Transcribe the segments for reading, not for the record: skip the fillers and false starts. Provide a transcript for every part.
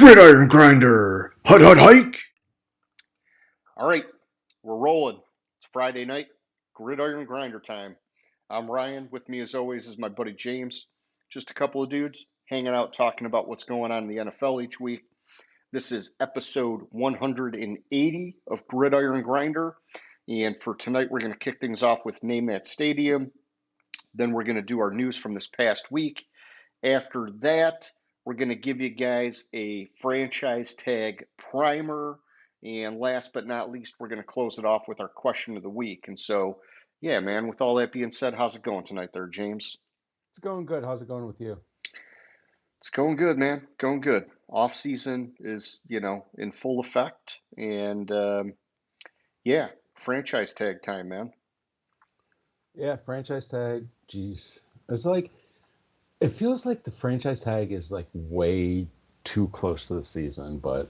Gridiron Grinder! Hut hut hike! All right, we're rolling. It's Friday night, Gridiron Grinder time. I'm Ryan. With me, as always, is my buddy James. Just a couple of dudes hanging out talking about what's going on in the NFL each week. This is episode 180 of Gridiron Grinder. And for tonight, we're going to kick things off with Name That Stadium. Then we're going to do our news from this past week. After that, we're going to give you guys a franchise tag primer. And last but not least, we're going to close it off with our question of the week. And so, yeah, man, with all that being said, how's it going tonight there, James? It's going good. How's it going with you? It's going good, man. Going good. Off season is, in full effect. And yeah, franchise tag time, man. Yeah, franchise tag. Jeez. It's like it feels like the franchise tag is like way too close to the season, but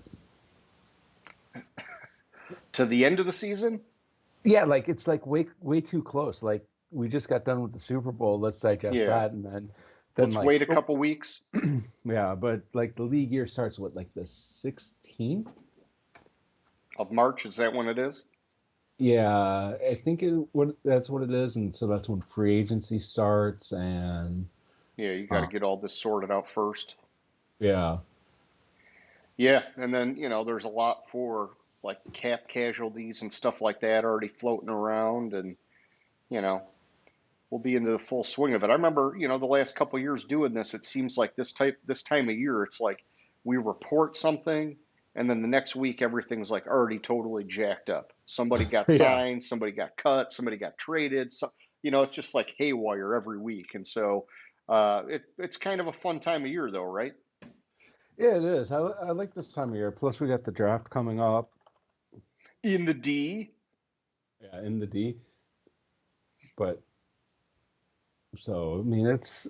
To the end of the season? yeah, like it's like way too close. Like we just got done with the Super Bowl. Let's digest Yeah. that and then Let's like wait a oh, couple weeks. yeah, but like the league year starts what like the 16th? Of March. Is that when it is? Yeah, I think that's what it is, and so that's when free agency starts and Yeah, you got to uh, get all this sorted out first. yeah. Yeah, and then, there's a lot for like cap casualties and stuff like that already floating around and, you know, we'll be into the full swing of it. I remember, the last couple of years doing this, it seems like this time of year, it's like we report something and then the next week everything's like already totally jacked up. Somebody got Yeah. signed, somebody got cut, somebody got traded. So, it's just like haywire every week. And so it's kind of a fun time of year though, right? Yeah, it is. I like this time of year. Plus, we got the draft coming up. In the D. Yeah, in the D. But so I mean, it's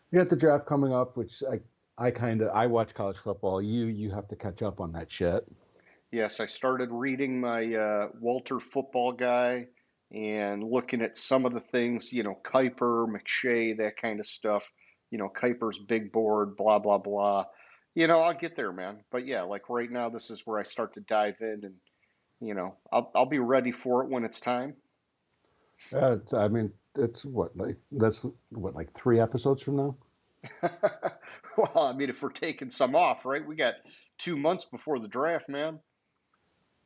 we got the draft coming up, which I watch college football. You have to catch up on that shit. Yes, I started reading my Walter Football Guy and looking at some of the things, Kuiper, McShay, that kind of stuff. Kuiper's big board, blah, blah, blah. I'll get there, man. But yeah, like right now, this is where I start to dive in and, I'll be ready for it when it's time. I mean, it's that's what like 3 episodes from now. Well, I mean, if we're taking some off, right? We got 2 months before the draft, man.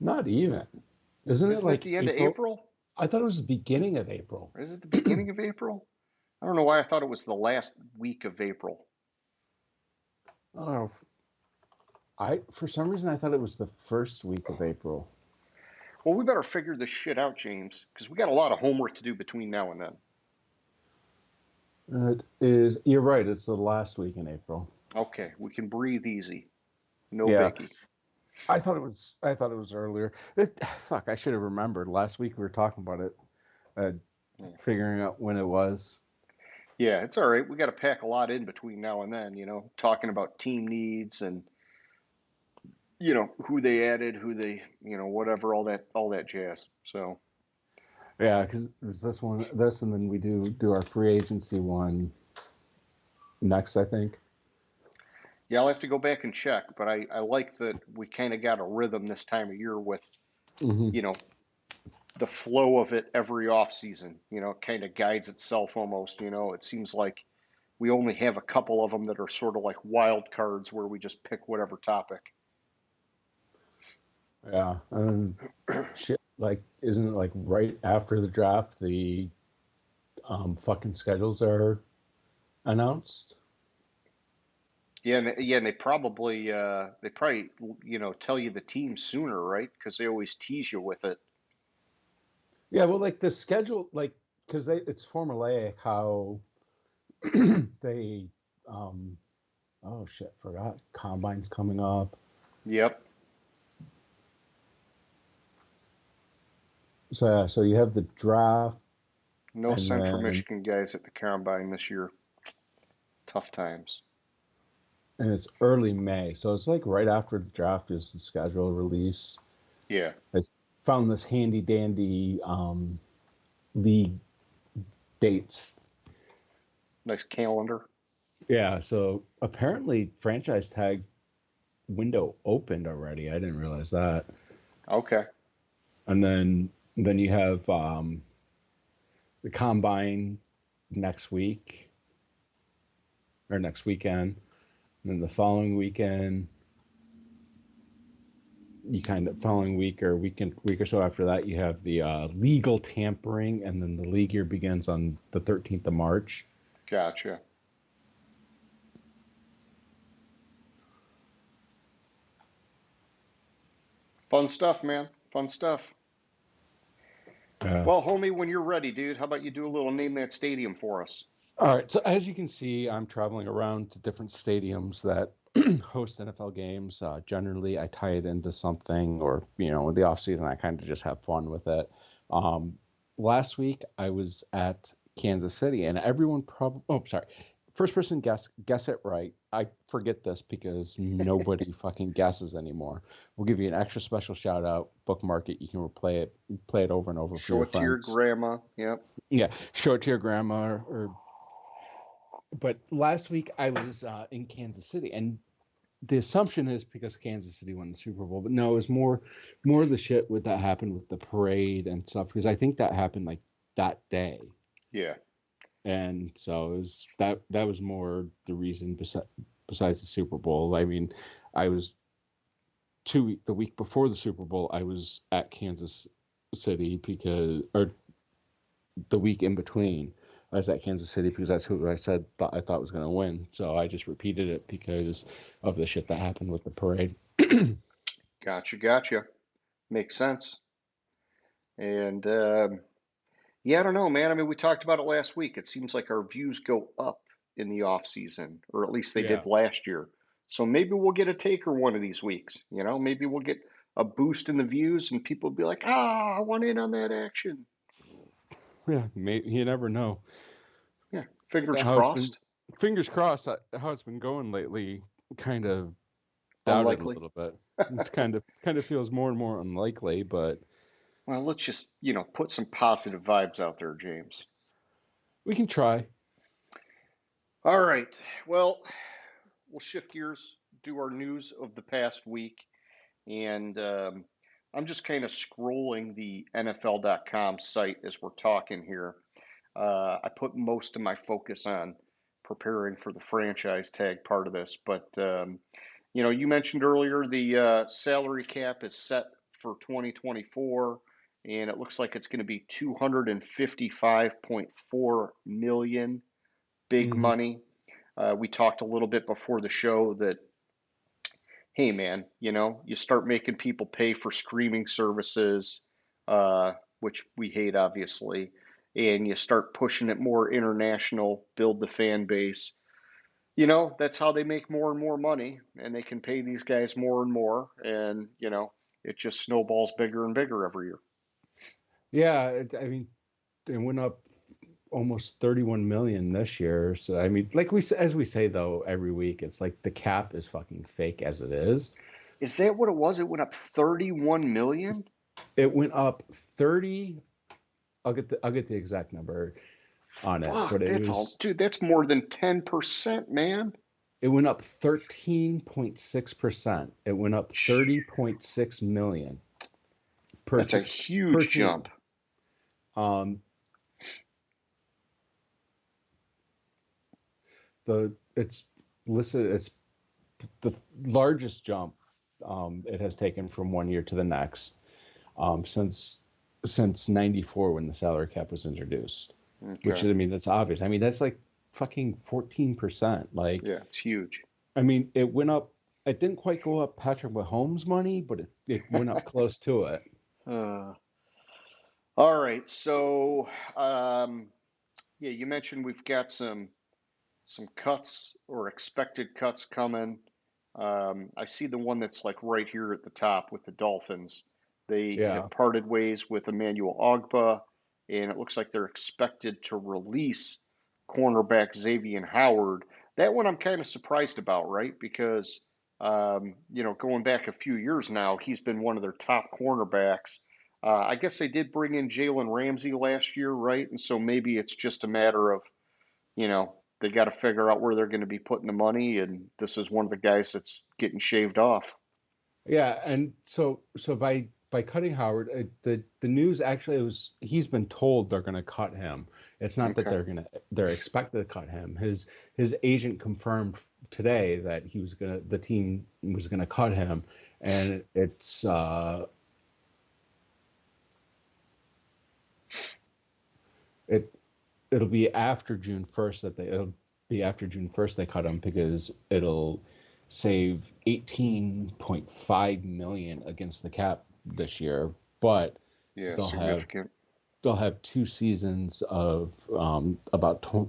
Not even. Isn't it Isn't it like the end of April? April? I thought it was the beginning of April. Or is it the beginning of April? I don't know why I thought it was the last week of April. I don't know. I for some reason I thought it was the first week of April. Well, we better figure this shit out, James, because we got a lot of homework to do between now and then. It is. You're right. It's the last week in April. Okay, we can breathe easy. No Yeah. biggie. I thought it was earlier. Fuck, I should have remembered. Last week we were talking about it, uh, Yeah, figuring out when it was. yeah, it's all right. We got to pack a lot in between now and then, talking about team needs and, who they added, who they, whatever, all that jazz. So, Yeah, because this, and then we do our free agency one next, I think. yeah, I'll have to go back and check, but I like that we kind of got a rhythm this time of year with, Hmm. you know, the flow of it every off season. It kind of guides itself almost. It seems like we only have a couple of them that are sort of like wild cards where we just pick whatever topic. Yeah, and shit, like, isn't it like right after the draft the fucking schedules are announced? Yeah, and they probably tell you the team sooner, right? Because they always tease you with it. Yeah, well, like the schedule, like, because it's formulaic how they um oh shit, forgot combine's coming up. Yep. So yeah, so you have the draft, No and Central then Michigan guys at the combine this year. Tough times. and it's early May, so it's like right after the draft is the schedule release. Yeah. I found this handy dandy league dates. Nice calendar. Yeah, so apparently franchise tag window opened already. I didn't realize that. Okay. And then you have the combine next week or next weekend. And then the following weekend, you kind of following week or week or so after that, you have the legal tampering, and then the league year begins on the 13th of March. Gotcha. Fun stuff, man. Fun stuff. Uh, Well, homie, when you're ready, dude, how about you do a little name that stadium for us? all right, so as you can see, I'm traveling around to different stadiums that host NFL games. Generally, I tie it into something, or in the off season, I kind of just have fun with it. Um, Last week, I was at Kansas City, and everyone probably. Oh, sorry. First person guess it right. I forget this because nobody fucking guesses anymore. We'll give you an extra special shout out. Bookmark it. You can play it over and over for Show your it to your friends. grandma. Yep. Yeah, show it to your grandma. But last week I was in Kansas City, and the assumption is because Kansas City won the Super Bowl, but no, it was more of the shit with that happened with the parade and stuff, because I think that happened like that day. Yeah. And so it was that was more the reason besides the Super Bowl. I mean, I was the week before the Super Bowl, I was at Kansas City or the week in between, I was at Kansas City because that's who I thought was going to win. So I just repeated it because of the shit that happened with the parade. Gotcha. Gotcha. Makes sense. And yeah, I don't know, man. I mean, we talked about it last week. It seems like our views go up in the off season, or at least they Yeah. did last year. So maybe we'll get a taker one of these weeks. Maybe we'll get a boost in the views, and people will be like, "Ah, I want in on that action." Yeah, you never know. Yeah, fingers How it's been, crossed. fingers crossed, how it's been going lately. Kind of doubted a Unlikely. little bit. It's kind of feels more and more unlikely, but Well, let's just, put some positive vibes out there, James. we can try. All right. Well, we'll shift gears, do our news of the past week. And I'm just kind of scrolling the NFL.com site as we're talking here. I put most of my focus on preparing for the franchise tag part of this, but you mentioned earlier the salary cap is set for 2024, and it looks like it's going to be 255.4 million. Big Hmm. money. We talked a little bit before the show that, hey man, you start making people pay for streaming services, which we hate obviously, and you start pushing it more international, build the fan base. That's how they make more and more money, and they can pay these guys more and more, and it just snowballs bigger and bigger every year. Yeah, I mean, it went up almost 31 million this year. So I mean, as we say though every week, it's like the cap is fucking fake as it is. Is that what it was? It went up 31 million? It went up 30. I'll get the exact number on it, Fuck, but that's all, dude, that's more than 10%, man. it went up 13.6%. It went up 30.6 million That's a per huge team. jump. Um, it's listed. It's the largest jump it has taken from one year to the next since '94 when the salary cap was introduced. Which Okay. I mean, that's obvious. I mean, that's like fucking 14%. Like, Yeah, it's huge. I mean, it went up. It didn't quite go up Patrick Mahomes' money, but it went up close to it. Uh, all right. So, yeah, you mentioned we've got some cuts or expected cuts coming. I see the one that's like right here at the top with the Dolphins. They Yeah. have parted ways with Emmanuel Ogbah, and it looks like they're expected to release cornerback Xavier Howard. That one I'm kind of surprised about, right? Because, going back a few years now, he's been one of their top cornerbacks. I guess they did bring in Jalen Ramsey last year, right? And so maybe it's just a matter of, you know, they got to figure out where they're going to be putting the money, and this is one of the guys that's getting shaved off. Yeah, and so by cutting Howard, the news actually was he's been told they're going to cut him. It's not that Okay. they're expected to cut him. His agent confirmed today that the team was gonna cut him, and it it'll be after June 1st they cut him because it'll save 18.5 million against the cap this year, but Yeah, they'll have significant. they'll have 2 seasons of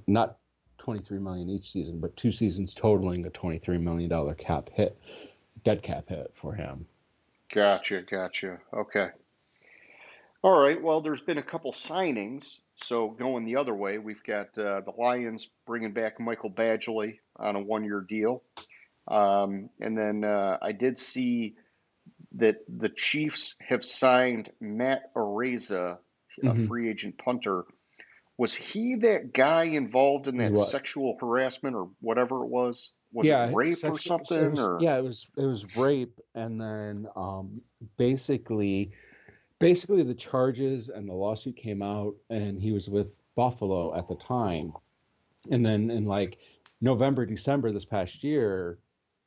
not 23 million each season, but 2 seasons totaling a $23 million dead cap hit for him. Gotcha, gotcha. Okay. All right. Well, there's been a couple signings. So going the other way, we've got the Lions bringing back Michael Badgley on a 1-year deal. And then I did see that the Chiefs have signed Matt Araiza, a Hmm. free agent punter. Was he that guy involved in He that was. sexual harassment or whatever it was? Was it Yeah, rape or sexual. It something? was. Or Yeah, it was rape, and then basically basically the charges and the lawsuit came out, and he was with Buffalo at the time, and then in like November, December this past year,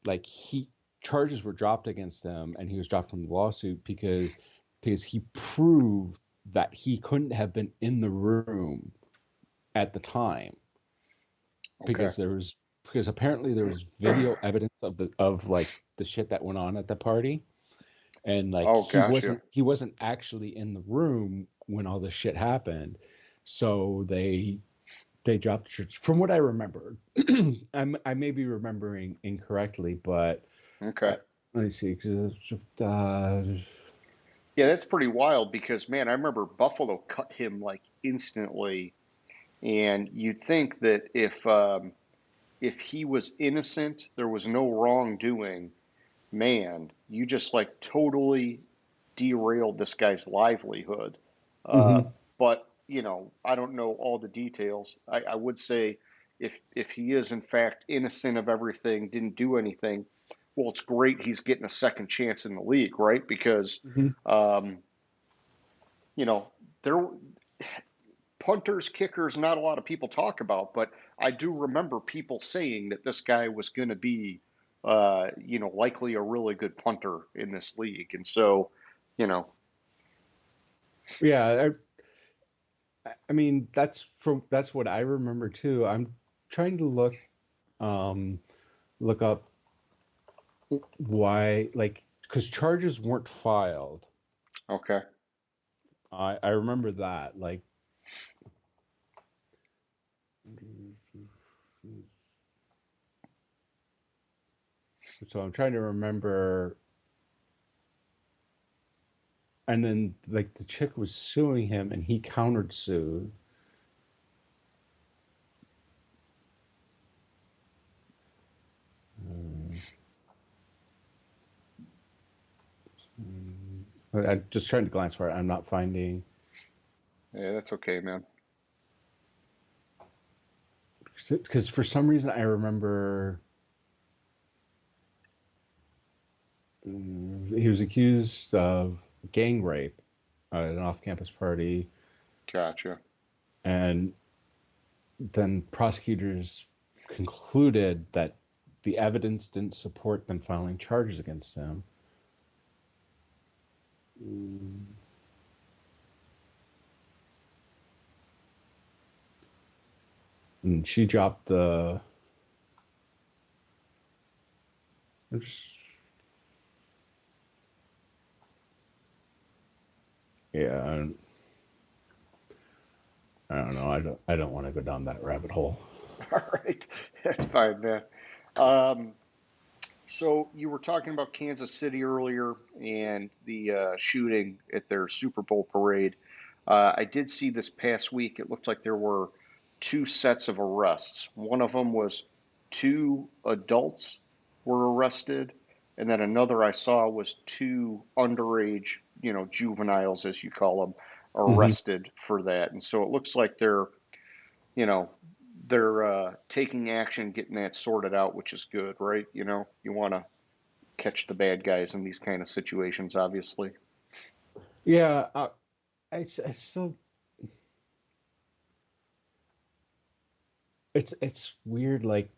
like he charges were dropped against him, and he was dropped from the lawsuit because he proved that he couldn't have been in the room at the time okay. because apparently there was video evidence of like the shit that went on at the party, and like Oh, he gotcha. wasn't actually in the room when all this shit happened, so they dropped the church from what I remember. I may be remembering incorrectly, but Okay. let me see. Yeah, that's pretty wild because man, I remember Buffalo cut him like instantly, and you'd think that if he was innocent, there was no wrongdoing, man, you just like totally derailed this guy's livelihood. Uh, Mhm. but I don't know all the details. I would say if he is in fact innocent of everything, didn't do anything, well, it's great he's getting a second chance in the league, right? Because Mhm. um, you know there punters, kickers, not a lot of people talk about, but I do remember people saying that this guy was going to be, likely a really good punter in this league. And so, you know, Yeah, I mean that's what I remember too. I'm trying to um look up why, like, because charges weren't filed. okay. I remember that, like, so I'm trying to remember. And then like the chick was suing him, and he countered sued. Um, I'm just trying to glance for it. I'm not finding Yeah, that's okay, man. because for some reason I remember he was accused of gang rape at an off-campus party, Gotcha. and then prosecutors concluded that the evidence didn't support them filing charges against him. And she dropped the. Yeah, I don't know. I don't want to go down that rabbit hole. All right. That's fine, man. Um, so you were talking about Kansas City earlier and the shooting at their Super Bowl parade. I did see this past week, it looked like there were two sets of arrests. One of them was two adults were arrested, and then another I saw was two underage, juveniles, as you call them, Hmm. arrested for that. And so it looks like they're, you know, they're taking action, getting that sorted out, which is good, right? You want to catch the bad guys in these kind of situations, obviously. Yeah, I still it's weird. Like,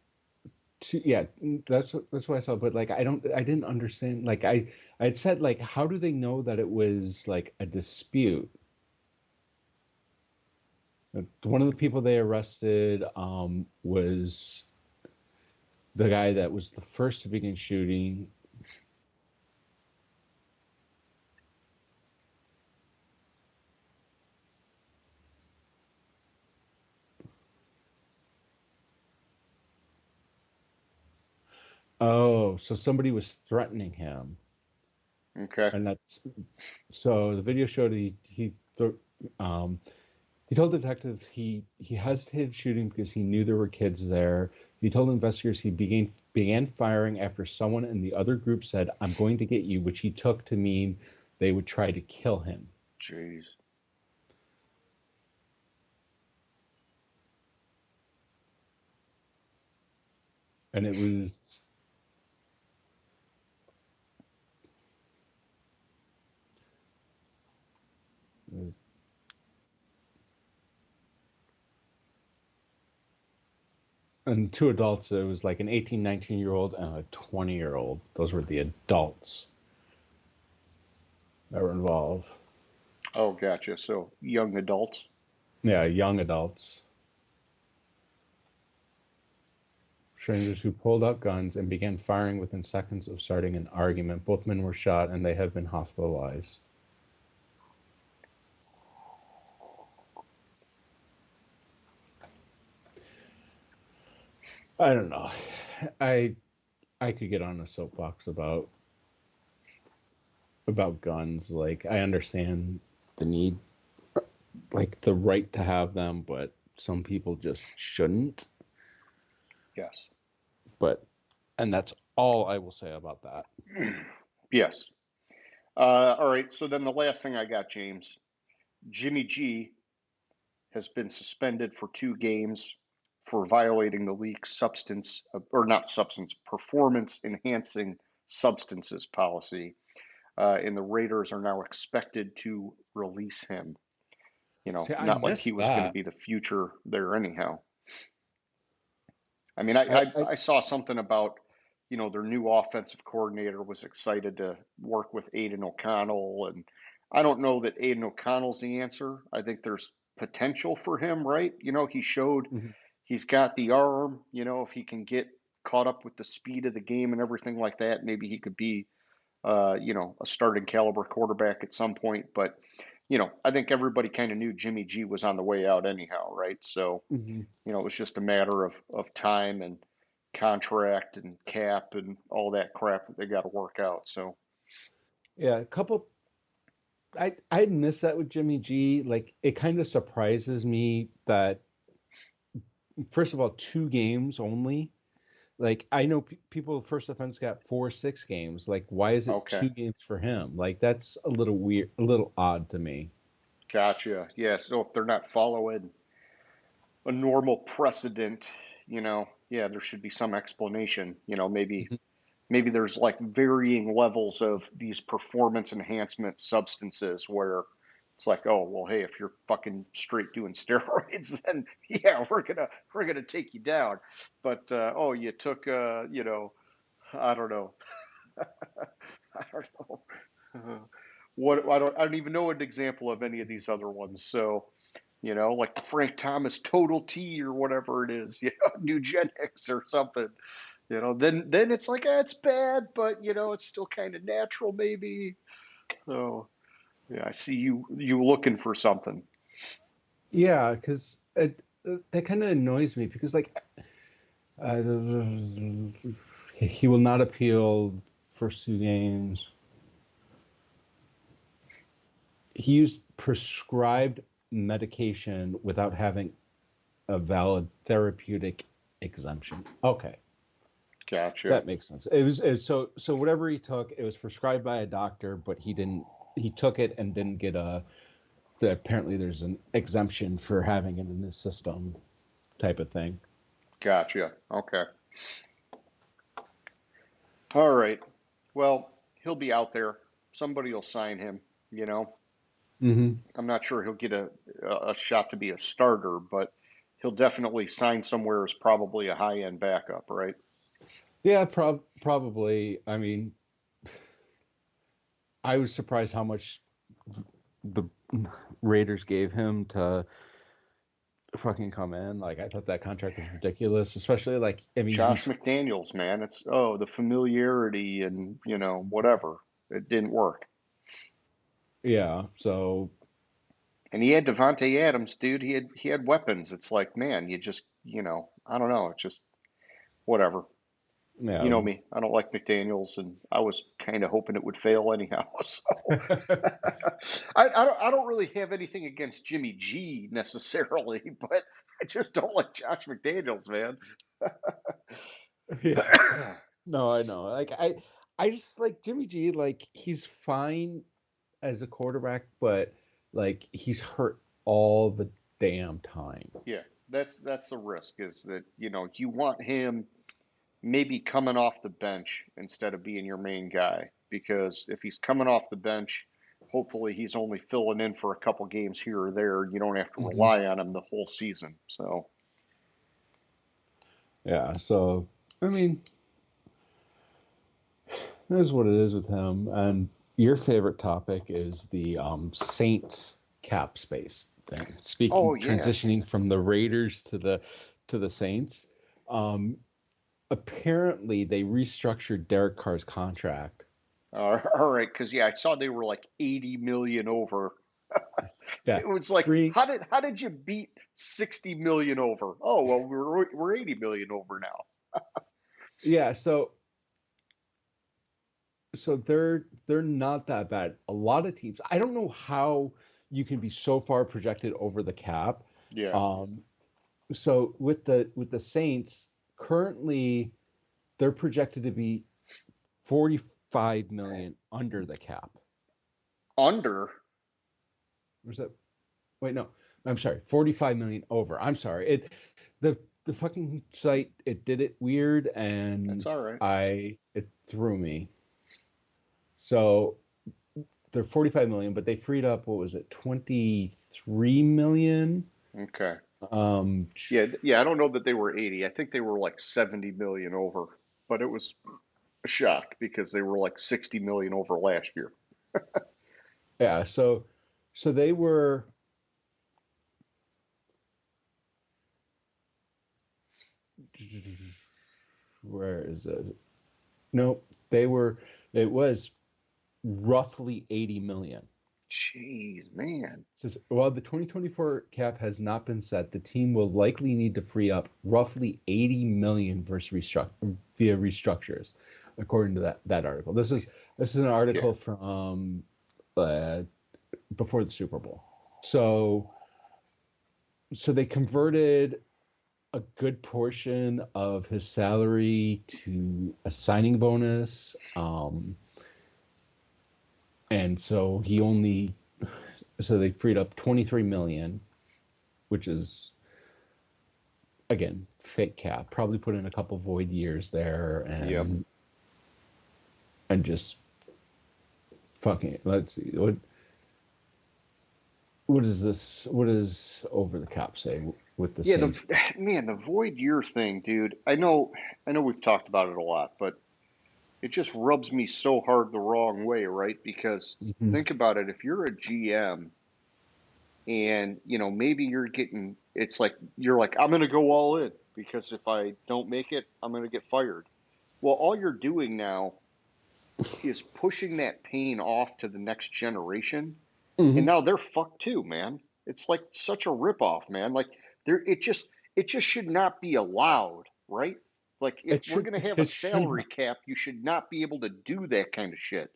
yeah, that's what I saw. But like, I didn't understand. Like, I'd said like, how do they know that it was like a dispute? One of the people they arrested was the guy that was the first to begin shooting. Oh, so somebody was threatening him, Okay. and that's so the video showed um he told detectives he hesitated shooting because he knew there were kids there. He told investigators he began firing after someone in the other group said, "I'm going to get you," which he took to mean they would try to kill him. Jeez. And it was and two adults. It was like an 18, 19-year-old and a 20-year-old. Those were the adults that were involved. Oh, gotcha. So young adults. Yeah, young adults. Strangers who pulled out guns and began firing within seconds of starting an argument. Both men were shot and they have been hospitalized. I don't know. I I could get on a soapbox about guns. Like, I understand the need, like the right to have them, but some people just shouldn't. Yes. But and that's all I will say about that. Yes. All right. So then the last thing I got, James, Jimmy G has been suspended for 2 games for violating the league's or not substance, performance enhancing substances policy. And the Raiders are now expected to release him. See, I Not like he missed was going to that. be the future there anyhow. I mean, I I saw something about, their new offensive coordinator was excited to work with Aiden O'Connell. And I don't know that Aiden O'Connell's the answer. I think there's potential for him, right? He showed Mhm. he's got the arm, if he can get caught up with the speed of the game and everything like that, maybe he could be, a starting caliber quarterback at some point. But, I think everybody kind of knew Jimmy G was on the way out anyhow, right? So, Mhm. it was just a matter of time and contract and cap and all that crap that they got to work out. So, Yeah, a couple. I miss that with Jimmy G. Like, it kind of surprises me that first of all, 2 games only. Like, I know people first offense got 4, 6 games. Like, why is it okay, 2 games for him? Like, that's a little weird, a little odd to me. gotcha. Yeah. So if they're not following a normal precedent, yeah, there should be some explanation. Mhm. Maybe there's like varying levels of these performance enhancement substances where it's like, oh, well, hey, if you're fucking straight doing steroids, then yeah, we're gonna take you down. But oh, you took I don't know, I don't know. What I don't even know an example of any of these other ones. So like the Frank Thomas Total T or whatever it is, Nugenics or something. Then it's like, it's bad, but it's still kind of natural maybe. So yeah, I see you looking for something. Yeah, because that kind of annoys me because, like, uh, he will not appeal first 2 games. He used prescribed medication without having a valid therapeutic exemption. Okay, Gotcha. that makes sense. So whatever he took, it was prescribed by a doctor, but he took it and didn't get apparently there's an exemption for having it in his system type of thing. Gotcha. Okay. All right. Well, he'll be out there. Somebody will sign him, you know. Mm-hmm. I'm not sure he'll get a shot to be a starter, but he'll definitely sign somewhere as probably a high-end backup, right? Yeah, probably. I mean, I was surprised how much the Raiders gave him to fucking come in. Like, I thought that contract was ridiculous, especially like, I mean, Josh McDaniels, man, it's the familiarity and, whatever. It didn't work. yeah. So And he had Devontae Adams, dude. He had weapons. It's like, man, you just, I don't know. It's just whatever. You yeah. know me. I don't like McDaniels, and I was kind of hoping it would fail anyhow. So I don't really have anything against Jimmy G necessarily, but I just don't like Josh McDaniels, man. Yeah. No, I know. Like, I just like Jimmy G. Like, he's fine as a quarterback, but like he's hurt all the damn time. Yeah, that's the risk is that, you want him maybe coming off the bench instead of being your main guy. Because if he's coming off the bench, hopefully he's only filling in for a couple games here or there. You don't have to Hmm. rely on him the whole season. So, Yeah. So I mean, that's what it is with him. And your favorite topic is the Saints cap space thing. oh Speaking, yeah. transitioning from the Raiders to the Saints. Um, Apparently they restructured Derek Carr's contract. All right, because yeah, I saw they were like 80 million over. Yeah, It was like, free. how did you beat 60 million over? Oh well, we're 80 million over now. Yeah, so they're not that bad. A lot of teams. I don't know how you can be so far projected over the cap. Yeah, Um, so with the Saints currently they're projected to be 45 million under the cap. under. Or is that wait no, I'm sorry, 45 million over. I'm sorry. The fucking site it did it weird That's and all right. it threw me. So they're 45 million, but they freed up what was it, 23 million? Okay. Um, Yeah, yeah. I don't know that they were 80. I think they were like 70 million over, but it was a shock because they were like 60 million over last year. yeah, so they were where is it? Nope, they were it was roughly 80 million. Jeez, man. Says, while the 2024 cap has not been set, the team will likely need to free up roughly 80 million via restructures, according to that article. This is an Yeah. article from uh, before the Super Bowl. So they converted a good portion of his salary to a signing bonus, and so they freed up 23 million, which is again fake cap. Probably put in a couple void years there Yep. and just fucking let's see what is this? What does over the cap say with the Yeah, Saints? the void year thing, dude. I know we've talked about it a lot, but it just rubs me so hard the wrong way, right? Because Mhm. think about it, if you're a GM and, maybe it's like you're like I'm going to go all in because if I don't make it, I'm going to get fired. Well, all you're doing now is pushing that pain off to the next generation, and Mhm. now they're fucked too, man. It's like such a ripoff, man. Like there, it just should not be allowed, right? Like if It we're should gonna have a it should salary not. cap, you should not be able to do that kind of shit.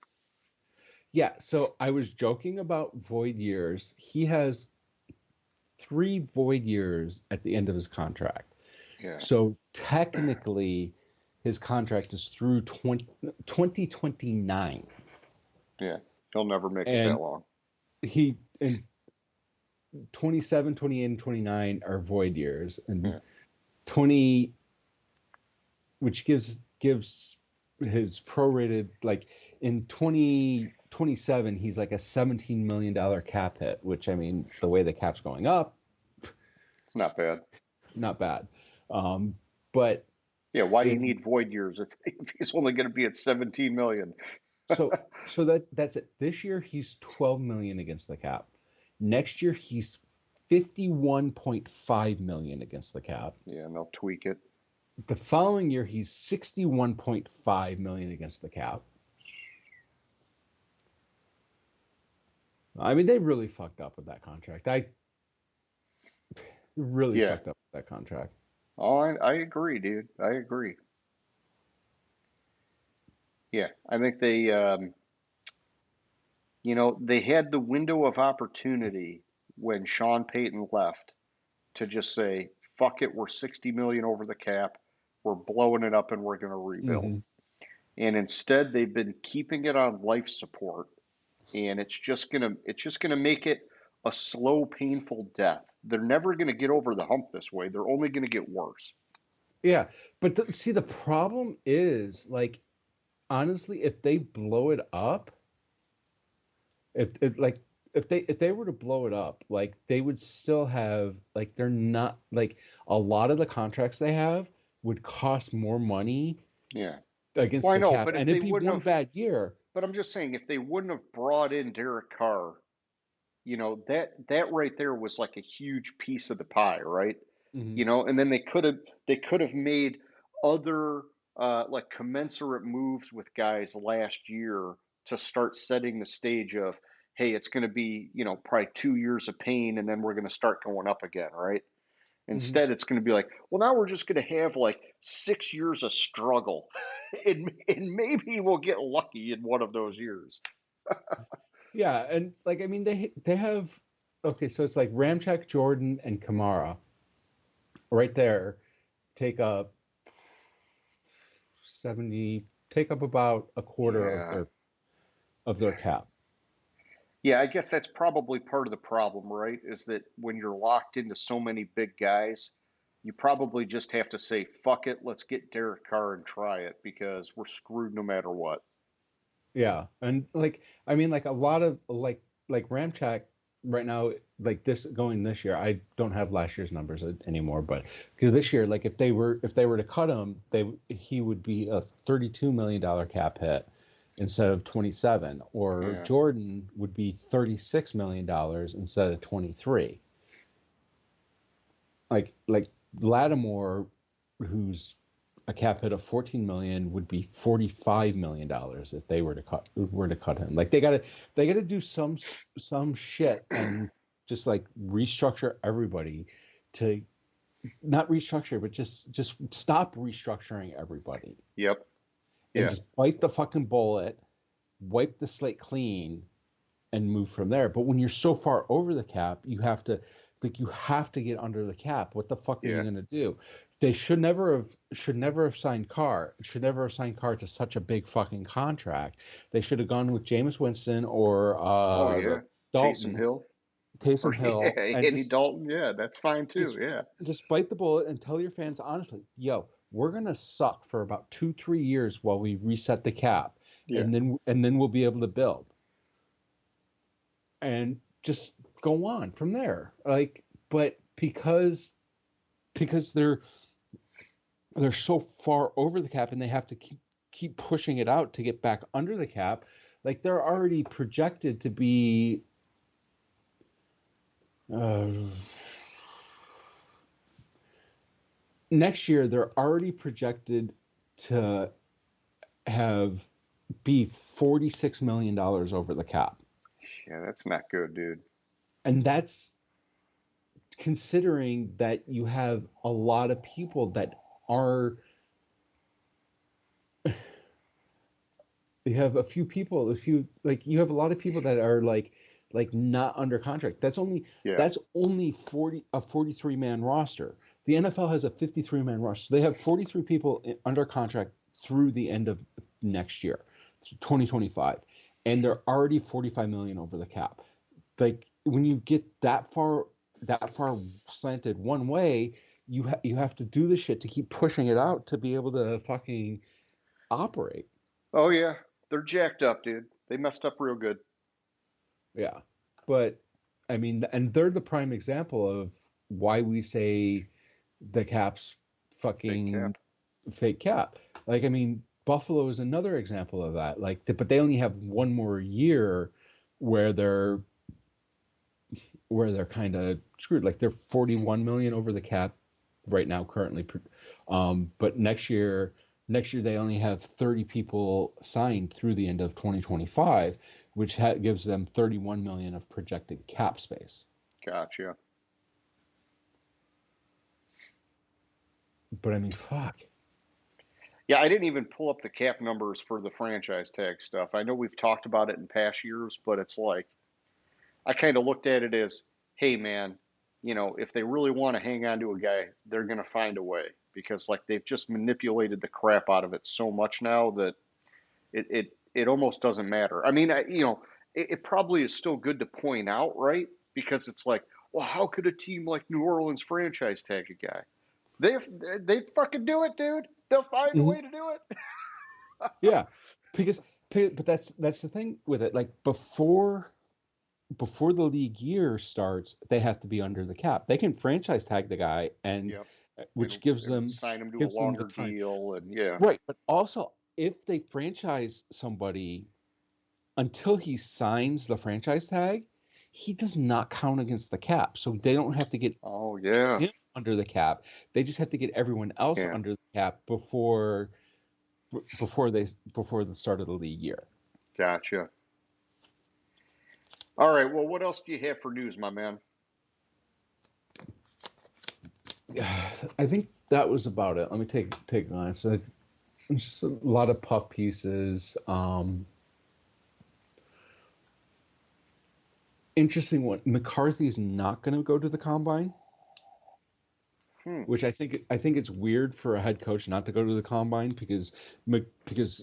Yeah, so I was joking about void years. He has 3 void years at the end of his contract. Yeah, So technically, his contract is through 2029. yeah. He'll never make it that And long. he in 27, 28, and 29 are void years. And Yeah, 20, which gives his prorated, like in 2027, he's like a $17 million cap hit, which, I mean, the way the cap's going up, It's not bad. not bad. But Yeah, why do you in need void years if he's only going to be at 17 million? so that's it. This year he's 12 million against the cap. Next year he's 51.5 million against the cap. Yeah, and they'll tweak it. The following year he's 61.5 million against the cap. I mean, they really fucked up with that contract. I really Yeah. fucked up with that contract. Oh, I agree, dude. I agree. Yeah, I think they, they had the window of opportunity when Sean Payton left to just say, "Fuck it, we're 60 million over the cap, we're blowing it up, and we're going to rebuild." Mm-hmm. And instead, they've been keeping it on life support, and it's just gonna make it a slow, painful death. They're never gonna get over the hump this way. They're only gonna get worse. Yeah, but see, the problem is, like, honestly, if they blow it up, if they were to blow it up, like, they would still have, like, they're not, like, a lot of the contracts they have would cost more money Yeah. against Well, I the know, cap, but if and they it'd be wouldn't one have, bad year. but I'm just saying, if they wouldn't have brought in Derek Carr, that right there was like a huge piece of the pie, right? Hmm. And then they could have made other like commensurate moves with guys last year to start setting the stage of, hey, it's going to be, probably 2 years of pain, and then we're going to start going up again, right? Hmm. Instead, it's going to be like, well, now we're just going to have like 6 years of struggle, and maybe we'll get lucky in one of those years. Yeah, and, like, I mean, they have, okay, so it's like Ramchak, Jordan, and Kamara right there take up 70, take up about a quarter Yeah. of their cap. Yeah, I guess that's probably part of the problem, right? Is that when you're locked into so many big guys, you probably just have to say, fuck it, let's get Derek Carr and try it because we're screwed no matter what. Yeah, and, like, I mean, like, a lot of, like Ramchak right now, like, this year, I don't have last year's numbers anymore, but because this year, like, if they were to cut him, he would be a $32 million cap hit instead of 27, or Yeah. Jordan would be $36 million instead of 23. Like Lattimore, who's a cap hit of 14 million, would be $45 million if they were to cut him. Like, they gotta do some shit and just, like, restructure everybody to not restructure, but just stop restructuring everybody Yep. and Yeah. just bite the fucking bullet, wipe the slate clean, and move from there. But when you're so far over the cap, you have to get under the cap. What the fuck are you Yeah. gonna do? They should never have signed Carr. Should never have signed Carr to such a big fucking contract. They should have gone with Jameis Winston or Oh, yeah. Taysom Dalton, Hill. Taysom Or, yeah, Hill, and Andy just Dalton. Yeah, that's fine too. just Yeah. just bite the bullet and tell your fans honestly, yo, we're gonna suck for about 2-3 years while we reset the cap, Yeah. and then we'll be able to build and just go on from there. Like, but because they're so far over the cap and they have to keep pushing it out to get back under the cap, like, they're already projected to be uh, next year they're already projected to have be $46 million over the cap. Yeah, that's not good, dude. And that's considering that you have a lot of people that are you have you have a lot of people that are, like not under contract. Yeah. That's only 43-man roster. The NFL has a 53-man roster. They have 43 people under contract through the end of next year, 2025, and they're already 45 million over the cap. Like, when you get that far slanted one way, you have to do the shit to keep pushing it out to be able to fucking operate. Oh yeah, they're jacked up, dude. They messed up real good. Yeah. But I mean, and they're the prime example of why we say the Caps Fake fucking cap. fake cap. Like, I mean, Buffalo is another example of that. Like, but they only have one more year where they're kind of screwed. Like, they're 41 million over the cap right now currently. But next year they only have 30 people signed through the end of 2025, which gives them 31 million of projected cap space. Gotcha. But I mean, fuck. Yeah, I didn't even pull up the cap numbers for the franchise tag stuff. I know we've talked about it in past years, but it's like I kind of looked at it as, hey man, if they really want to hang on to a guy, they're gonna find a way because like they've just manipulated the crap out of it so much now that it almost doesn't matter. I mean, it probably is still good to point out, right? Because it's like, well, how could a team like New Orleans franchise tag a guy? They they fucking do it, dude. They'll find a Mhm. way to do it. Yeah, because but that's the thing with it. Like before the league year starts, they have to be under the cap. They can franchise tag the guy, and Yep. which And sign him to a gives them the longer time. deal, and yeah, Right, but also if they franchise somebody until he signs the franchise tag, he does not count against the cap. So they don't have to get oh yeah, him under the cap. They just have to get everyone else yeah, under the cap before the start of the league year. gotcha. All right, well, what else do you have for news, my man? I think that was about it. Let me take a glance. Just a lot of puff pieces. Interesting one. McCarthy's not going to go to the combine, Hmm. which I think it's weird for a head coach not to go to the combine because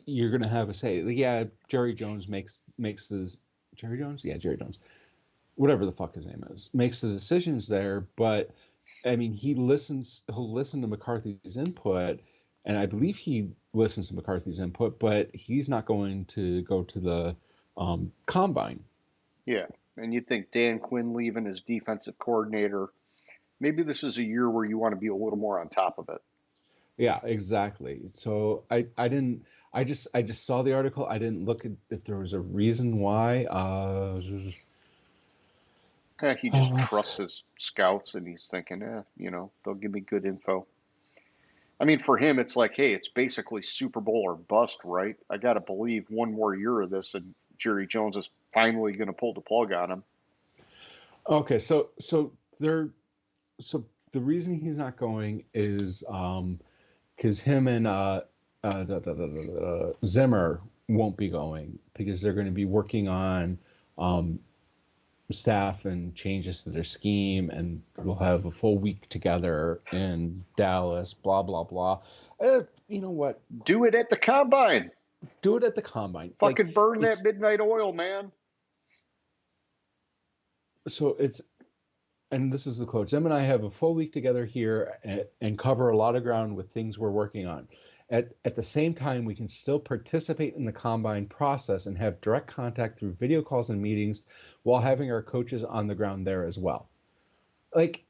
you're going to have a say. Like, yeah, Jerry Jones makes this Jerry Jones, yeah, Jerry Jones, whatever the fuck his name is, makes the decisions there. But I mean, he'll listen to McCarthy's input, and I believe he listens to McCarthy's input, but he's not going to go to the combine. Yeah, and you'd think Dan Quinn leaving as defensive coordinator. Maybe this is a year where you want to be a little more on top of it. Yeah, exactly. So I didn't I just saw the article. I didn't look at if there was a reason why. He just Uh, trusts his scouts, and he's thinking, they'll give me good info. I mean, for him, it's like, hey, it's basically Super Bowl or bust, right? I got to believe one more year of this, and Jerry Jones is finally going to pull the plug on him. okay, so the reason he's not going is because him and Zimmer won't be going because they're going to be working on um, staff and changes to their scheme, and we'll have a full week together in Dallas. Blah blah blah. You know what? Do it at the combine. Do it at the combine. Like Fucking burn that it's midnight oil, man. so it's and this is the quote. Zim and I have a full week together here and cover a lot of ground with things we're working on. At the same time, we can still participate in the combine process and have direct contact through video calls and meetings while having our coaches on the ground there as well. Like,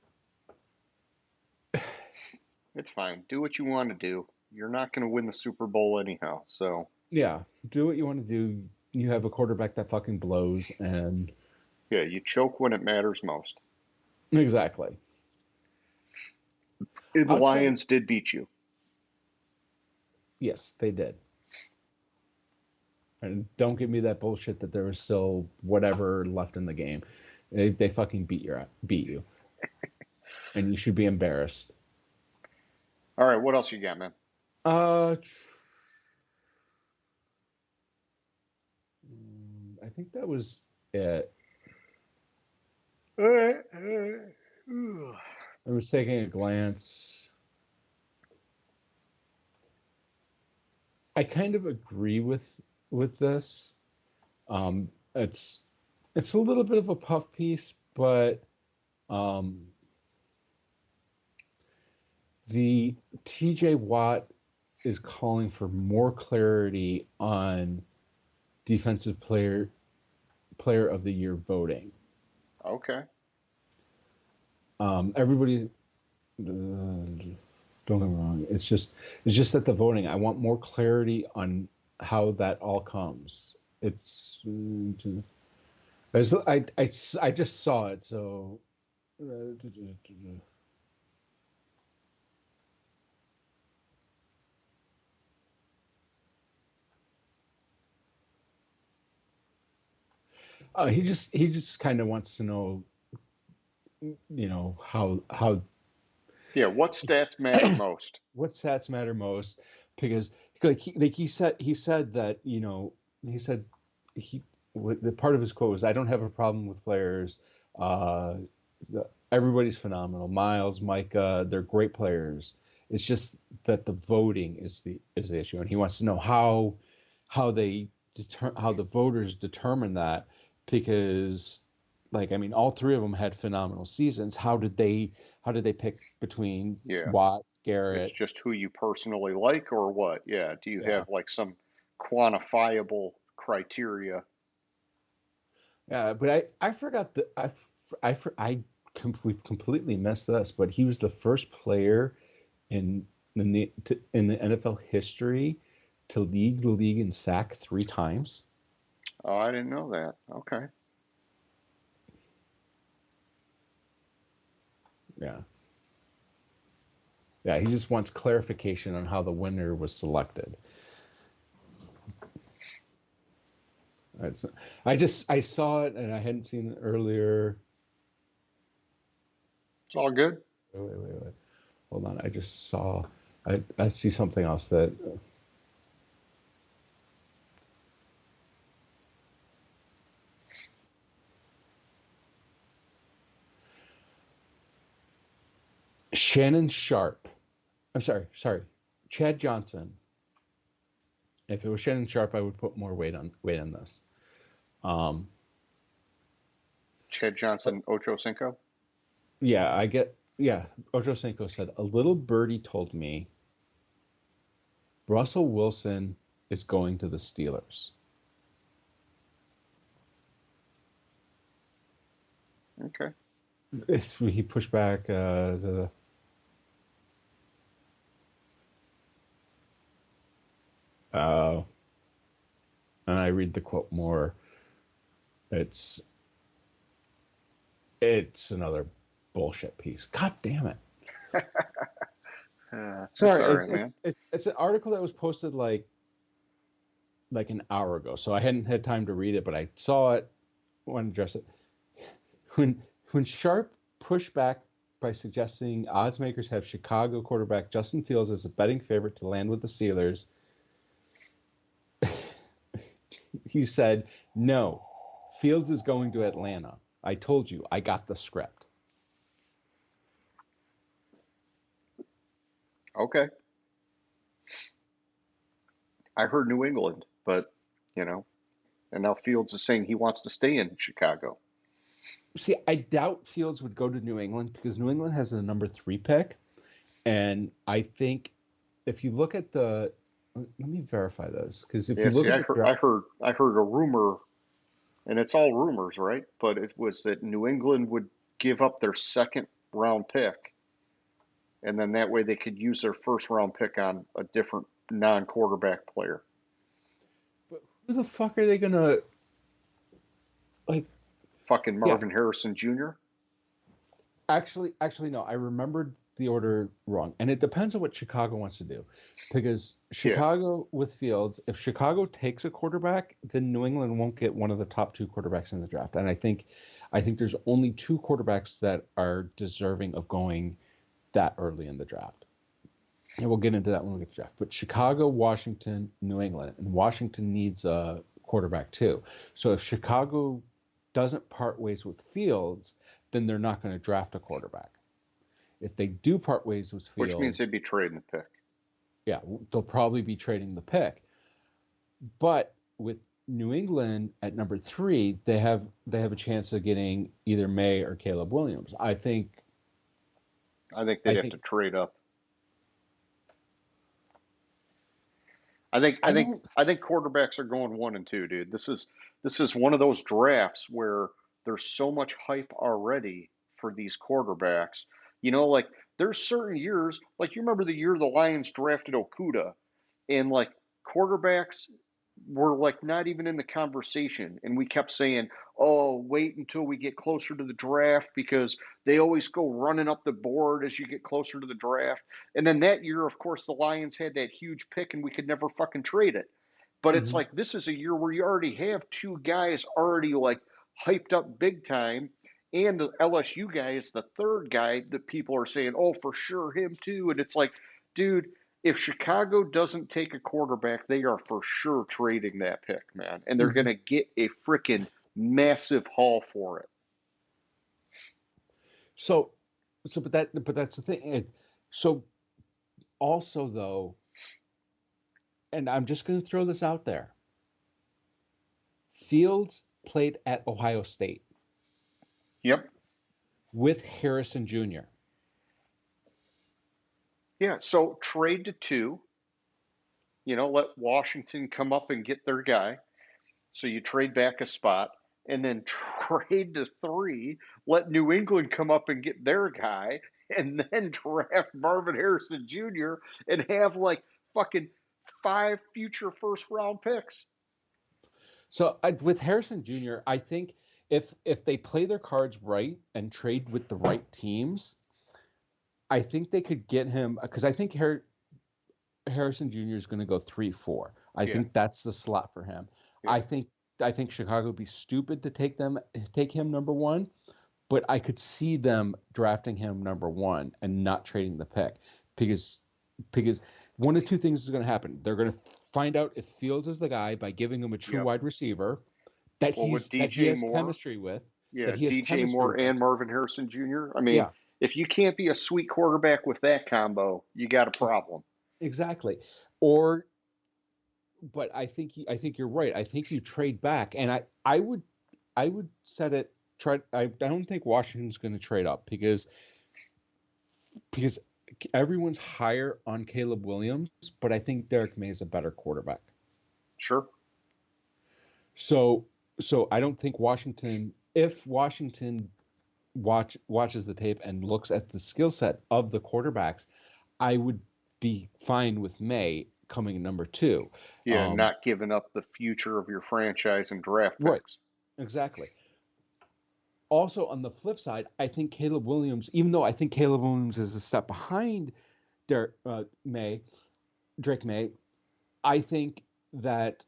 It's fine. Do what you want to do. You're not going to win the Super Bowl anyhow. So, yeah, do what you want to do. You have a quarterback that fucking blows, and yeah, you choke when it matters most. exactly. And the Outside, Lions did beat you. yes, they did. And don't give me that bullshit that there was still whatever left in the game. They fucking beat you, and you should be embarrassed. All right, what else you got, man? Uh, I think that was it. All right. I was taking a glance. I kind of agree with this. Um, it's it's a little bit of a puff piece, but um, the TJ Watt is calling for more clarity on defensive player of the year voting. Okay. Everybody, don't get me wrong. It's just that the voting. I want more clarity on how that all comes. It's I just saw it, so. He just kind of wants to know, how Yeah, what stats matter most? what stats matter most, because he said that, he said he the part of his quote was, I don't have a problem with players, uh everybody's phenomenal, Miles, Micah, they're great players, it's just that the voting is the issue, and he wants to know how the voters determine that, because, like, I mean, all three of them had phenomenal seasons. How did they pick between Yeah. Watt, It's Garrett? just who you personally like or what? Yeah. Do you Yeah, have like some quantifiable criteria? yeah. But I forgot that we completely messed this. But he was the first player in in the NFL history to lead the league in sack 3 times. Oh, I didn't know that. Okay. Yeah, yeah. He just wants clarification on how the winner was selected. It's, I saw it and I hadn't seen it earlier. It's all good. Wait. Hold on. I just saw. I see something else that. Shannon Sharp. I'm sorry. Chad Johnson. If it was Shannon Sharp, I would put more weight on this. Um, Chad Johnson, Ocho Cinco. yeah, I get. Yeah, Ocho Cinco said, a little birdie told me Russell Wilson is going to the Steelers. Okay. He pushed back uh, and I read the quote more. It's another bullshit piece. God damn it. It's Sorry, all right, man. it's an article that was posted like an hour ago, so I hadn't had time to read it, but I saw it, wanted to address it. When Sharp pushed back by suggesting odds makers have Chicago quarterback Justin Fields as a betting favorite to land with the Steelers, he said, "No, Fields is going to Atlanta. I told you, I got the script." Okay. I heard New England, but you know, and now Fields is saying he wants to stay in Chicago. See, I doubt Fields would go to New England because New England has the number 3 pick, and I think if you look at the, let me verify this, because if Yeah, you look see, at I the heard, I draft, heard, I heard a rumor, and it's all rumors, right? But it was that New England would give up their second round pick, and then that way they could use their first round pick on a different non quarterback player. but who the fuck are they gonna, like? Fucking Yeah, Marvin Harrison Jr. actually, no. I remembered the order wrong, and it depends on what Chicago wants to do, because Yeah. Chicago with Fields, if Chicago takes a quarterback, then New England won't get one of the top 2 quarterbacks in the draft, and I think there's only 2 quarterbacks that are deserving of going that early in the draft. And we'll get into that when we get to draft. But Chicago, Washington, New England, and Washington needs a quarterback too. So if Chicago doesn't part ways with Fields, then they're not going to draft a quarterback. If they do part ways with Which means Fields, they'd be trading the pick. yeah, they'll probably be trading the pick. But with New England at number 3, they have a chance of getting either May or Caleb Williams. I think they'd I have think to trade up. I think I I think don't. I think quarterbacks are going 1 and 2, dude. This is one of those drafts where there's so much hype already for these quarterbacks. Like there's certain years, like you remember the year the Lions drafted Okuda, and like quarterbacks were like not even in the conversation, and we kept saying, "Oh, wait until we get closer to the draft because they always go running up the board as you get closer to the draft." And then that year, of course, the Lions had that huge pick and we could never fucking trade it. But it's Mhm. like this is a year where you already have two guys already like hyped up big time. And the LSU guy is the third guy that people are saying, oh, for sure, him too. And it's like, dude, if Chicago doesn't take a quarterback, they are for sure trading that pick, man. And they're going Mhm. to get a freaking massive haul for it. So, but that's the thing. So also though, and I'm just going to throw this out there. Fields played at Ohio State Yep. with Harrison Jr. Yeah. So trade to two, let Washington come up and get their guy. So you trade back a spot and then trade to three, let New England come up and get their guy, and then draft Marvin Harrison Jr. and have like fucking five future first round picks. So with Harrison Jr., I think if they play their cards right and trade with the right teams, I think they could get him because I think Harrison Jr. is going to go 3-4. I Yeah, think that's the slot for him. yeah, I think Chicago would be stupid to take him number one, but I could see them drafting him number one and not trading the pick because one of two things is going to happen. They're going to find out if Fields is the guy by giving him a true yeah. wide receiver that Well, with he DJ has Moore, chemistry with, yeah, that he has DJ chemistry Moore with. and Marvin Harrison Jr. I mean, Yeah, if you can't be a sweet quarterback with that combo, you got a problem. exactly. Or but I think you're right. I think you trade back, and I would set it. Try. I don't think Washington's going to trade up because everyone's higher on Caleb Williams, but I think Derek May is a better quarterback. Sure. So I don't think Washington. If Washington watches the tape and looks at the skill set of the quarterbacks, I would be fine with May coming in number two. Yeah, not giving up the future of your franchise and draft Right. picks. Exactly. Also, on the flip side, I think Caleb Williams, even though I think Caleb Williams is a step behind Derek Drake May, I think that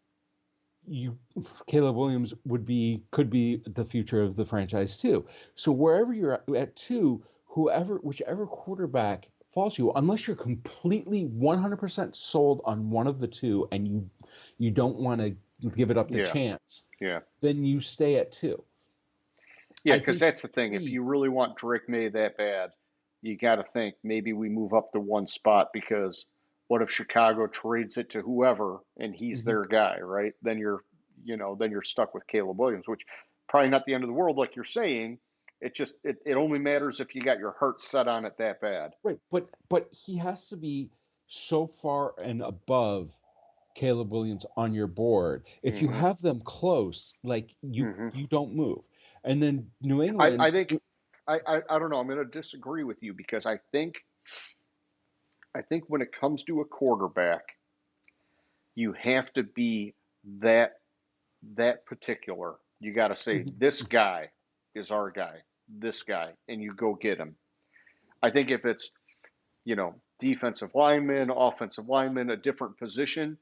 Caleb Williams could be the future of the franchise too. So wherever you're at two, whichever quarterback falls you, unless you're completely 100% sold on one of the two and you don't want to give it up the Yeah, chance, yeah. then you stay at two. Yeah, I because think that's the thing. If three. you really want Drake May that bad, you got to think maybe we move up to one spot because what if Chicago trades it to whoever and he's Mhm. their guy, right? Then you're stuck with Caleb Williams, which probably not the end of the world, like you're saying. It only matters if you got your heart set on it that bad. Right, but he has to be so far and above Caleb Williams on your board. If you hmm have them close, like hmm you don't move. And then New I, England, I think I don't know. I'm going to disagree with you because I think when it comes to a quarterback, you have to be that that particular. You got to say Mhm. this guy is our guy, this guy, and you go get him. I think if it's defensive lineman, offensive lineman, a different position,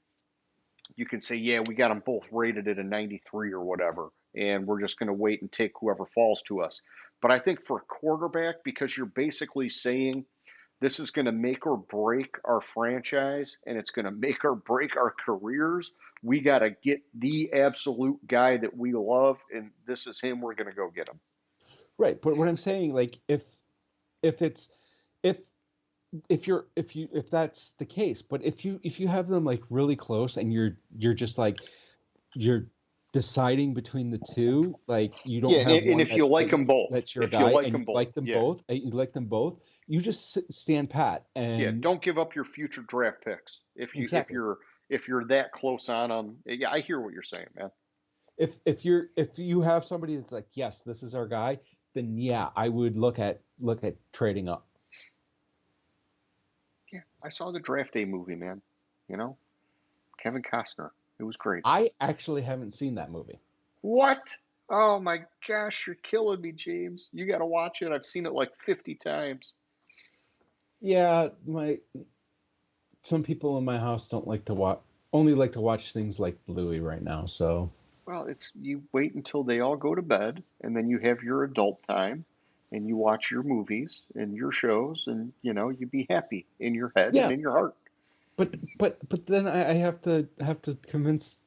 you can say yeah, we got them both rated at a 93 or whatever, and we're just going to wait and take whoever falls to us. But I think for a quarterback, because you're basically saying this is going to make or break our franchise and it's going to make or break our careers. We got to get the absolute guy that we love, and this is him. We're going to go get him. Right, but what I'm saying, like if it's if if that's the case, but if you have them like really close and you're just like you're deciding between the two, like you don't Yeah, and, have and one if you like them both, that's your if you guy like and them you both, like them yeah, both, you just stand pat yeah. and Don't give up your future draft picks. If exactly. you're if you're that close on them, yeah, I hear what you're saying, man. If you have somebody that's like, yes, this is our guy, then yeah, I would look at trading up. Yeah, I saw the Draft Day movie, man. You know, Kevin Costner. It was great. I actually haven't seen that movie. What? Oh my gosh, you're killing me, James. You got to watch it. I've seen it like 50 times. Yeah, some people in my house don't like to only like to watch things like Bluey right now. So Well, it's you wait until they all go to bed, and then you have your adult time, and you watch your movies and your shows, and you be happy in your head and yeah, in your heart. but then I have to convince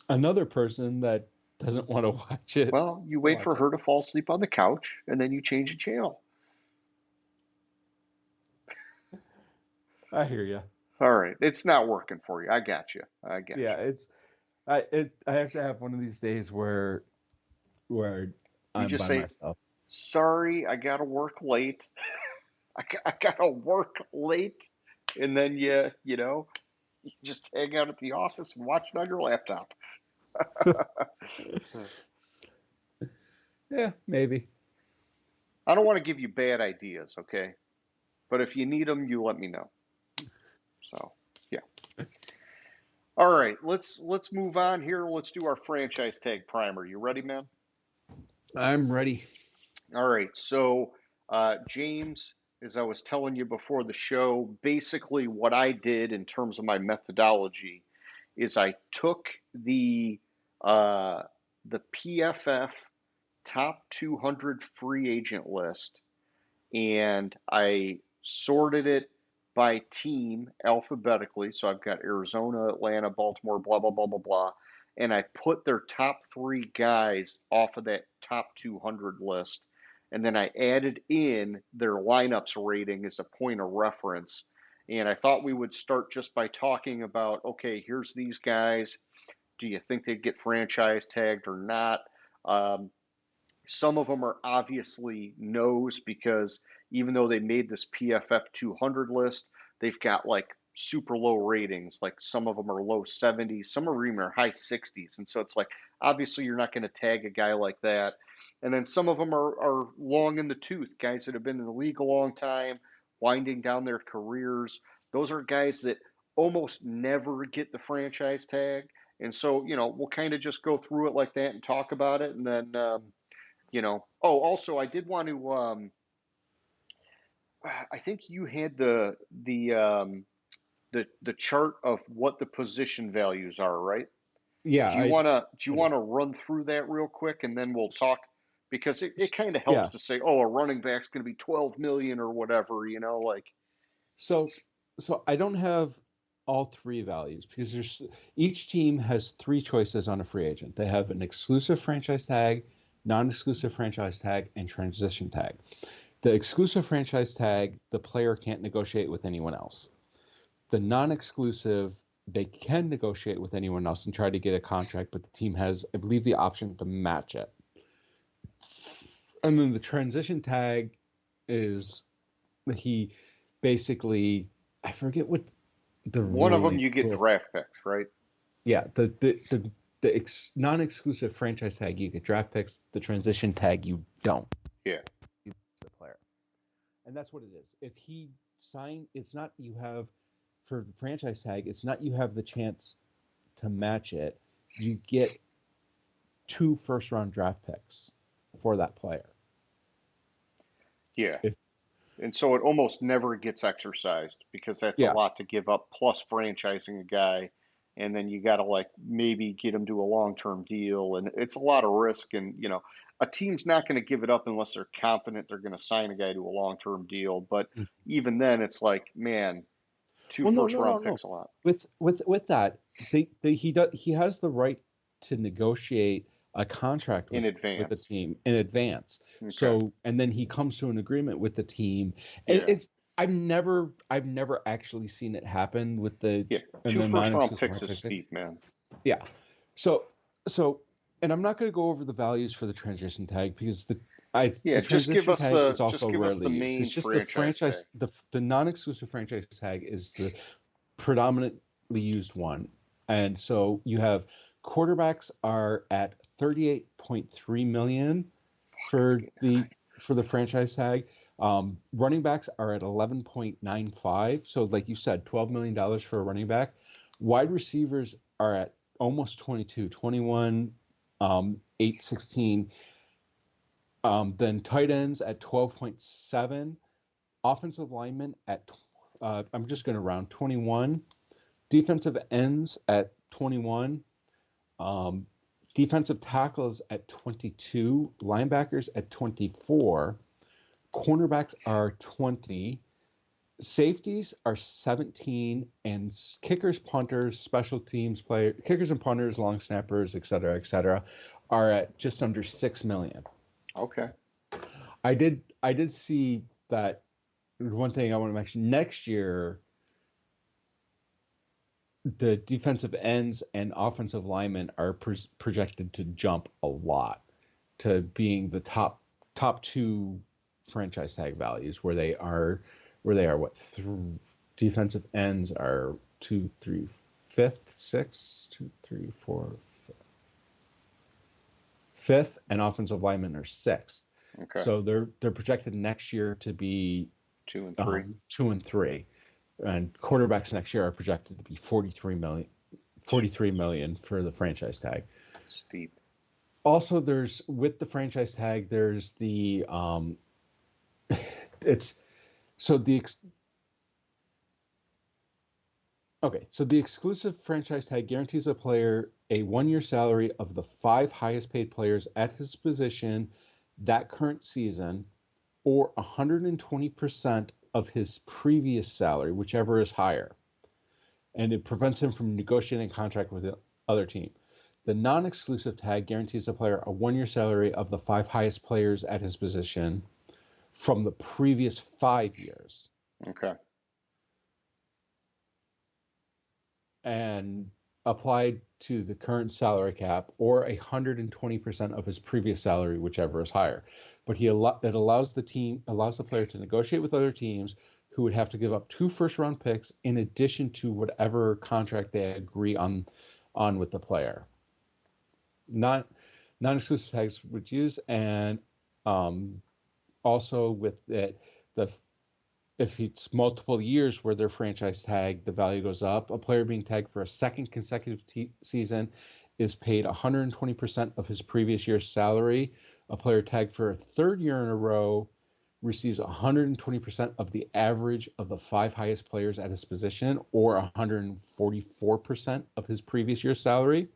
another person that doesn't want to watch it. Well, you wait for her to fall asleep on the couch, and then you change the channel. I hear you. All right, it's not working for you. I got you. I got Yeah, you. I have to have one of these days where You I'm just by say, myself. "Sorry, I gotta work late. I gotta work late," and then you just hang out at the office and watch it on your laptop. Yeah, maybe. I don't want to give you bad ideas, okay? But if you need them, you let me know. So, yeah. All right, let's move on here. Let's do our franchise tag primer. You ready, man? I'm ready. All right. So, James, as I was telling you before the show, basically what I did in terms of my methodology is I took uh, the PFF top 200 free agent list and I sorted it by team alphabetically. So I've got Arizona, Atlanta, Baltimore, blah, blah, blah, blah, blah. And I put their top three guys off of that top 200 list. And then I added in their lineups rating as a point of reference. And I thought we would start just by talking about, okay, here's these guys. Do you think they'd get franchise tagged or not? Um, some of them are obviously no's because even though they made this PFF 200 list, they've got like super low ratings. Like some of them are low 70s, some of them are high 60s. And so it's like, obviously, you're not going to tag a guy like that. And then some of them are long in the tooth, guys that have been in the league a long time, winding down their careers. Those are guys that almost never get the franchise tag. And so, we'll kind of just go through it like that and talk about it. And then, oh, also, I did want to. I think you had the chart of what the position values are, right? Yeah, Do you wanna run through that real quick, and then we'll talk because it kind of helps yeah. to say, oh, a running back's going to be 12 million or whatever, like. So I don't have all three values because each team has three choices on a free agent. They have an exclusive franchise tag, non-exclusive franchise tag, and transition tag. The exclusive franchise tag, the player can't negotiate with anyone else. The non-exclusive, they can negotiate with anyone else and try to get a contract, but the team has, I believe, the option to match it. And then the transition tag is he basically, I forget what the One of them really you get cool. draft picks, right? Yeah, non-exclusive franchise tag you get draft picks. The transition tag you don't. Yeah. You the player, and that's what it is. If he signed, it's not you have for the franchise tag. It's not you have the chance to match it. You get 2 first-round draft picks for that player. Yeah. If And so it almost never gets exercised because that's a yeah, lot to give up, plus franchising a guy. And then you got to like maybe get him to a long-term deal. And it's a lot of risk. And, a team's not going to give it up unless they're confident they're going to sign a guy to a long-term deal. But even then, it's like, man, 2 well, first round no. picks a lot. With that, he has the right to negotiate a contract In with the advance. team in advance. Okay. So and then he comes to an agreement with the team. And Yeah. I've never actually seen it happen with the Yeah. and 2 the first round non-exclusive picks is franchise. steep, man. Yeah. So and I'm not going to go over the values for the transition tag because the Just give transition us tag is also the rarely used. main It's just the franchise franchise tag. the non-exclusive franchise tag is the predominantly used one. And so you have quarterbacks are at 38.3 million for the franchise tag. Running backs are at 11.95. So like you said, $12 million for a running back. Wide receivers are at almost 22, 21, 816. Then tight ends at 12.7. Offensive linemen at, I'm just going to round, 21. Defensive ends at 21. Defensive tackles at 22. Linebackers at 24. Cornerbacks are 20. Safeties are 17, and kickers, punters, special teams player, kickers and punters, long snappers, et cetera, are at just under 6 million. Okay. I did see that. One thing I want to mention, next year, the defensive ends and offensive linemen are projected to jump a lot to being the top two franchise tag values, where they are what, defensive ends are 2, 3, 5th, 6th, 2, 3, 4, 5th, and offensive linemen are 6th. Okay. So they're projected next year to be 2 and 3. 2 and 3, and quarterbacks next year are projected to be 43 million for the franchise tag. Steep. Also, there's, with the franchise tag, there's the so the exclusive franchise tag guarantees a player a 1-year salary of the 5 highest paid players at his position that current season, or 120% of his previous salary, whichever is higher. And it prevents him from negotiating a contract with the other team. The non-exclusive tag guarantees a player a 1-year salary of the 5 highest players at his position from the previous 5 years. Okay. And applied to the current salary cap, or 120% of his previous salary, whichever is higher. But it allows the player to negotiate with other teams who would have to give up 2 first-round picks in addition to whatever contract they agree on with the player. Non-exclusive tags would use, and also with it, if it's multiple years where their franchise tag, the value goes up. A player being tagged for a second consecutive season is paid 120% of his previous year's salary. A player tagged for a 3rd year in a row receives 120% of the average of the 5 highest players at his position, or 144% of his previous year's salary.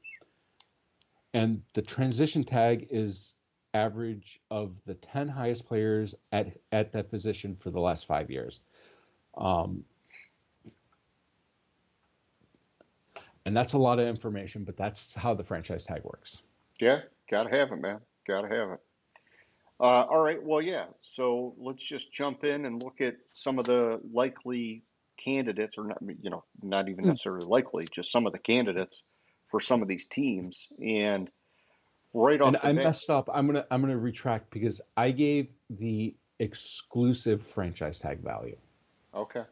And the transition tag is average of the 10 highest players at that position for the last 5 years. And that's a lot of information, but that's how the franchise tag works. Yeah, gotta have it, man. Gotta have it. All right, well, yeah. So let's just jump in and look at some of the likely candidates, or not even necessarily likely, just some of the candidates for some of these teams. And right off And the I bat, messed up. I'm gonna retract, because I gave the exclusive franchise tag value. Okay.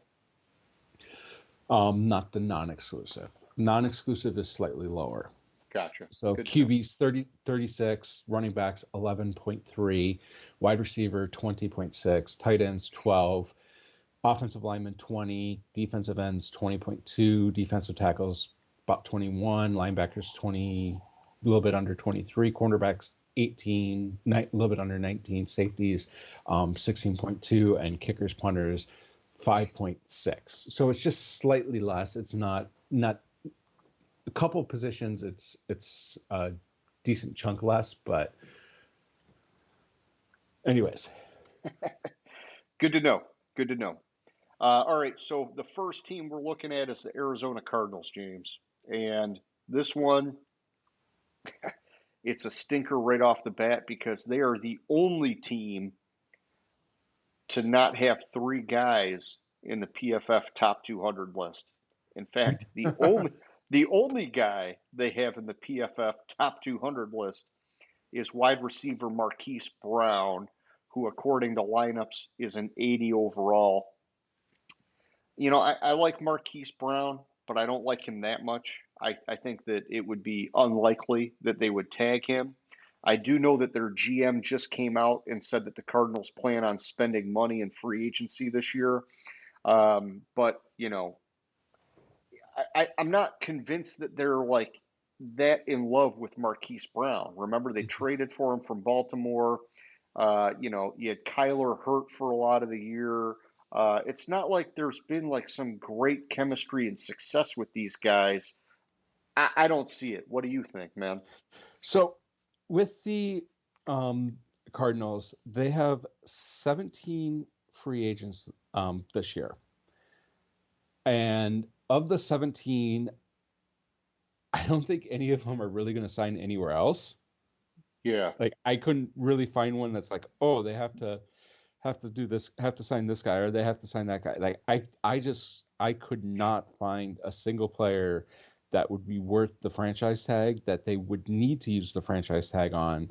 Not the non-exclusive. Non-exclusive is slightly lower. Gotcha. So Good QB's 36, running backs 11.3, wide receiver 20.6, tight ends 12, offensive linemen 20, defensive ends 20.2, defensive tackles about 21, linebackers 20, a little bit under 23, cornerbacks 18, a little bit under 19, safeties 16.2, and kickers, punters 5.6. So it's just slightly less. It's not a couple positions. It's a decent chunk less, but anyways. Good to know. Good to know. All right, so the first team we're looking at is the Arizona Cardinals, James. And this one, it's a stinker right off the bat, because they are the only team to not have 3 guys in the PFF top 200 list. In fact, the only guy they have in the PFF top 200 list is wide receiver Marquise Brown, who, according to lineups, is an 80 overall. I like Marquise Brown, but I don't like him that much. I think that it would be unlikely that they would tag him. I do know that their GM just came out and said that the Cardinals plan on spending money in free agency this year. But I'm not convinced that they're like that in love with Marquise Brown. Remember, they traded for him from Baltimore. You had Kyler hurt for a lot of the year. It's not like there's been like some great chemistry and success with these guys. I don't see it. What do you think, man? So with the um, Cardinals, they have 17 free agents this year. And of the 17, I don't think any of them are really going to sign anywhere else. Yeah. Like I couldn't really find one that's like, oh, they have to do this, have to sign this guy, or they have to sign that guy. Like I could not find a single player that would be worth the franchise tag that they would need to use the franchise tag on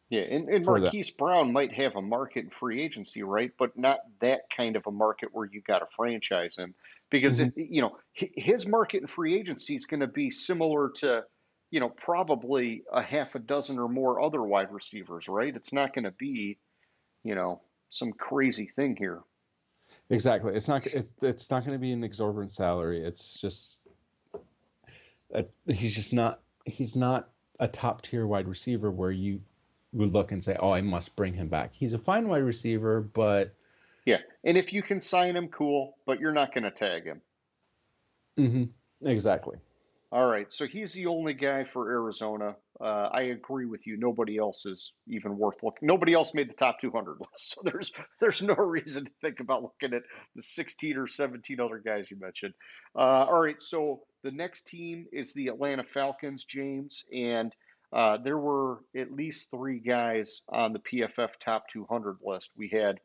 Yeah, and for them. Marquise Brown might have a market in free agency, right? But not that kind of a market where you got to franchise him because Hmm. his market in free agency is going to be similar to, probably a half a dozen or more other wide receivers, right? It's not going to be, you know, some crazy thing here. Exactly. It's not going to be an exorbitant salary. It's just he's not a top tier wide receiver where you would look and say, oh, I must bring him back. He's a fine wide receiver, but Yeah, and if you can sign him, cool, but you're not going to tag him. hmm exactly. All right, so he's the only guy for Arizona. I agree with you. Nobody else is even worth looking. Nobody else made the top 200 list, so there's no reason to think about looking at the 16 or 17 other guys you mentioned. All right, so the next team is the Atlanta Falcons, James, and there were at least three guys on the PFF top 200 list. We had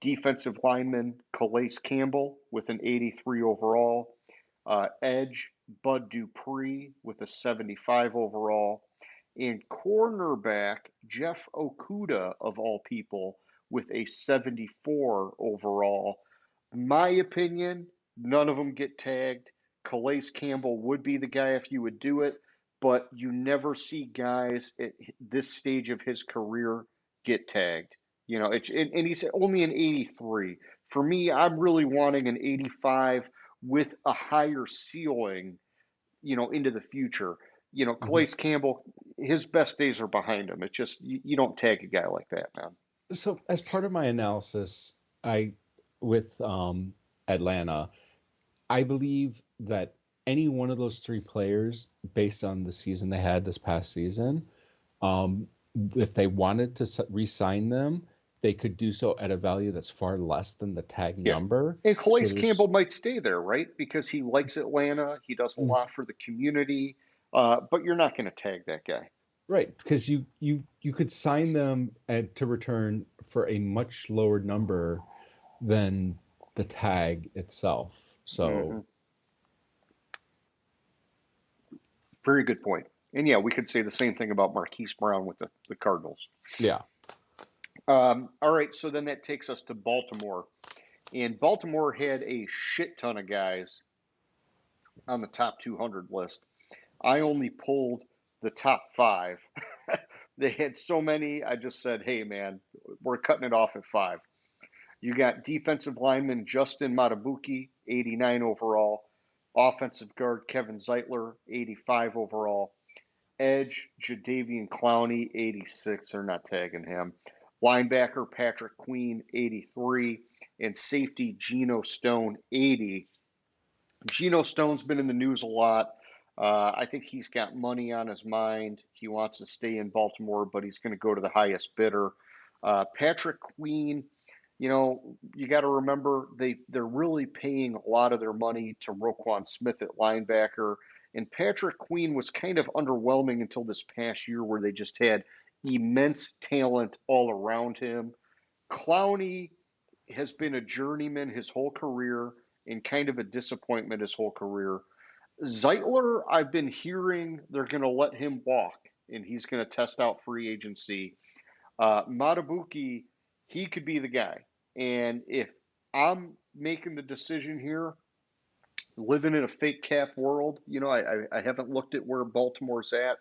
defensive lineman Calais Campbell with an 83 overall. Edge Bud Dupree with a 75 overall. And cornerback Jeff Okuda, of all people, with a 74 overall. My opinion, none of them get tagged. Calais Campbell would be the guy if you would do it, but you never see guys at this stage of his career get tagged. And he's only an 83. For me, I'm really wanting an 85 with a higher ceiling, into the future. Hmm. Calais Campbell, his best days are behind him. It's just you don't tag a guy like that, man. So as part of my analysis, I with Atlanta, I believe that any one of those three players, based on the season they had this past season, um, if they wanted to re-sign them, they could do so at a value that's far less than the tag Yeah. number. And Calais So there's Campbell might stay there, right? Because he likes Atlanta. He does a mm, lot for the community. But you're not going to tag that guy. right, because you could sign them to return for a much lower number than the tag itself. So Hmm. Very good point. And yeah, we could say the same thing about Marquise Brown with the Cardinals. yeah. All right, so then that takes us to Baltimore. And Baltimore had a shit ton of guys on the top 200 list. I only pulled the top five. They had so many, I just said, hey, man, we're cutting it off at five. You got defensive lineman Justin Matabuki, 89 overall. Offensive guard Kevin Zeitler, 85 overall. Edge Jadavian Clowney, 86. They're not tagging him. Linebacker Patrick Queen, 83. And safety Geno Stone, 80. Geno Stone's been in the news a lot. I think he's got money on his mind. He wants to stay in Baltimore, but he's going to go to the highest bidder. Patrick Queen, you got to remember they're really paying a lot of their money to Roquan Smith at linebacker, and Patrick Queen was kind of underwhelming until this past year, where they just had immense talent all around him. Clowney has been a journeyman his whole career and kind of a disappointment his whole career. Zeitler, I've been hearing they're going to let him walk and he's going to test out free agency. Matabuki, he could be the guy. And if I'm making the decision here, living in a fake cap world, I haven't looked at where Baltimore's at.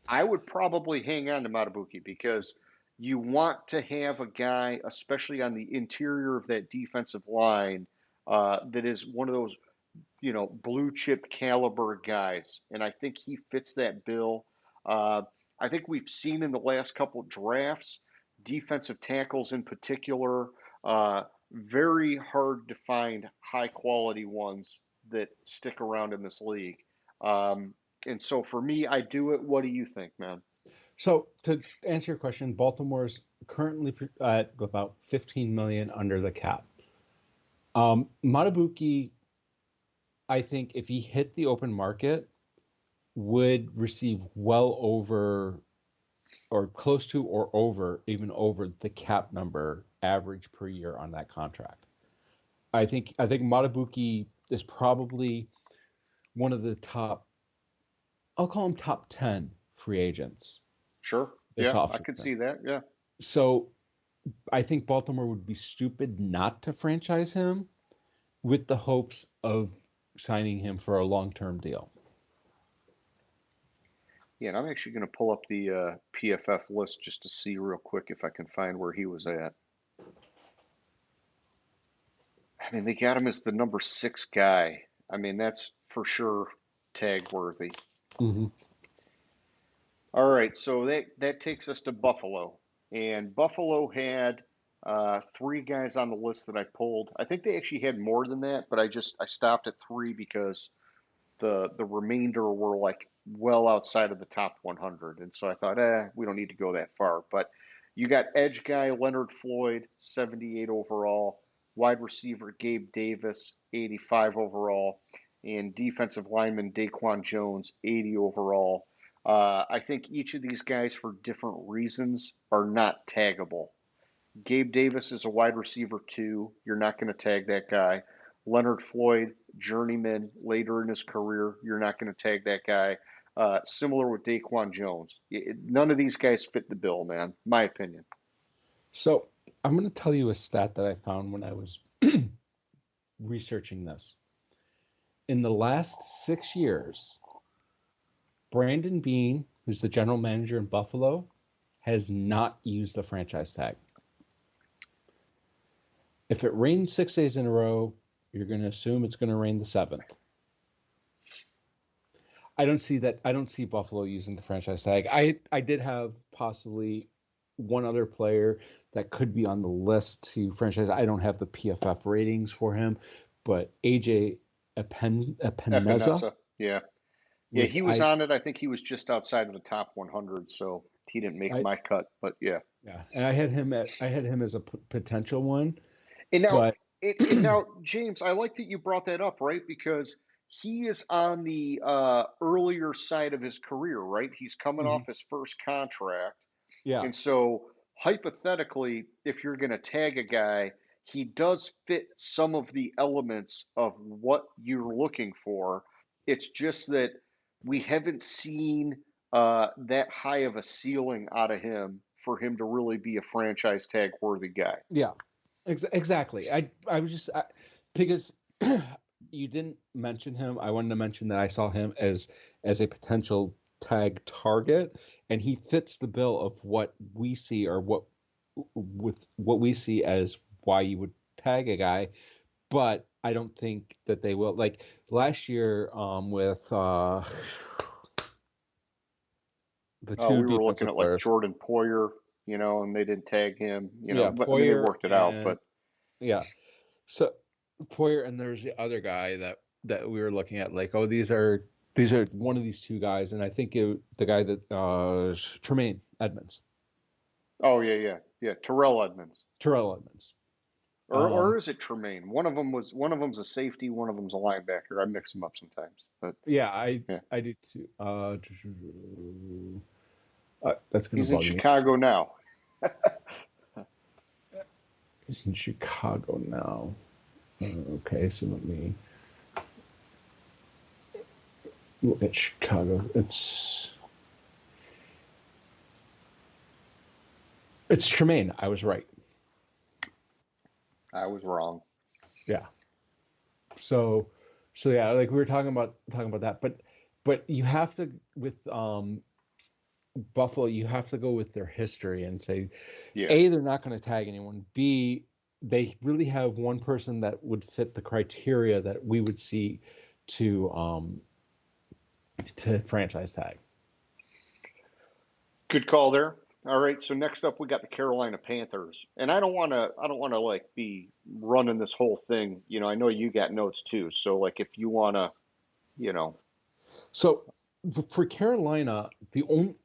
I would probably hang on to Matabuki because you want to have a guy, especially on the interior of that defensive line, that is one of those, blue chip caliber guys. And I think he fits that bill. Uh, I think we've seen in the last couple of drafts, defensive tackles in particular, very hard to find high quality ones that stick around in this league. Um, and so for me, I do it. What do you think, man? So to answer your question, Baltimore's currently at about 15 million under the cap. Matabuki, I think if he hit the open market, would receive well over or close to or over, even over the cap number average per year on that contract. I think Matabuki is probably one of the top, I'll call him top 10 free agents Sure. this Yeah, I could offseason. see that. Yeah. So I think Baltimore would be stupid not to franchise him with the hopes of signing him for a long-term deal. Yeah, and I'm actually going to pull up the PFF list just to see real quick if I can find where he was at. I mean, they got him as the number 6 guy. I mean, that's for sure tag worthy. Mm-hmm. All right, so that takes us to Buffalo, and Buffalo had 3 guys on the list that I pulled. I think they actually had more than that, but I stopped at 3 because the remainder were like well outside of the top 100, and so I thought, we don't need to go that far. But you got edge guy Leonard Floyd, 78 overall, wide receiver Gabe Davis, 85 overall, and defensive lineman Daquan Jones, 80 overall. I think each of these guys, for different reasons, are not taggable. Gabe Davis is a wide receiver too. You're not going to tag that guy. Leonard Floyd, journeyman later in his career. You're not going to tag that guy. Similar with Daquan Jones. None of these guys fit the bill, man. My opinion. So I'm going to tell you a stat that I found when I was researching this. In the last 6 years, Brandon Beane, who's the general manager in Buffalo, has not used the franchise tag. If it rains 6 days in a row, you're going to assume it's going to rain the 7th. I don't see that. I don't see Buffalo using the franchise tag. I did have possibly one other player that could be on the list to franchise. I don't have the PFF ratings for him, but AJ Epineza. Yeah. Yeah, he was on it. I think he was just outside of the top 100, so he didn't make my cut. But yeah. Yeah, and I had him as a potential one. And now, But James, I like that you brought that up, right? Because he is on the earlier side of his career, right? He's coming off his first contract. yeah, And so, hypothetically, if you're going to tag a guy, he does fit some of the elements of what you're looking for. It's just that we haven't seen that high of a ceiling out of him for him to really be a franchise tag worthy guy. yeah, exactly. I was just because you didn't mention him. I wanted to mention that I saw him as a potential tag target, and he fits the bill of what we see or what we see as why you would tag a guy. But I don't think that they will. Like last year, with the two We were looking defensive at like players. Jordan Poyer, and they didn't tag him, Yeah, but I mean, they Poyer worked it out. But yeah. So Poyer, and there's the other guy that we were looking at. Like, oh, these are one of these 2 guys, and I think the guy that Tremaine Edmonds. oh yeah, Terrell Edmonds, Terrell Edmonds. or is it Tremaine? One of them's a safety, one of them's a linebacker. I mix them up sometimes, but Yeah, yeah, I do too. That's gonna he's in bug me. Chicago now. He's in Chicago now. Okay, so let me look at Chicago. It's Tremaine. I was right. I was wrong. Yeah. So So yeah, like we were talking about that, but you have to with Buffalo, you have to go with their history and say, Yeah. A, they're not going to tag anyone. B, they really have one person that would fit the criteria that we would see to franchise tag. Good call there. All right, so next up we got the Carolina Panthers. And I don't want to like be running this whole thing. I know you got notes too. So like if you want to, you know, So for Carolina,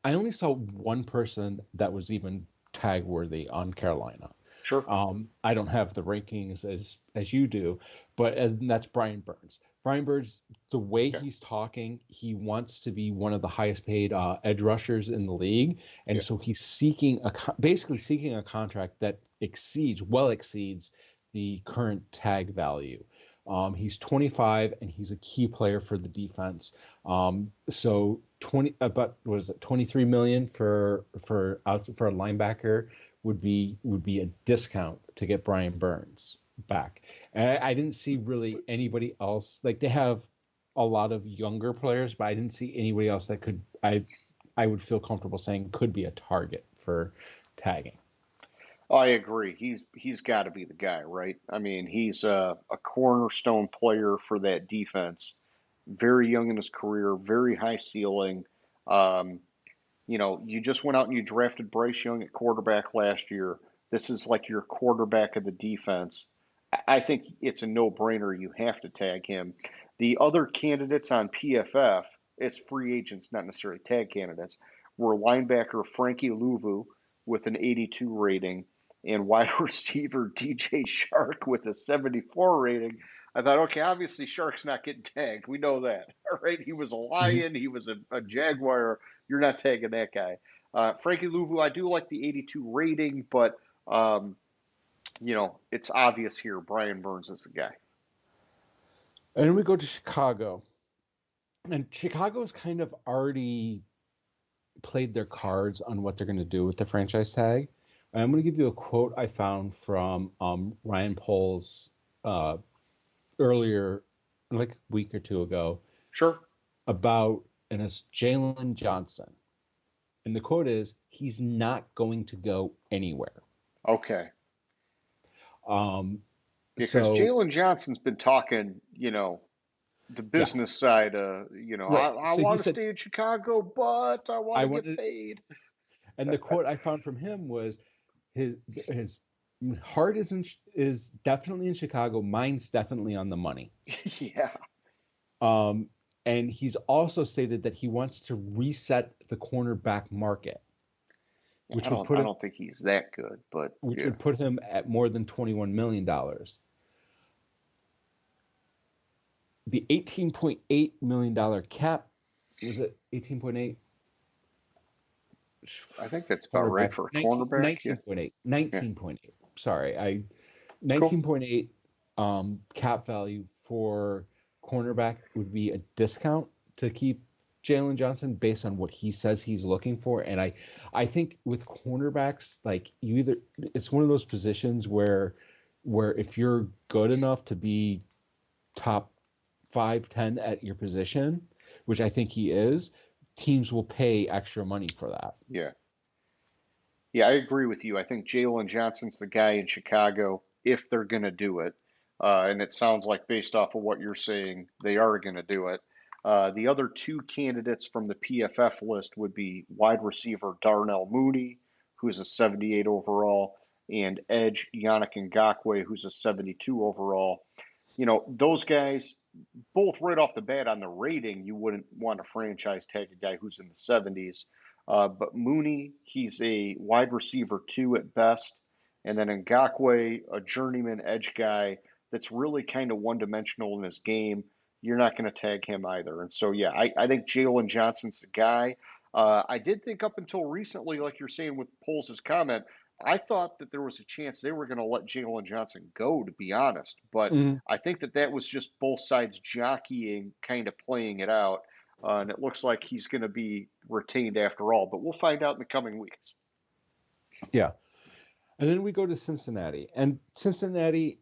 I only saw one person that was even tag worthy on Carolina. sure. I don't have the rankings as you do, but and that's Brian Burns. Brian Burns, the way Okay. he's talking, he wants to be one of the highest paid edge rushers in the league, and Yeah. so he's basically seeking a contract that well exceeds the current tag value. He's 25 and he's a key player for the defense. So 20 about what is it 23 million for a linebacker would be a discount to get Brian Burns back. And I didn't see really anybody else. Like they have a lot of younger players, but I didn't see anybody else that I would feel comfortable saying could be a target for tagging. I agree. He's got to be the guy, right? I mean, he's a cornerstone player for that defense. Very young in his career, very high ceiling. Um, you just went out and you drafted Bryce Young at quarterback last year. This is like your quarterback of the defense. I think it's a no-brainer. You have to tag him. The other candidates on PFF, it's free agents, not necessarily tag candidates, were linebacker Frankie Louvu with an 82 rating and wide receiver DJ Shark with a 74 rating. I thought, okay, obviously Shark's not getting tagged. We know that. All right. He was a Mhm. Lion. He was a Jaguar. You're not tagging that guy. Frankie Louvu, I do like the 82 rating, but um, it's obvious here. Brian Burns is the guy. And then we go to Chicago, and Chicago's kind of already played their cards on what they're going to do with the franchise tag. And I'm going to give you a quote I found from Ryan Poles uh, earlier, like a week or two ago, Sure. about and it's Jalen Johnson. And the quote is, "He's not going to go anywhere." Okay. Um, Because so Jalen Johnson's been talking, the yeah, business side. I, right. I So he want to said, stay in Chicago, but I want "I to want get to," paid. and the quote I found from him was, "His heart is definitely in Chicago. Mine's definitely on the money." Yeah. Um, and he's also stated that he wants to reset the cornerback market, I which would don't. put I him don't think he's that good, but which yeah. would put him at more than $21 million. The $18.8 million cap, was it 18.8? I think that's about right Cornerback, for a 19, cornerback. Yeah. 19.8, Yeah. 19.8. Sorry, I Cool. 19.8 cap value for cornerback would be a discount to keep Jalen Johnson based on what he says he's looking for. And I think with cornerbacks, like it's one of those positions where if you're good enough to be top 5, 10 at your position, which I think he is, teams will pay extra money for that. Yeah. Yeah, I agree with you. I think Jalen Johnson's the guy in Chicago if they're going to do it. And it sounds like, based off of what you're saying, they are going to do it. The other two candidates from the PFF list would be wide receiver Darnell Mooney, who's a 78 overall, and edge Yannick Ngakoue, who's a 72 overall. Those guys, both right off the bat on the rating, you wouldn't want to franchise tag a guy who's in the 70s. But Mooney, he's a wide receiver two at best. And then Ngakwe, a journeyman edge guy that's really kind of one dimensional in his game. You're not going to tag him either. And so, yeah, I think Jalen Johnson's the guy. I did think up until recently, like you're saying with Poles' comment, I thought that there was a chance they were going to let Jalen Johnson go, to be honest. But Mhm. I think that was just both sides jockeying, kind of playing it out. And it looks like he's going to be retained after all, but we'll find out in the coming weeks. Yeah. And then we go to Cincinnati. And Cincinnati,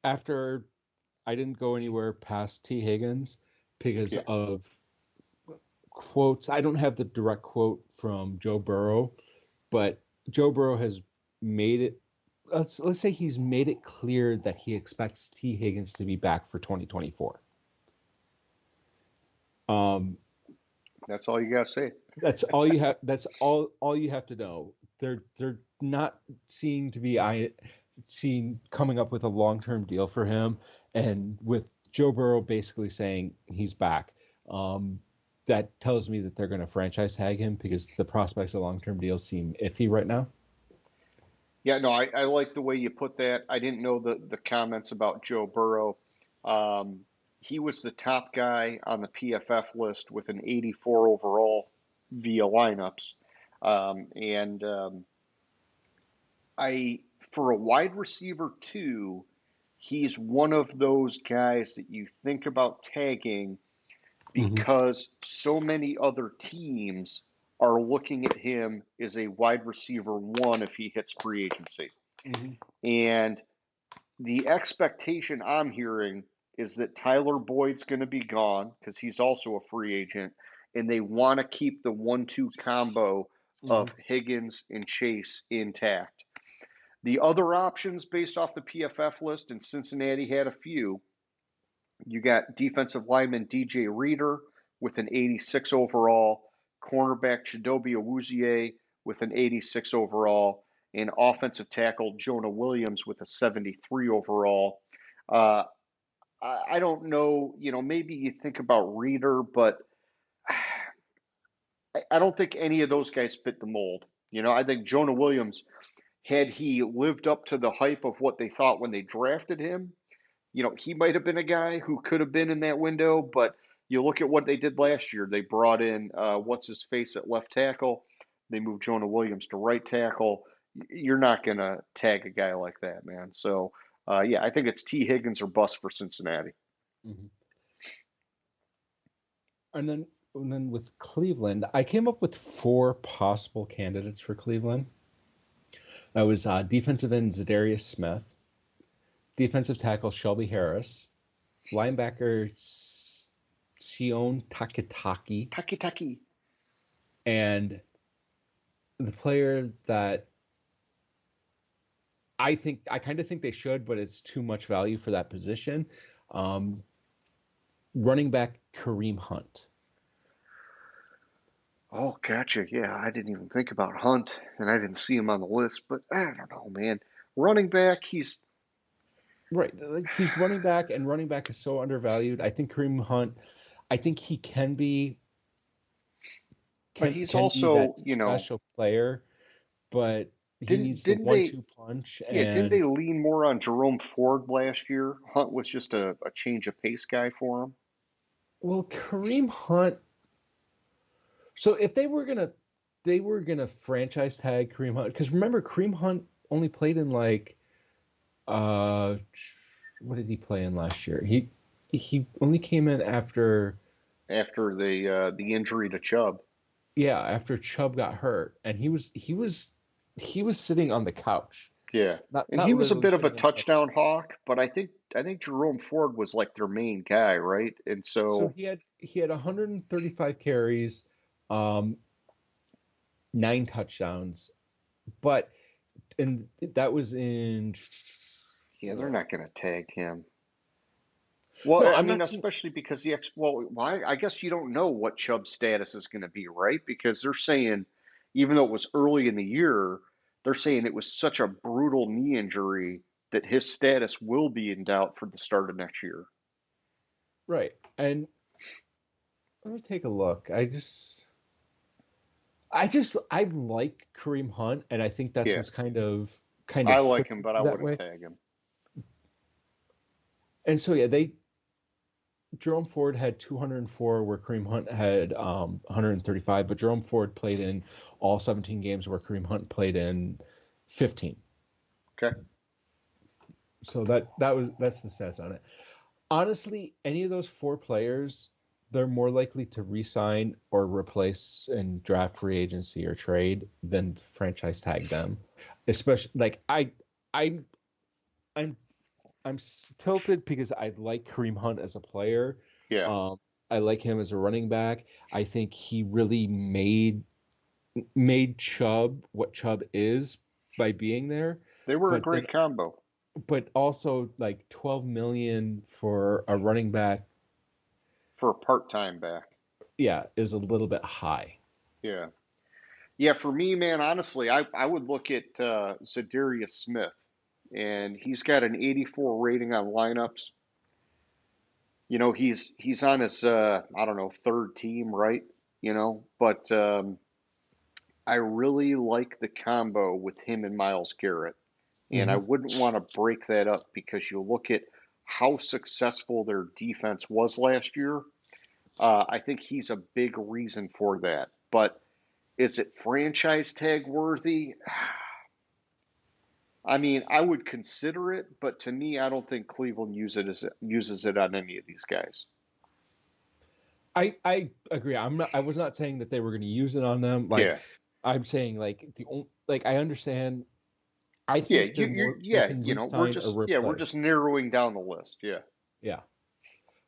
after I didn't go anywhere past T. Higgins because Yeah. of quotes. I don't have the direct quote from Joe Burrow, but Joe Burrow has made it. Let's say he's made it clear that he expects T. Higgins to be back for 2024. That's all you gotta say. That's all you have. That's all you have to know. They're not seeing to be seen coming up with a long-term deal for him, and with Joe Burrow basically saying he's back. That tells me that they're going to franchise tag him because the prospects of long-term deals seem iffy right now. Yeah, no, I like the way you put that. I didn't know the comments about Joe Burrow. Um, he was the top guy on the PFF list with an 84 overall via lineups. And I for a wide receiver too, he's one of those guys that you think about tagging Mm-hmm. because so many other teams are looking at him as a wide receiver one if he hits free agency. Mm-hmm. And the expectation I'm hearing is that Tyler Boyd's going to be gone because he's also a free agent, and they want to keep the 1-2 combo Mm-hmm. of Higgins and Chase intact. The other options based off the PFF list, and Cincinnati had a few, you got defensive lineman DJ Reader with an 86 overall, cornerback Chidobe Awuzie with an 86 overall, and offensive tackle Jonah Williams with a 73 overall. Uh, I don't know, maybe you think about Reader, but I don't think any of those guys fit the mold. I think Jonah Williams, had he lived up to the hype of what they thought when they drafted him, he might have been a guy who could have been in that window, but you look at what they did last year. They brought in what's his face at left tackle. They moved Jonah Williams to right tackle. You're not going to tag a guy like that, man. So, yeah, I think it's T. Higgins or bust for Cincinnati. Mm-hmm. And then with Cleveland, I came up with 4 possible candidates for Cleveland. That was defensive end Zadarius Smith, defensive tackle Shelby Harris, linebacker Shion Takitaki, Taki. and the player that I kind of think they should, but it's too much value for that position. Running back Kareem Hunt. Oh, gotcha. Yeah, I didn't even think about Hunt, and I didn't see him on the list, but I don't know, man. Running back, he's Right. Like he's running back, and running back is so undervalued. I think Kareem Hunt, I think he can be but he's can be that also, special player, but he needs the didn't they 1-2 punch. yeah, didn't And they lean more on Jerome Ford last year? Hunt was just a change of pace guy for him. well, Kareem Hunt. So if they were gonna franchise tag Kareem Hunt, because remember Kareem Hunt only played in like uh what did he play in last year? He only came in after After the injury to Chubb. after Chubb got hurt, and he was sitting on the couch. Yeah. Not And not he was a literally bit of a sitting on the couch. touchdown hawk, but I think Jerome Ford was like their main guy, right? And So so he had 135 carries, um, 9 touchdowns, but and that was in. yeah, they're uh, not going to tag him. Well, no, I I'm mean, not saying. especially because I guess you don't know what Chubb's status is going to be, right? Because they're saying, even though it was early in the year, they're saying it was such a brutal knee injury that his status will be in doubt for the start of next year. Right, and let me take a look. I like Kareem Hunt, and I think that's Yeah, what's kind I of like pushed him, it but I that wouldn't way. tag him. And so yeah, Jerome Ford had 204, where Kareem Hunt had 135, but Jerome Ford played in all 17 games, where Kareem Hunt played in 15. Okay. So that's the stats on it. Honestly, any of those 4 players, they're more likely to re-sign or replace in draft, free agency, or trade than franchise tag them. Especially like I I'm tilted because I like Kareem Hunt as a player. Yeah, Um, I like him as a running back. I think he really made Chubb what Chubb is by being there. they were a But then, great combo but also like 12 million for a running back, for a part-time back. yeah, is a little bit high. Yeah. Yeah, for me, man, honestly, I would look at Zadarius Smith, and he's got an 84 rating on lineups. He's on his I don't know, third team, right? But I really like the combo with him and Miles Garrett, and I Hmm. wouldn't want to break that up because you look at how successful their defense was last year. I think he's a big reason for that. But is it franchise tag worthy? I mean, I would consider it, but to me, I don't think Cleveland uses it on any of these guys. I agree. I was not saying that they were going to use it on them. Like Yeah, I'm saying, like I understand. I yeah, think they yeah. can We're re-sign or just replace. narrowing down the list. Yeah. Yeah.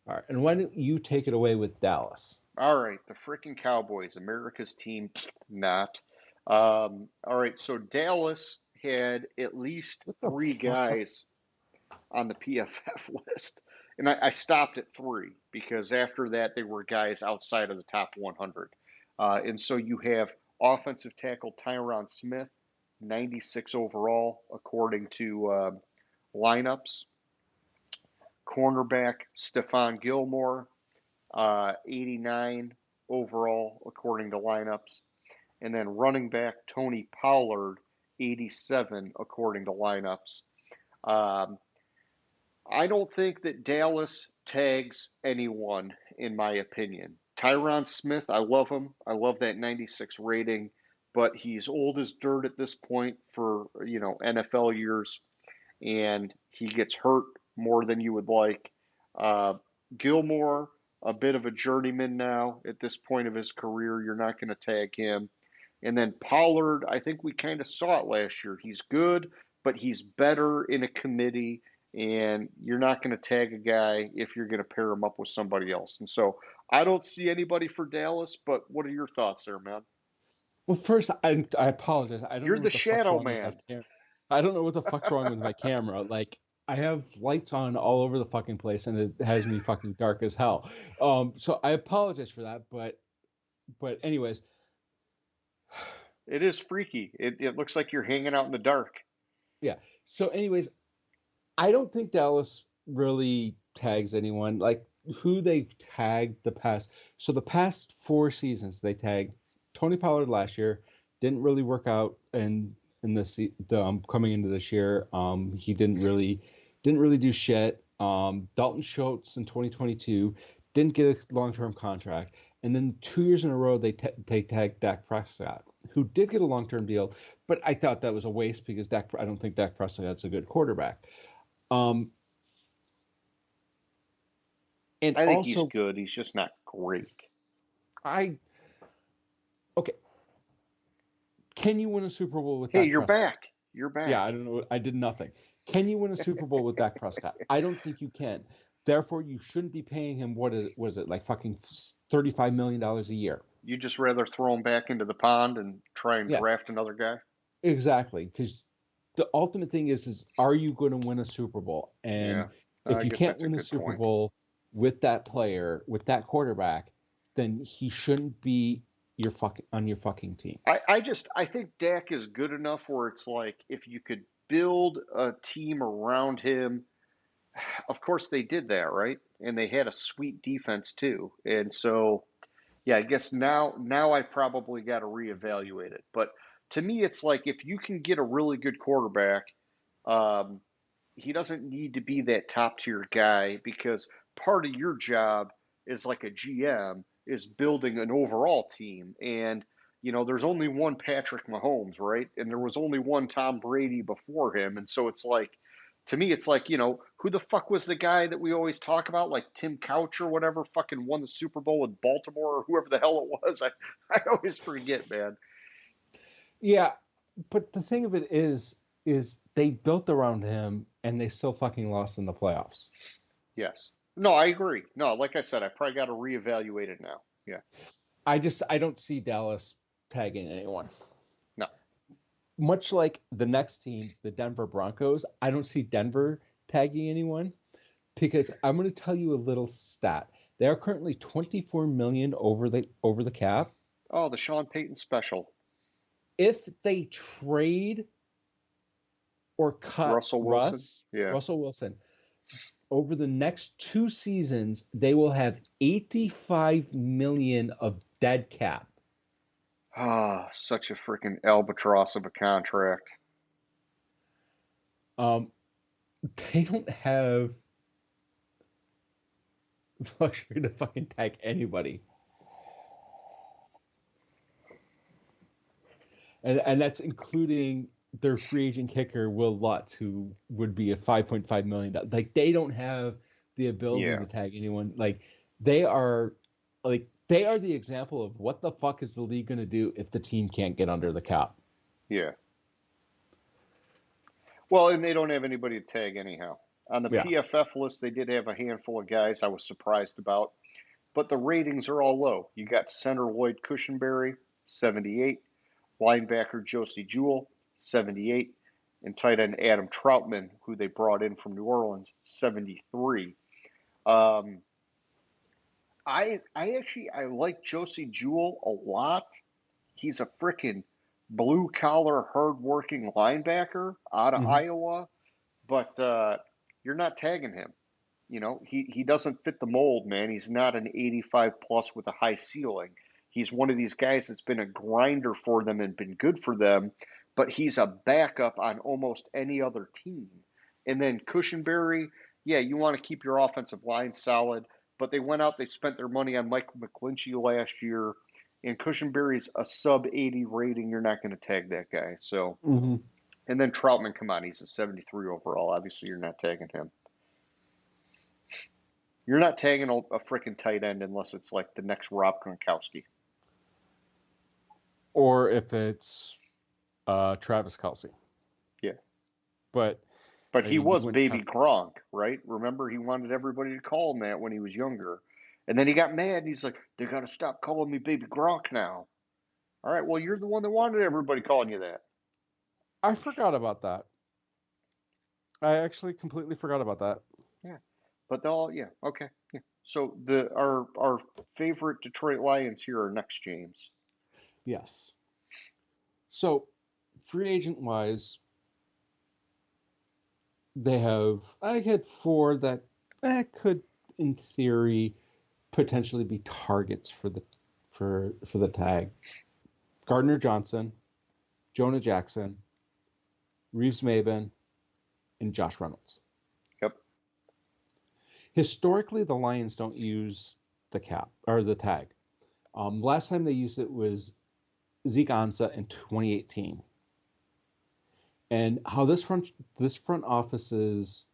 All right. And why don't you take it away with Dallas? All right, the freaking Cowboys, America's team, not. All right, so Dallas had at least What the three fuck's up? guys on the PFF list, and I stopped at three because after that they were guys outside of the top 100. And so you have offensive tackle Tyron Smith, 96 overall according to lineups. Cornerback Stephon Gilmore, 89 overall according to lineups. And then running back Tony Pollard, 87 according to lineups. Um, I don't think that Dallas tags anyone, in my opinion. Tyron Smith, I love him. I love that 96 rating, but he's old as dirt at this point for, NFL years, and he gets hurt more than you would like. Uh, Gilmore, a bit of a journeyman now at this point of his career. You're not going to tag him. And then Pollard, I think we kind of saw it last year. He's good, but he's better in a committee, and you're not going to tag a guy if you're going to pair him up with somebody else. And so I don't see anybody for Dallas, but what are your thoughts there, man? Well, first, I apologize. I don't You're know the what the fuck's shadow wrong with my man. camera. I don't know what the fuck's wrong with my camera. Like, I have lights on all over the fucking place, and it has me fucking dark as hell. So I apologize for that. But anyways, It is freaky. It looks like you're hanging out in the dark. yeah. So anyways, I don't think Dallas really tags anyone. Like who they've tagged the past. So the past 4 seasons they tagged Tony Pollard last year. Didn't really work out in this coming into this year. He didn't really do shit. Dalton Schultz in 2022 didn't get a long-term contract, and then 2 years in a row they tagged Dak Prescott, who did get a long-term deal, but I thought that was a waste because I don't think Dak Prescott's a good quarterback. Um, and I think he's also, good. He's just not great. I okay, can you win a Super Bowl with Hey, Dak you're Prescott? back. You're Yeah, back. I don't know. I did nothing. Can you win a Super Bowl with Dak Prescott? I don't think you can. Therefore, you shouldn't be paying him was it like fucking $35 million a year? You just rather throw him back into the pond and try and Yeah, draft another guy? exactly. Because the ultimate thing is are you going to win a Super Bowl? Yeah, And if I you guess can't that's a win a good Super point. Bowl with that player, with that quarterback, then he shouldn't be on your fucking team. I think Dak is good enough where it's like if you could build a team around him, of course they did that, right? And they had a sweet defense too. And so, yeah, I guess now I probably got to reevaluate it. But to me, it's like if you can get a really good quarterback, um, he doesn't need to be that top tier guy because part of your job is like a GM is building an overall team. And, there's only one Patrick Mahomes, right? And there was only one Tom Brady before him. And so it's like, to me, it's like, who the fuck was the guy that we always talk about, like Tim Couch or whatever, fucking won the Super Bowl with Baltimore or whoever the hell it was? I always forget, man. Yeah, but the thing of it is, is they built around him and they still fucking lost in the playoffs. Yes. No, I agree. No, like I said, I probably got to reevaluate it now. Yeah. I don't see Dallas tagging anyone. No. Much like the next team, the Denver Broncos, I don't see Denver tagging anyone because I'm going to tell you a little stat. They are currently 24 million over the cap. Oh, the Sean Payton special. If they trade or cut Russell Wilson. Yeah. Russell Wilson, over the next 2 seasons, they will have 85 million of dead cap. Ah, such a freaking albatross of a contract. They don't have the luxury to fucking tag anybody. And that's including their free agent kicker, Will Lutz, who would be a $5.5 million. Like, they don't have the ability Yeah. to tag anyone. They are the example of what the fuck is the league going to do if the team can't get under the cap. Yeah. Well, and they don't have anybody to tag anyhow. On the Yeah. PFF list, they did have a handful of guys I was surprised about, but the ratings are all low. You got center Lloyd Cushenberry, 78, linebacker Josie Jewell, 78, and tight end Adam Troutman, who they brought in from New Orleans, 73. Um, I like Josie Jewell a lot. He's a freaking blue collar, hard-working linebacker out of Mm-hmm. Iowa, but you're not tagging him. You know, he doesn't fit the mold, man. He's not an 85 plus with a high ceiling. He's one of these guys that's been a grinder for them and been good for them, but he's a backup on almost any other team. And then Cushenberry, yeah, you want to keep your offensive line solid, but they went out, they spent their money on Michael McGlinchey last year, and Cushenberry's a sub 80 rating. You're not going to tag that guy. So, Mm-hmm. and then Troutman, come on, he's a 73 overall. Obviously, you're not tagging him. You're not tagging a freaking tight end unless it's like the next Rob Gronkowski. Or if it's Travis Kelce. Yeah. But he was baby count. Gronk, right? Remember, he wanted everybody to call him that when he was younger. And then he got mad and he's like, they got to stop calling me baby Gronk now. All right, well, you're the one that wanted everybody calling you that. I forgot about that. I actually completely forgot about that. Yeah. But yeah, okay. Yeah. So our favorite Detroit Lions here are next, James. Yes. So, free agent wise, I had 4 that could, in theory, potentially be targets for the tag. Gardner Johnson, Jonah Jackson, Reeves Maben, and Josh Reynolds. Yep. Historically, the Lions don't use the cap or the tag. Last time they used it was Zeke Ansah in 2018. And how this front office's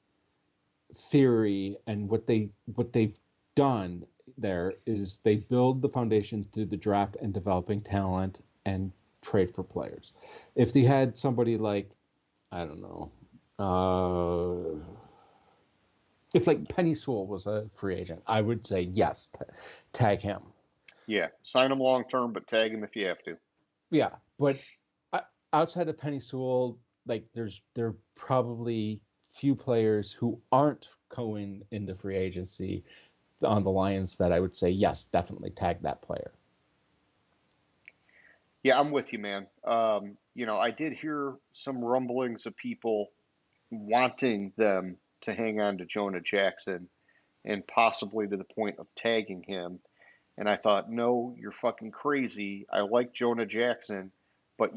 theory and what they've done there is they build the foundation through the draft and developing talent and trade for players. If they had somebody like, I don't know, if like Penny Sewell was a free agent, I would say yes, tag him. Yeah, sign him long term, but tag him if you have to. Yeah, but outside of Penny Sewell, like there are probably few players who aren't going into free agency on the Lions that I would say yes, definitely tag that player. Yeah, I'm with you, man. I did hear some rumblings of people wanting them to hang on to Jonah Jackson and possibly to the point of tagging him. And I thought, no, you're fucking crazy. I like Jonah Jackson, but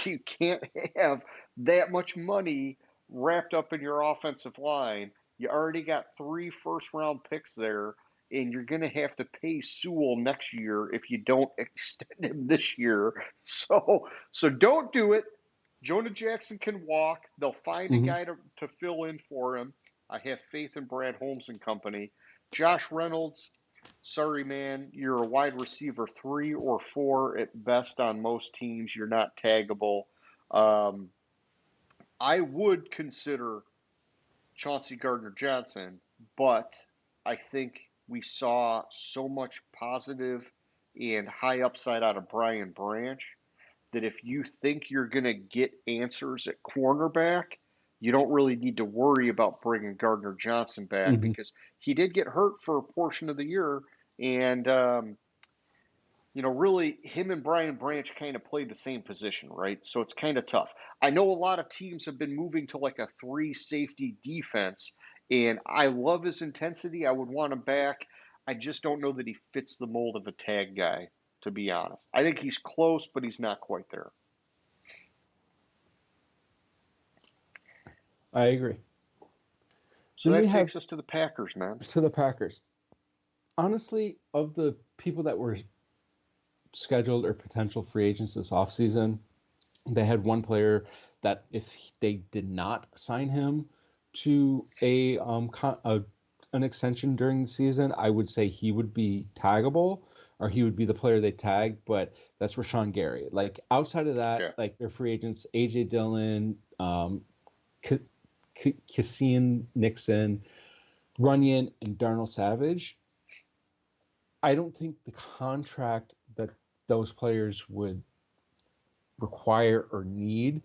you can't have that much money wrapped up in your offensive line. You already got 3 first-round picks there, and you're going to have to pay Sewell next year if you don't extend him this year. So don't do it. Jonah Jackson can walk. They'll find a guy to fill in for him. I have faith in Brad Holmes and company. Josh Reynolds, sorry, man, you're a wide receiver 3 or 4 at best on most teams. You're not taggable. I would consider Chauncey Gardner-Johnson, but I think we saw so much positive and high upside out of Brian Branch that if you think you're going to get answers at cornerback, you don't really need to worry about bringing Gardner Johnson back Hmm. because he did get hurt for a portion of the year. And, really, him and Brian Branch kind of played the same position, right? So it's kind of tough. I know a lot of teams have been moving to like a three safety defense, and I love his intensity. I would want him back. I just don't know that he fits the mold of a tag guy, to be honest. I think he's close, but he's not quite there. I agree. So Then we that have takes us to the Packers, man. to the Packers. Honestly, of the people that were scheduled or potential free agents this offseason, they had one player that if they did not sign him to an extension during the season, I would say he would be taggable or he would be the player they tag, but that's Rashawn Gary. Like outside of that, Yeah. like their free agents, AJ Dillon, Cassian Nixon, Runyon, and Darnell Savage. I don't think the contract that those players would require or need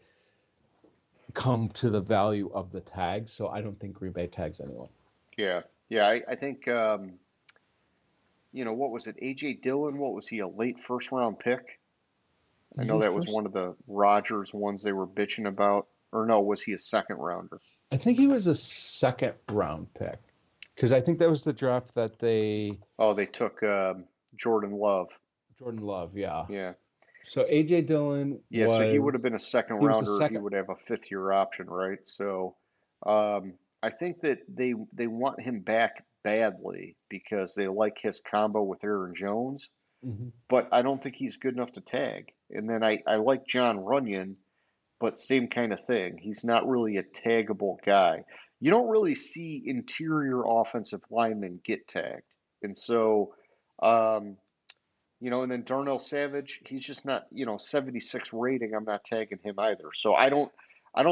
come to the value of the tag. So I don't think Green Bay tags anyone. Yeah. Yeah. I think, what was it? AJ Dillon, what was he, a late first round pick? I Is know he that was first? one of the Rodgers ones they were bitching about. Or no, was he a second rounder? I think he was a second round pick because I think that was the draft that Oh, they took Jordan Love. Jordan Love, yeah. Yeah. So AJ Dillon Yeah, so he would have was been a second he was a rounder. He second. would have a fifth year option, right? So I think that they want him back badly because they like his combo with Aaron Jones, Mhm. but I don't think he's good enough to tag. And then I like John Runyon, but same kind of thing. He's not really a taggable guy. You don't really see interior offensive linemen get tagged. And so, um, and then Darnell Savage, he's just not, 76 rating. I'm not tagging him either. So I don't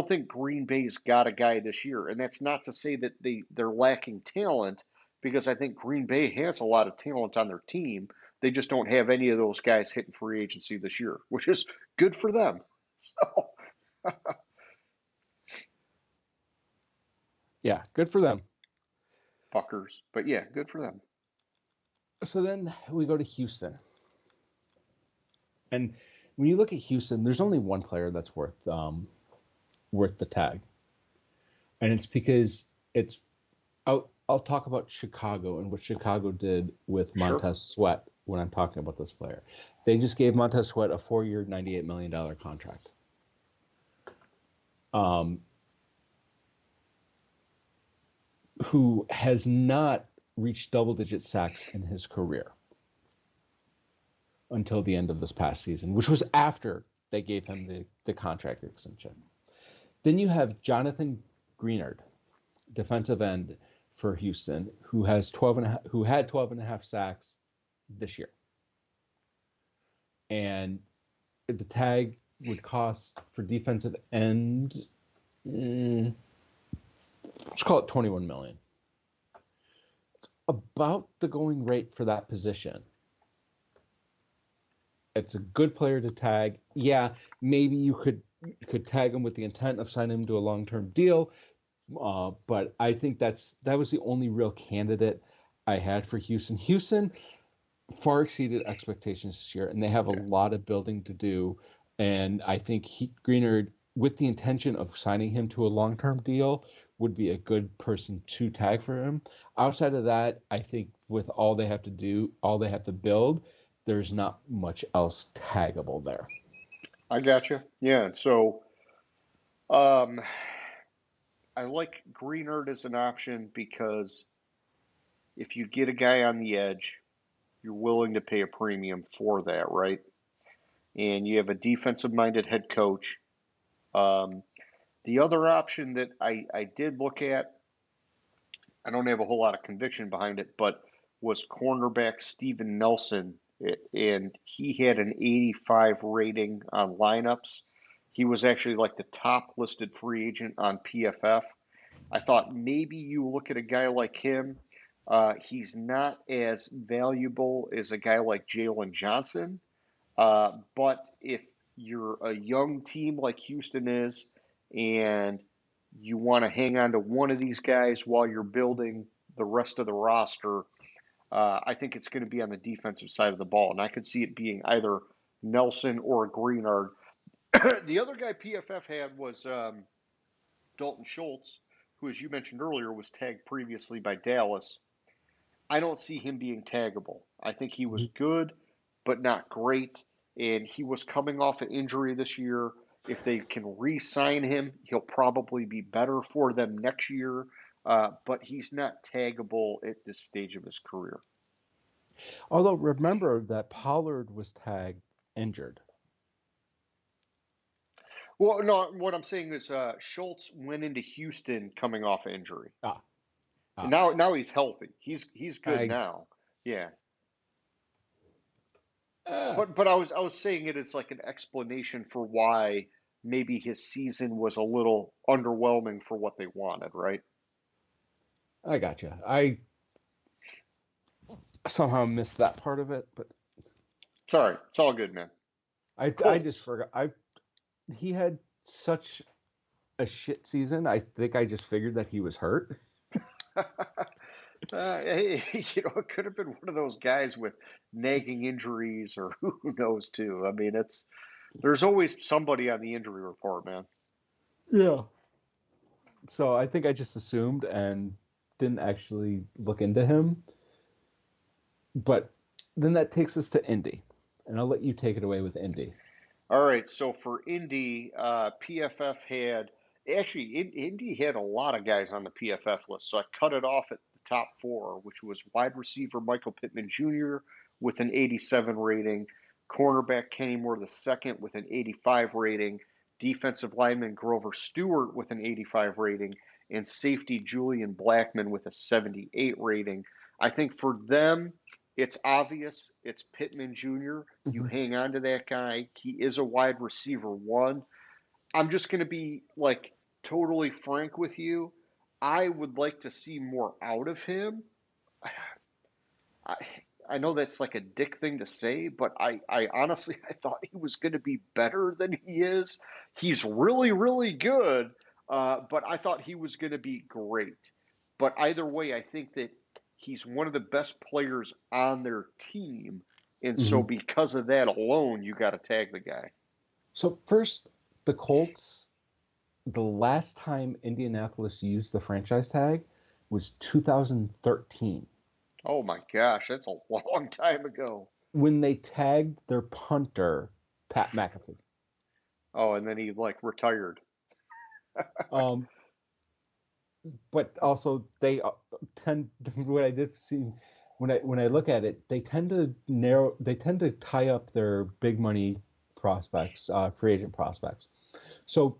think Green Bay's got a guy this year. And that's not to say that they're lacking talent because I think Green Bay has a lot of talent on their team. They just don't have any of those guys hitting free agency this year, which is good for them. So, Yeah, good for them. fuckers. But yeah, good for them. So then we go to Houston. And when you look at Houston, there's only one player that's worth the tag. And it's because I'll talk about Chicago and what Chicago did with Sure. Montez Sweat when I'm talking about this player. They just gave Montez Sweat a 4-year, $98 million contract. Who has not reached double-digit sacks in his career until the end of this past season, which was after they gave him the contract extension. Then you have Jonathan Greenard, defensive end for Houston, who had 12 and a half sacks this year. And the tag would cost for defensive end, let's call it $21 million. It's about the going rate for that position. It's a good player to tag. Yeah, maybe you could tag him with the intent of signing him to a long-term deal. But I think that was the only real candidate I had for Houston. Houston far exceeded expectations this year, and they have a lot of building to do. And I think Greenard, with the intention of signing him to a long-term deal, would be a good person to tag for him. Outside of that, I think with all they have to build, there's not much else taggable there. I got you. Yeah. So, I like Greenard as an option because if you get a guy on the edge, you're willing to pay a premium for that, right? And you have a defensive minded head coach. Um, the other option that I did look at, I don't have a whole lot of conviction behind it, but was cornerback Steven Nelson. And he had an 85 rating on lineups. He was actually like the top listed free agent on PFF. I thought maybe you look at a guy like him. He's not as valuable as a guy like Jalen Johnson. But if you're a young team like Houston is, and you want to hang on to one of these guys while you're building the rest of the roster, I think it's going to be on the defensive side of the ball. And I could see it being either Nelson or Greenard. The other guy PFF had was Dalton Schultz, who, as you mentioned earlier, was tagged previously by Dallas. I don't see him being taggable. I think he was good, but not great. And he was coming off an injury this year. If they can re sign him, he'll probably be better for them next year. But he's not taggable at this stage of his career. Although remember that Pollard was tagged injured. Well, no, what I'm saying is Schultz went into Houston coming off injury. Ah. Now he's healthy. He's good now. Yeah. But I was saying it as like an explanation for why maybe his season was a little underwhelming for what they wanted, right? I gotcha. I somehow missed that part of it, but Sorry, it's all good, man. I just forgot. He had such a shit season. I think I just figured that he was hurt. Hey, it could have been one of those guys with nagging injuries, or who knows, too. I mean, there's always somebody on the injury report, man. Yeah. So I think I just assumed and didn't actually look into him. But then that takes us to Indy, and I'll let you take it away with Indy. All right, so for Indy, PFF Indy had a lot of guys on the PFF list, so I cut it off at the top four, which was wide receiver Michael Pittman Jr. with an 87 rating, cornerback Kenny Moore II with an 85 rating, defensive lineman Grover Stewart with an 85 rating, and safety Julian Blackman with a 78 rating. I think for them, it's obvious. It's Pittman Jr. You hang on to that guy. He is a wide receiver one. I'm just going to be like totally frank with you. I would like to see more out of him. I know that's like a dick thing to say, but I honestly I thought he was going to be better than he is. He's really, really good, but I thought he was going to be great. But either way, I think that he's one of the best players on their team. And so because of that alone, you got to tag the guy. So first, the Colts, the last time Indianapolis used the franchise tag was 2013. Oh my gosh, that's a long time ago. When they tagged their punter, Pat McAfee. Oh, and then he like retired. But also they tend, what I did see when I look at it, they tend to tie up their big money prospects, free agent prospects. So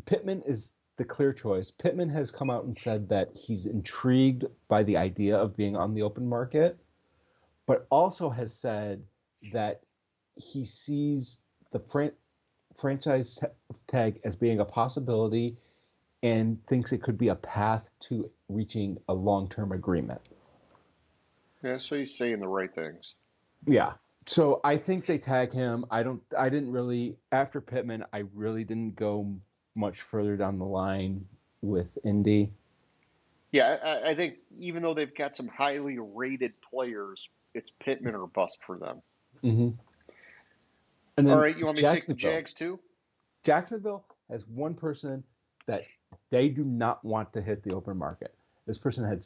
Pittman is the clear choice. Pittman has come out and said that he's intrigued by the idea of being on the open market, but also has said that he sees the franchise tag as being a possibility and thinks it could be a path to reaching a long-term agreement. Yeah, so he's saying the right things. Yeah. So I think they tag him. After Pittman, I really didn't go much further down the line with Indy. Yeah, I think even though they've got some highly rated players, it's Pittman or bust for them. Mm-hmm. And then all right, you want me to take the Jags too? Jacksonville has one person that they do not want to hit the open market. This person had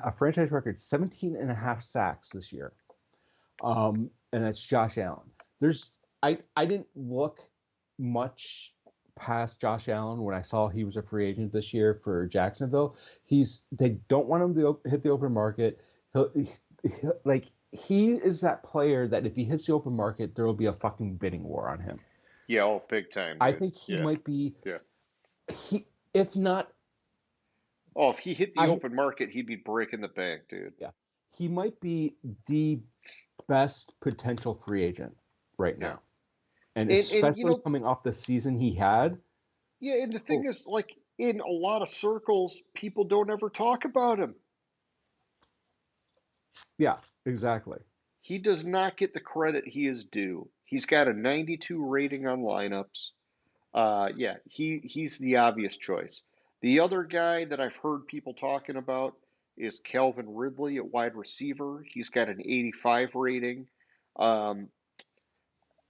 a franchise record, 17 and a half sacks this year. And that's Josh Allen. I didn't look much past Josh Allen when I saw he was a free agent this year for Jacksonville. They don't want him to hit the open market. He is that player that if he hits the open market, there will be a fucking bidding war on him. Yeah, big time. Dude. I think he might be. Yeah. If not. Oh, if he hit the open market, he'd be breaking the bank, dude. Yeah. He might be the best potential free agent right now. and And especially coming off the season he had. yeah, and the thing Oh, is, like in a lot of circles, people don't ever talk about him. yeah, exactly. He does not get the credit he is due. He's got a 92 rating on lineups. Yeah, he's the obvious choice. The other guy that I've heard people talking about is Calvin Ridley at wide receiver. He's got an 85 rating. Um,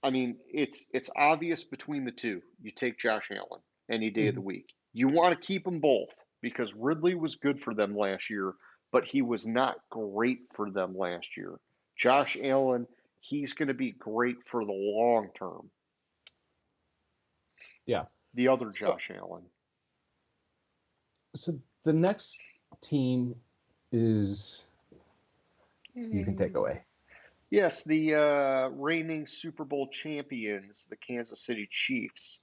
I mean, it's obvious between the two. You take Josh Allen any day of the Mhm. week. You want to keep them both because Ridley was good for them last year, but he was not great for them last year. Josh Allen, he's going to be great for the long term. Yeah. The other So, Josh Allen. so the next team is you can take away. Yes, the reigning Super Bowl champions, the Kansas City Chiefs.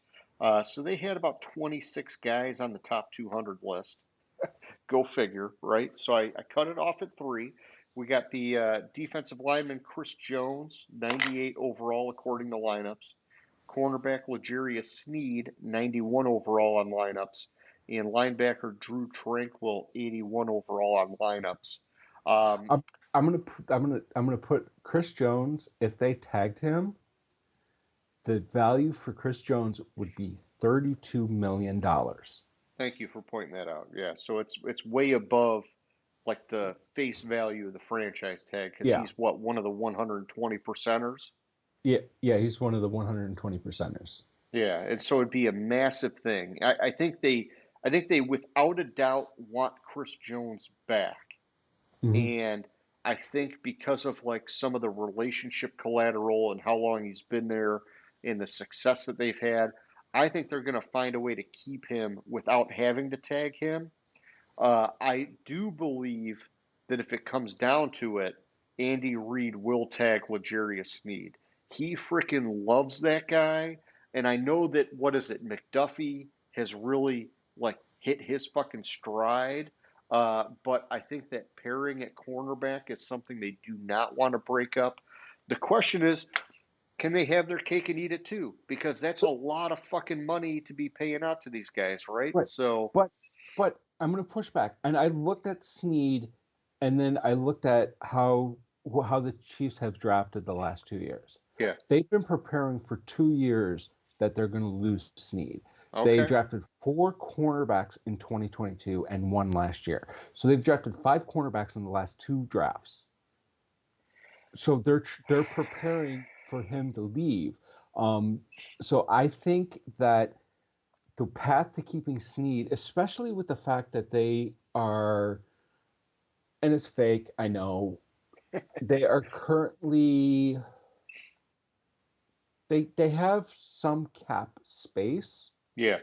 So they had about 26 guys on the top 200 list. Go figure, right? So I cut it off at three. We got the defensive lineman Chris Jones, 98 overall according to lineups. Cornerback L'Jarius Sneed, 91 overall on lineups. And linebacker Drew Tranquil, 81 overall on lineups. Um, I'm, I'm gonna put Chris Jones. If they tagged him, the value for Chris Jones would be $32 million. Thank you for pointing that out. Yeah, so it's way above like the face value of the franchise tag because Yeah, he's what one of the 120 percenters. yeah. He's one of the 120 percenters. Yeah, and so it'd be a massive thing. I think they without a doubt want Chris Jones back, Hmm. and I think because of like some of the relationship collateral and how long he's been there and the success that they've had, I think they're going to find a way to keep him without having to tag him. I do believe that if it comes down to it, Andy Reid will tag L'Jarius Sneed. He freaking loves that guy, and I know that what is it, McDuffie has really like hit his fucking stride. But I think that pairing at cornerback is something they do not want to break up. The question is, can they have their cake and eat it too? Because that's a So lot of fucking money to be paying out to these guys, right? right, So, but I'm gonna push back. And I looked at Sneed, and then I looked at how the Chiefs have drafted the last 2 years. yeah, They've been preparing for 2 years that they're going to lose Sneed. They okay. drafted four cornerbacks in 2022 and one last year. So they've drafted five cornerbacks in the last two drafts. So they're preparing for him to leave. Um, so I think that the path to keeping Sneed, especially with the fact that they are, and it's fake, I know, they are currently they have some cap space. Yeah,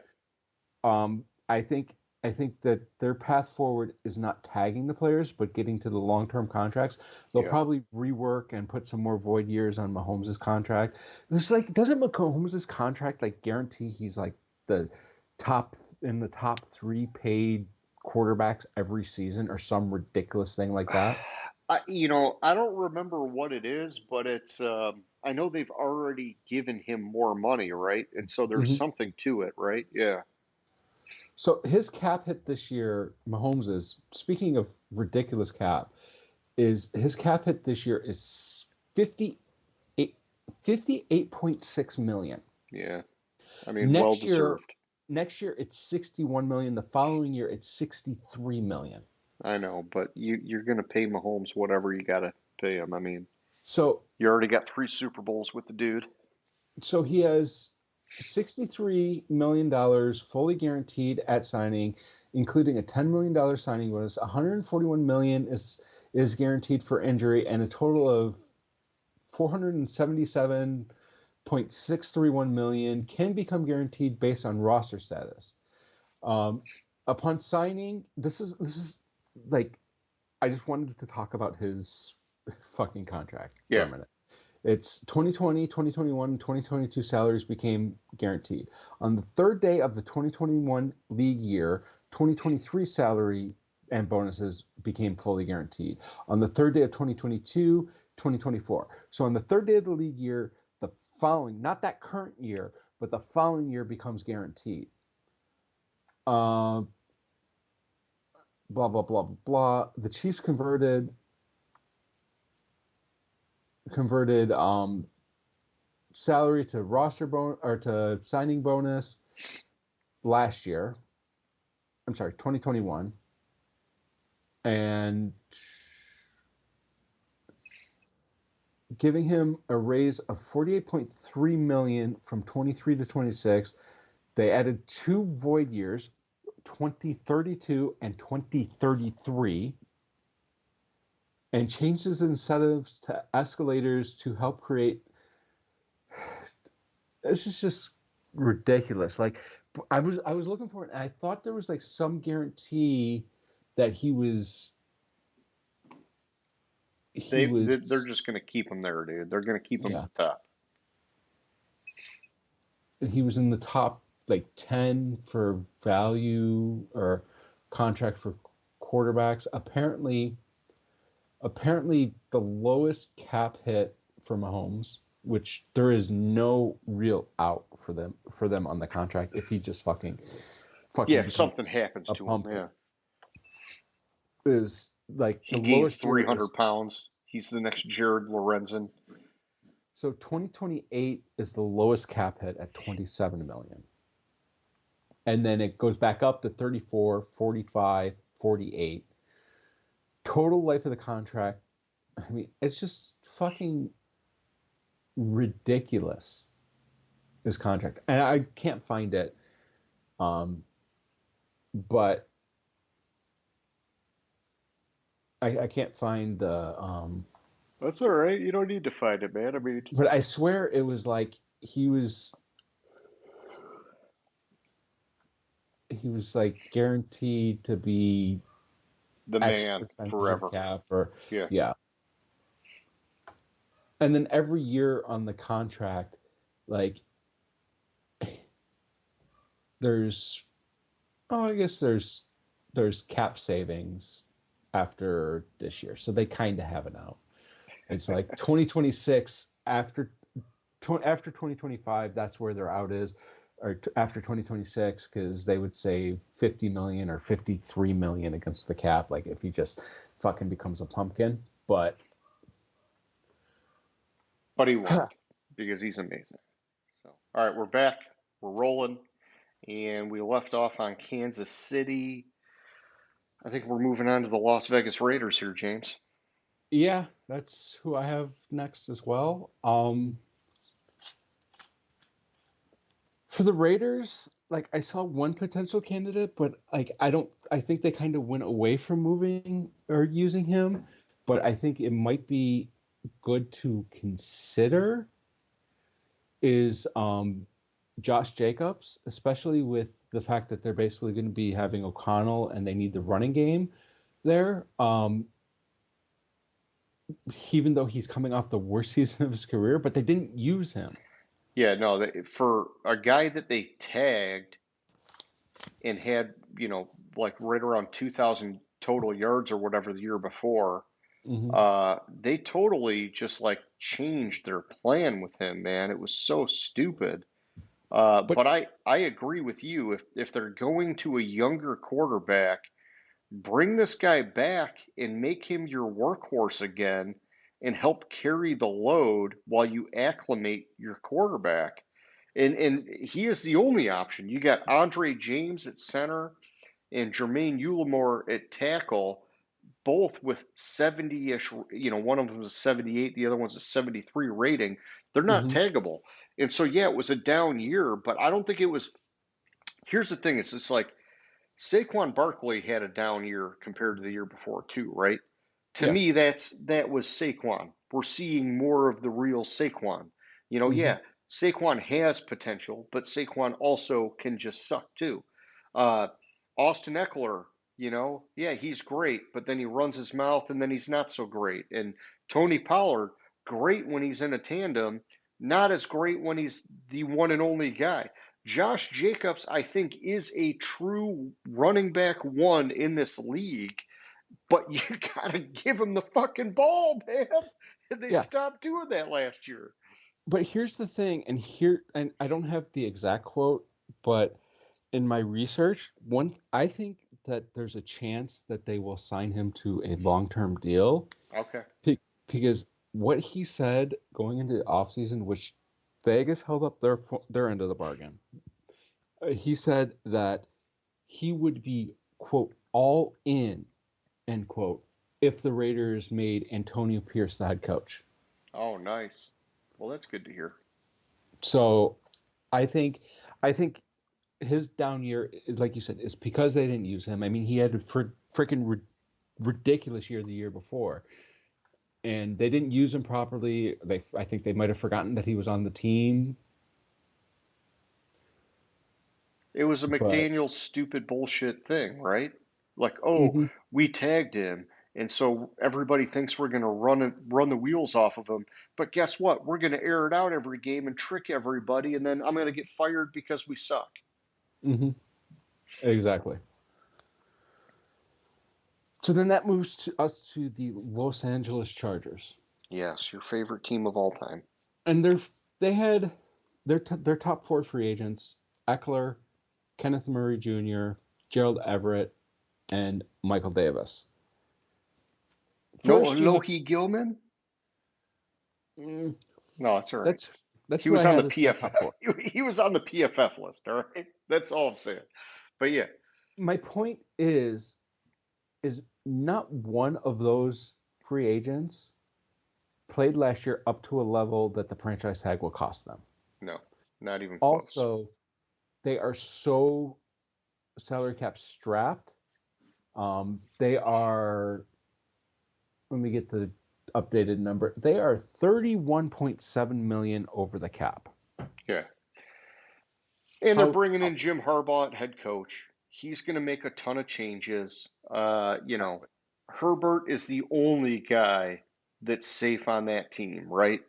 Um, I think I think that their path forward is not tagging the players, but getting to the long-term contracts. They'll yeah. probably rework and put some more void years on Mahomes' contract. There's like, doesn't Mahomes' contract like guarantee he's like the top in the top three paid quarterbacks every season or some ridiculous thing like that? I don't remember what it is, but it's. I know they've already given him more money, right? And so there's Hmm. something to it, right? Yeah, So his cap hit this year, Mahomes speaking of ridiculous cap, is his cap hit this year is 58 58.6 million. yeah. I mean, well Next year, deserved. next year it's 61 million. The following year it's 63 million. I know, but you're gonna pay Mahomes whatever you gotta pay him. I mean, So you already got three Super Bowls with the dude. so he has $63 million fully guaranteed at signing, including a $10 million signing bonus. 141 million is guaranteed for injury, and a total of 477.631 million can become guaranteed based on roster status. Um, Upon signing, this is like, I just wanted to talk about his fucking contract for Yeah, a minute. It's 2020, 2021, and 2022 salaries became guaranteed. On the third day of the 2021 league year, 2023 salary and bonuses became fully guaranteed. On the third day of 2022, 2024. So on the third day of the league year, the following, not that current year, but the following year becomes guaranteed. Uh, blah blah blah blah blah. The Chiefs converted salary to roster bonus or to signing bonus last year. I'm sorry, 2021, and giving him a raise of 48.3 million from 23 to 26. They added 2 void years, 2032 and 2033, and changed his incentives to escalators to help create. This is just ridiculous. Like I was looking for it, and I thought there was like some guarantee that they're just going to keep him there, dude. They're going to keep him yeah, at the top. he was in the top like 10 for value or contract for quarterbacks. Apparently the lowest cap hit for Mahomes, which there is no real out for them on the contract if he just fucking Yeah, if becomes something happens a to him, pump, yeah. is like He the gains lowest year 300 is. pounds. He's the next Jared Lorenzen. So 2028 is the lowest cap hit at 27 million. And then it goes back up to 34, 45, 48. Total life of the contract, I mean, it's just fucking ridiculous, this contract. And I can't find it. But I can't find the That's all right. You don't need to find it, man. I mean, but I swear it was like he was like guaranteed to be the X man percentage forever. of cap or Yeah. yeah. And then every year on the contract, like there's I guess there's cap savings after this year. So they kind of have it out. It's like 2026 after 2025, that's where their out is, or after 2026, because they would save 50 million or 53 million against the cap, like if he just fucking becomes a pumpkin. But But he won't because he's amazing. So, all right, we're back. We're rolling. And we left off on Kansas City. I think we're moving on to the Las Vegas Raiders here, James. yeah, that's who I have next as well. For the Raiders, like I saw one potential candidate, but like I think they kind of went away from moving or using him, but I think it might be good to consider is Josh Jacobs, especially with the fact that they're basically going to be having O'Connell and they need the running game there. Even though he's coming off the worst season of his career, but they didn't use him. Yeah, no, for a guy that they tagged and had, like right around 2,000 total yards or whatever the year before, Mm-hmm. they totally just like changed their plan with him, man. It was so stupid. But But I agree with you. If they're going to a younger quarterback, bring this guy back and make him your workhorse again and help carry the load while you acclimate your quarterback. And he is the only option. You got Andre James at center and Jermaine Ulamore at tackle, both with 70-ish, one of them is 78, the other one's a 73 rating. They're not mm-hmm. taggable. And so, yeah, it was a down year, but I don't think it was. Here's the thing, it's just like Saquon Barkley had a down year compared to the year before, too, right? To me, Yes. that was Saquon. We're seeing more of the real Saquon. Mm-hmm. Yeah, Saquon has potential, but Saquon also can just suck too. Uh, Austin Eckler, yeah, he's great, but then he runs his mouth and then he's not so great. And Tony Pollard, great when he's in a tandem, not as great when he's the one and only guy. Josh Jacobs, I think, is a true running back one in this league, but you gotta give him the fucking ball, man. And they Yeah. stopped doing that last year. But here's the thing, and I don't have the exact quote, but in my research, I think that there's a chance that they will sign him to a long-term deal Okay. because what he said going into the offseason, which Vegas held up their end of the bargain. He said that he would be, quote, all in, end quote, if the Raiders made Antonio Pierce the head coach. Oh, nice. Well, that's good to hear. So I think his down year, like you said, is because they didn't use him. I mean, he had a freaking ridiculous year the year before, and they didn't use him properly. I think they might have forgotten that he was on the team. It was a But McDaniel's stupid bullshit thing, right? Like, oh, mhm, we tagged him, and so everybody thinks we're gonna run the wheels off of him. But guess what? We're gonna air it out every game and trick everybody, and then I'm gonna get fired because we suck. mhm, exactly. So then that moves to us to the Los Angeles Chargers, Yes, your favorite team of all time. and they had their top four free agents: Eckler, Kenneth Murray Jr., Gerald Everett, and Michael Davis. No, First, you have Loki Gilman? mm, No, it's all right. that's He who I was on the had as the top PFF. four. He was on the PFF list. All right, that's all I'm saying. But yeah, My point is not one of those free agents played last year up to a level that the franchise tag will cost them. no, not even close. Also, they are so salary cap strapped. They are, let me get the updated number. They are 31.7 million over the cap. Yeah. And they're How bringing in Jim Harbaugh, head coach. He's going to make a ton of changes. exactly. Herbert is the only guy that's safe on that team, right?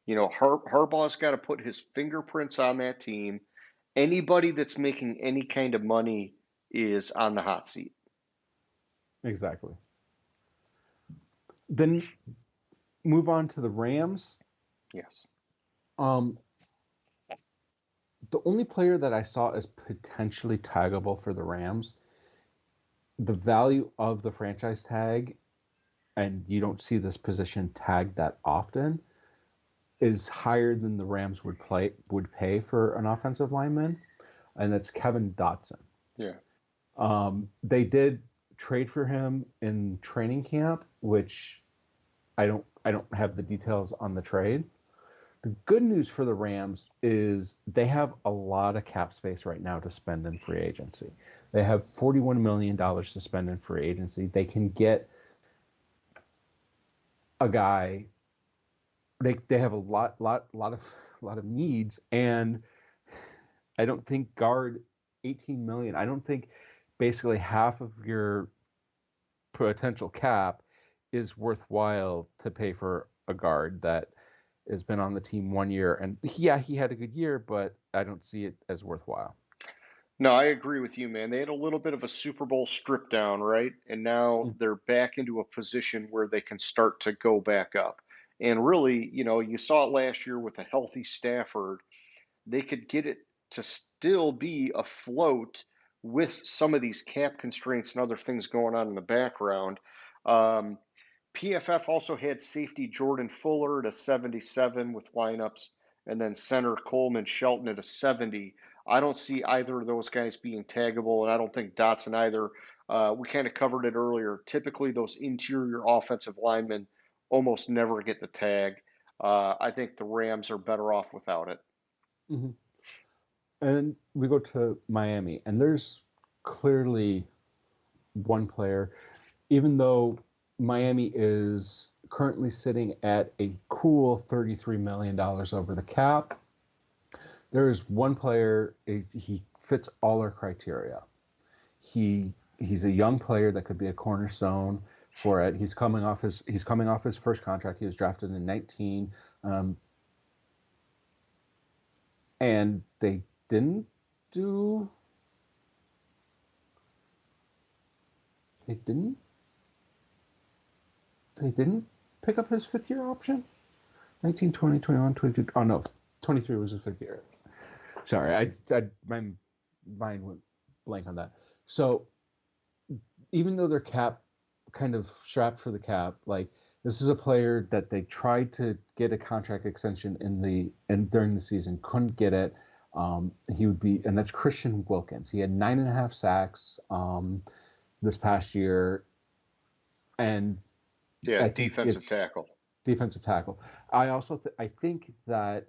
Harbaugh's got to put his fingerprints on that team. Anybody that's making any kind of money is on the hot seat. Exactly. Then move on to the Rams. Yes. Um, the only player that I saw as potentially taggable for the Rams, the value of the franchise tag, and you don't see this position tagged that often, is higher than the Rams would pay for an offensive lineman, and that's Kevin Dotson. Yeah. They did trade for him in training camp, which I don't have the details on the trade. The good news for the Rams is they have a lot of cap space right now to spend in free agency. They have $41 million to spend in free agency. They can get a guy. They have a lot of needs, and I don't think guard 18 million. I don't think basically half of your potential cap is worthwhile to pay for a guard that has been on the team 1 year. And yeah, he had a good year, but I don't see it as worthwhile. No, I agree with you, man. They had a little bit of a Super Bowl strip down, right? And now they're back into a position where they can start to go back up. And really, you saw it last year with a healthy Stafford. They could get it to still be afloat with some of these cap constraints and other things going on in the background. Um, PFF also had safety Jordan Fuller at a 77 with lineups, and then center Coleman Shelton at a 70. I don't see either of those guys being taggable, and I don't think Dotson either. We kind of covered it earlier. Typically, those interior offensive linemen almost never get the tag. I think the Rams are better off without it. Mm-hmm. And we go to Miami, and there's clearly one player, even though Miami is currently sitting at a cool $33 million over the cap. There is one player, he fits all our criteria. He's a young player that could be a cornerstone for it. He's coming off his first contract. He was drafted in 19, and didn't do they didn't they didn't pick up his fifth year option. 19, 20, 21, 22. Oh, no. 23 was his fifth year. Sorry, my mind went blank on that. So even though they're kind of strapped for the cap, like this is a player that they tried to get a contract extension during the season, couldn't get it. He would be, and that's Christian Wilkins. He had 9.5 sacks this past year, and Yeah, I think defensive tackle. Defensive tackle. I think that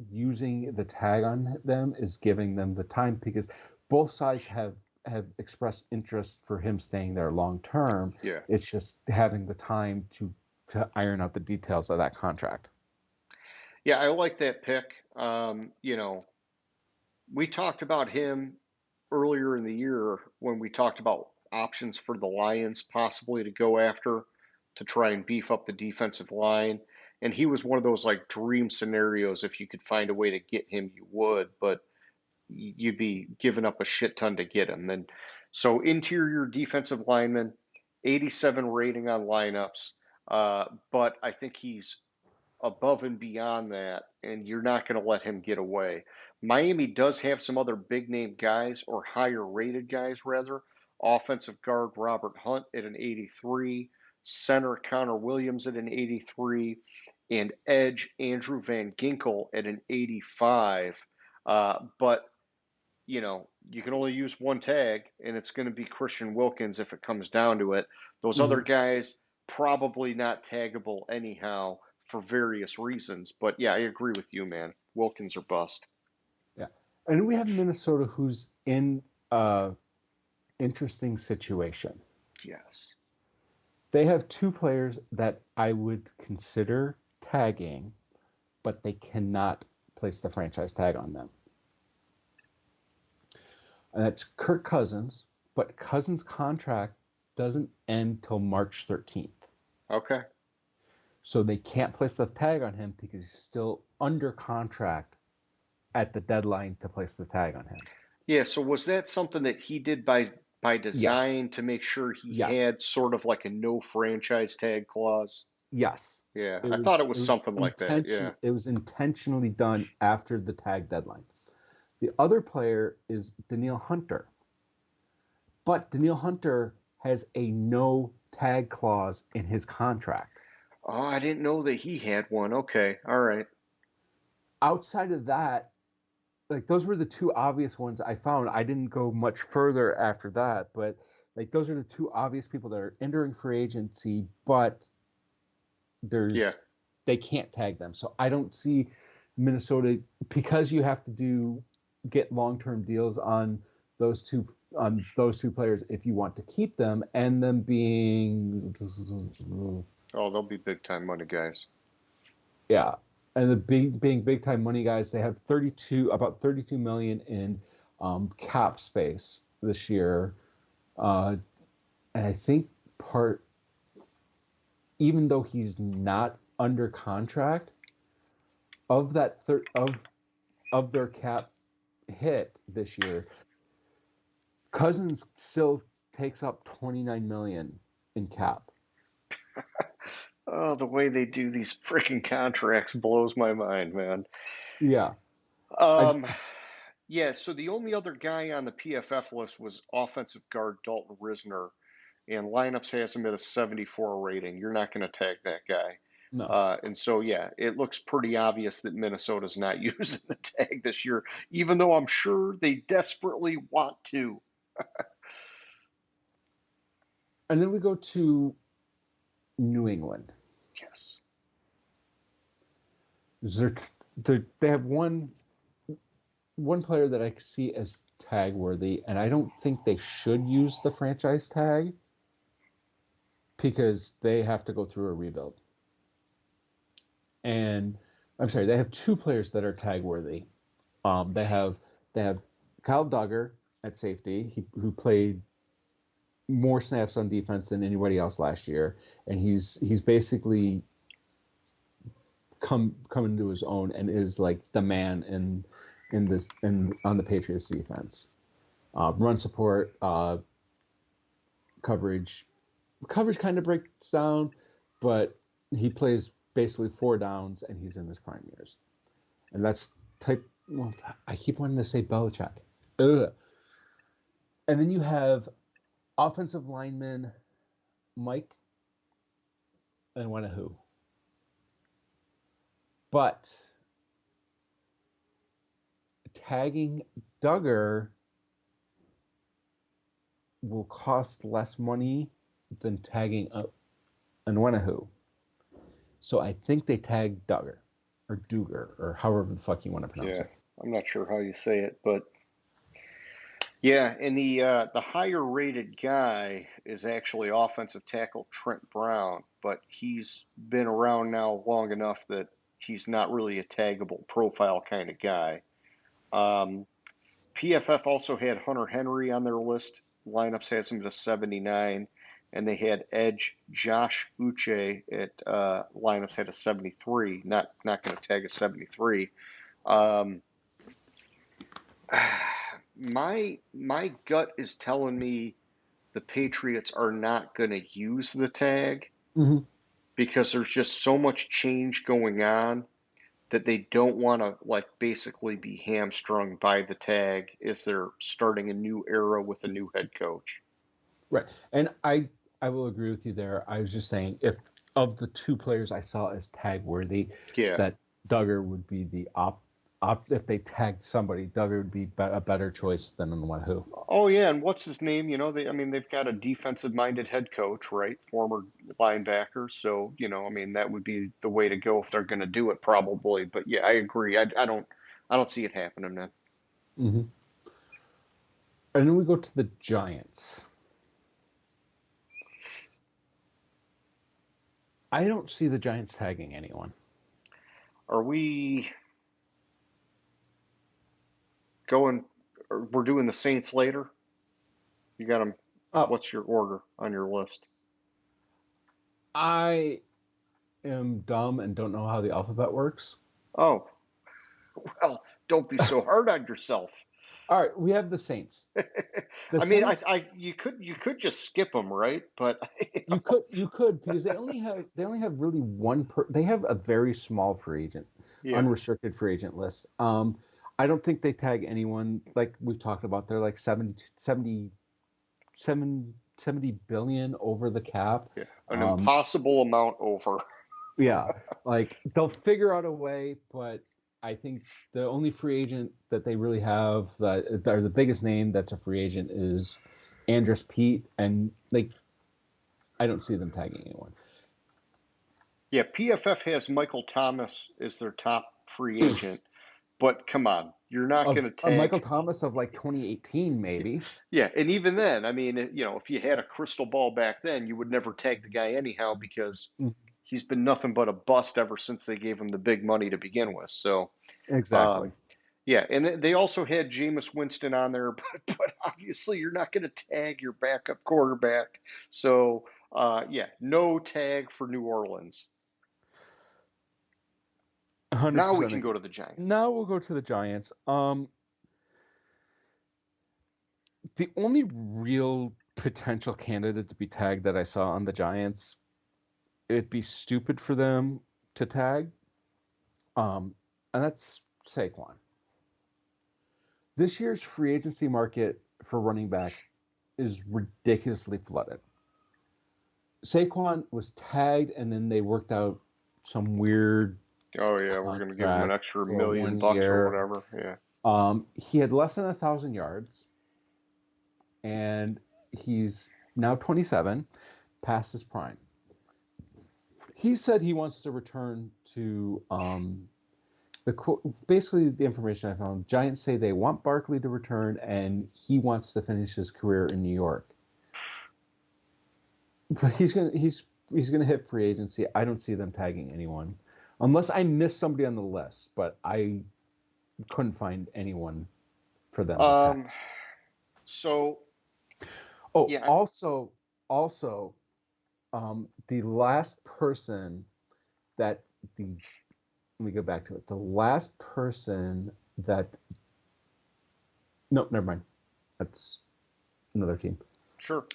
using the tag on them is giving them the time because both sides have expressed interest for him staying there long term. Yeah. It's just having the time to iron out the details of that contract. Yeah, I like that pick. We talked about him earlier in the year when we talked about options for the Lions possibly to go after to try and beef up the defensive line. And he was one of those like dream scenarios. If you could find a way to get him, you would, but you'd be giving up a shit ton to get him. And so interior defensive lineman, 87 rating on lineups. But I think he's above and beyond that, and you're not going to let him get away. Miami does have some other big name guys, or higher rated guys, rather. Offensive guard Robert Hunt at an 83, center Connor Williams at an 83, and edge Andrew Van Ginkel at an 85. But you can only use one tag, and it's going to be Christian Wilkins if it comes down to it. Those other guys, probably not taggable anyhow for various reasons. But yeah, I agree with you, man. Wilkins or bust. Yeah. And we have Minnesota who's in a interesting situation. Yes. They have two players that I would consider tagging, but they cannot place the franchise tag on them. And that's Kirk Cousins, but Cousins' contract doesn't end till March 13th. Okay. So they can't place the tag on him because he's still under contract at the deadline to place the tag on him. Yeah, so was that something that he did by design to make sure he had sort of like a no franchise tag clause? Yes. Yeah, I thought it was something like that. Yeah. It was intentionally done after the tag deadline. The other player is Danielle Hunter. But Danielle Hunter has a no tag clause in his contract. Oh, I didn't know that he had one. Okay. All right. Outside of that, like those were the two obvious ones I found. I didn't go much further after that, but like those are the two obvious people that are entering free agency, but they can't tag them. So I don't see Minnesota, because you have to get long-term deals on those two players if you want to keep them, and them being they'll be big time money guys. Yeah. And being big time money guys, they have about 32 million in cap space this year. And I think even though he's not under contract, of that of their cap hit this year, Cousins still takes up 29 million in cap. Oh, the way they do these freaking contracts blows my mind, man. Yeah. Yeah, so the only other guy on the PFF list was offensive guard Dalton Risner, and lineups has him at a 74 rating. You're not going to tag that guy. No. And so, yeah, it looks pretty obvious that Minnesota's not using the tag this year, even though I'm sure they desperately want to. And then we go to New England. Yes. They have one player that I see as tag worthy, and I don't think they should use the franchise tag because they have to go through a rebuild. And I'm sorry, they have two players that are tag worthy. They have Kyle Duggar at safety, who played more snaps on defense than anybody else last year, and he's basically come into his own and is like the man on the Patriots defense. Run support, coverage kind of breaks down, but he plays basically 4 downs, and he's in his prime years. And that's well, I keep wanting to say Belichick. Ugh. And then you have offensive lineman Mike and Wanahu. But tagging Duggar will cost less money than tagging Wanahu. So I think they tag Duggar or Duger or however the fuck you want to pronounce it. I'm not sure how you say it, but yeah, and the higher rated guy is actually offensive tackle Trent Brown, but he's been around now long enough that he's not really a taggable profile kind of guy. PFF also had Hunter Henry on their list. Lineups has him at a 79, and they had edge Josh Uche at lineups had a 73. Not going to tag a 73. My gut is telling me the Patriots are not going to use the tag because there's just so much change going on that they don't want to basically be hamstrung by the tag as they're starting a new era with a new head coach. Right. And I will agree with you there. I was just saying, if of the 2 players I saw as tag worthy, that Duggar would be the if they tagged somebody, Duggar would be a better choice than Wanahu. Oh yeah, and what's his name? They've got a defensive-minded head coach, right? Former linebacker, so that would be the way to go if they're going to do it, probably. But yeah, I agree. I don't see it happening, man. Mm-hmm. And then we go to the Giants. I don't see the Giants tagging anyone. Are we going? We're doing the Saints later. You got them. What's your order on your list? I am dumb and don't know how the alphabet works. Oh, well, don't be so hard on yourself. All right, we have the Saints. You could just skip them, right? But you could because they only have really one they have a very small free agent, unrestricted free agent list. I don't think they tag anyone, like we've talked about. They're like 70 billion over the cap. Yeah, an impossible amount over. Yeah, they'll figure out a way, but I think the only free agent that they really have that are the biggest name that's a free agent is Andrus Peat, and I don't see them tagging anyone. Yeah, PFF has Michael Thomas as their top free agent, but come on, you're not going to tag Michael Thomas of 2018 maybe. Yeah, and even then, if you had a crystal ball back then, you would never tag the guy anyhow because he's been nothing but a bust ever since they gave him the big money to begin with. So exactly. Yeah, and they also had Jameis Winston on there, but obviously you're not going to tag your backup quarterback. So no tag for New Orleans. 100%. Now we can go to the Giants. Now we'll go to the Giants. The only real potential candidate to be tagged that I saw on the Giants, it'd be stupid for them to tag, and that's Saquon. This year's free agency market for running back is ridiculously flooded. Saquon was tagged, and then they worked out some weird. Oh yeah, we're going to give him an extra $1 million or whatever. Yeah. He had less than 1,000 yards, and he's now 27, past his prime. He said he wants to return to basically the information I found. Giants say they want Barkley to return, and he wants to finish his career in New York. But he's gonna hit free agency. I don't see them tagging anyone, unless I missed somebody on the list. But I couldn't find anyone for them. So. Oh, yeah. Also, the last person that let me go back to it. The last person that. No, never mind. That's another team. Sure.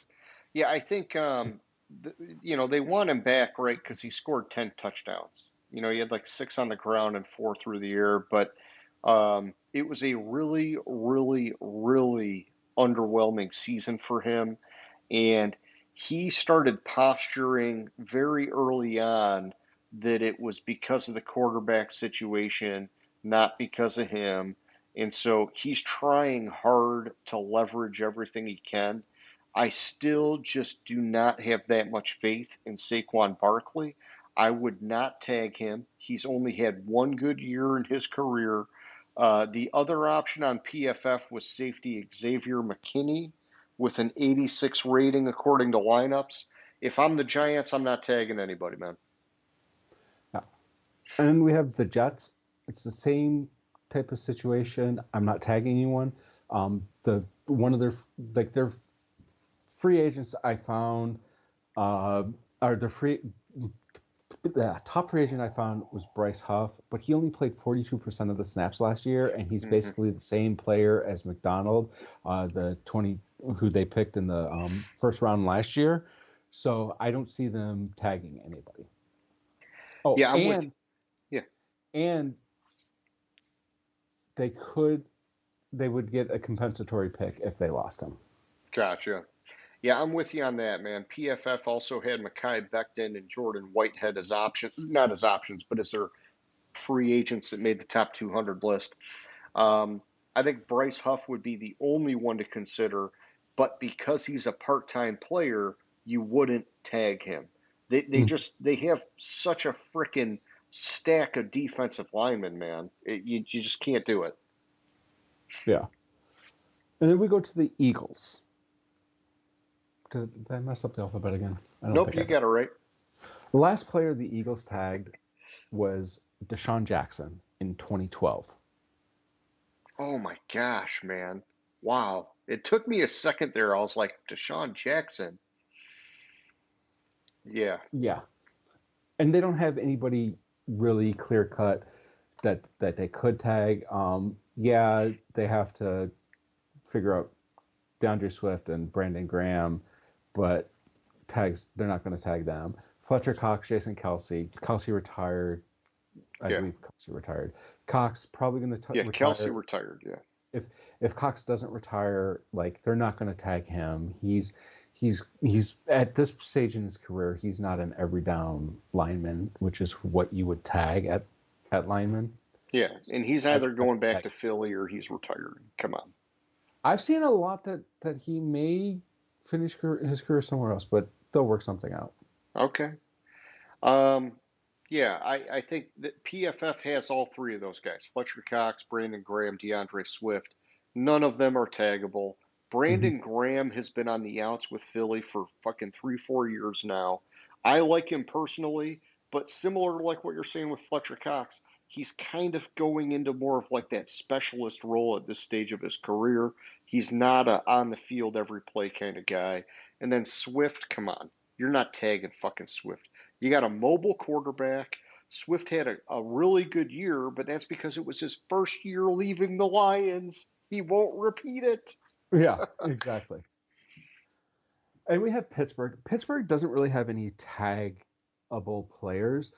Yeah, I think they want him back, right? Because he scored 10 touchdowns. He had like 6 on the ground and 4 through the air, but it was a really, really, really underwhelming season for him. And he started posturing very early on that it was because of the quarterback situation, not because of him. And so he's trying hard to leverage everything he can. I still just do not have that much faith in Saquon Barkley. I would not tag him. He's only had one good year in his career. The other option on PFF was safety Xavier McKinney with an 86 rating according to lineups. If I'm the Giants, I'm not tagging anybody, man. Yeah. And then we have the Jets. It's the same type of situation. I'm not tagging anyone. The one of their free agents I found are the top free agent I found was Bryce Huff, but he only played 42% of the snaps last year, and he's basically the same player as McDonald, the 20 who they picked in the first round last year. So I don't see them tagging anybody. Oh, Yeah, and they would get a compensatory pick if they lost him. Gotcha. Yeah, I'm with you on that, man. PFF also had Mekhi Becton and Jordan Whitehead as options, not as options, but as their free agents that made the top 200 list. I think Bryce Huff would be the only one to consider, but because he's a part-time player, you wouldn't tag him. They have such a freaking stack of defensive linemen, man. You just can't do it. Yeah. And then we go to the Eagles. Did I mess up the alphabet again? I don't Nope, think you got it right. The last player the Eagles tagged was Deshaun Jackson in 2012. Oh my gosh, man. Wow. It took me a second there. I was like, Deshaun Jackson. Yeah. Yeah. And they don't have anybody really clear cut that they could tag. Yeah, they have to figure out DeAndre Swift and Brandon Graham, but they're not going to tag them. Fletcher Cox, Jason Kelsey. Kelsey retired. I believe Kelsey retired. Cox probably going to retire. Kelsey retired, yeah. If Cox doesn't retire, like they're not going to tag him. He's at this stage in his career, he's not an every down lineman, which is what you would tag at lineman. Yeah, and he's either going back to Philly or he's retiring. Come on. I've seen a lot that he may finish his career somewhere else, but they'll work something out. Okay. Yeah, I think that PFF has all three of those guys. Fletcher Cox, Brandon Graham, DeAndre Swift. None of them are taggable. Brandon Graham has been on the outs with Philly for fucking 3-4 years now. I like him personally, but similar to like what you're saying with Fletcher Cox, he's kind of going into more of like that specialist role at this stage of his career. He's not a on the field every play kind of guy. And then Swift, come on. You're not tagging fucking Swift. You got a mobile quarterback. Swift had a really good year, but that's because it was his first year leaving the Lions. He won't repeat it. Yeah, exactly. And we have Pittsburgh. Pittsburgh doesn't really have any taggable players.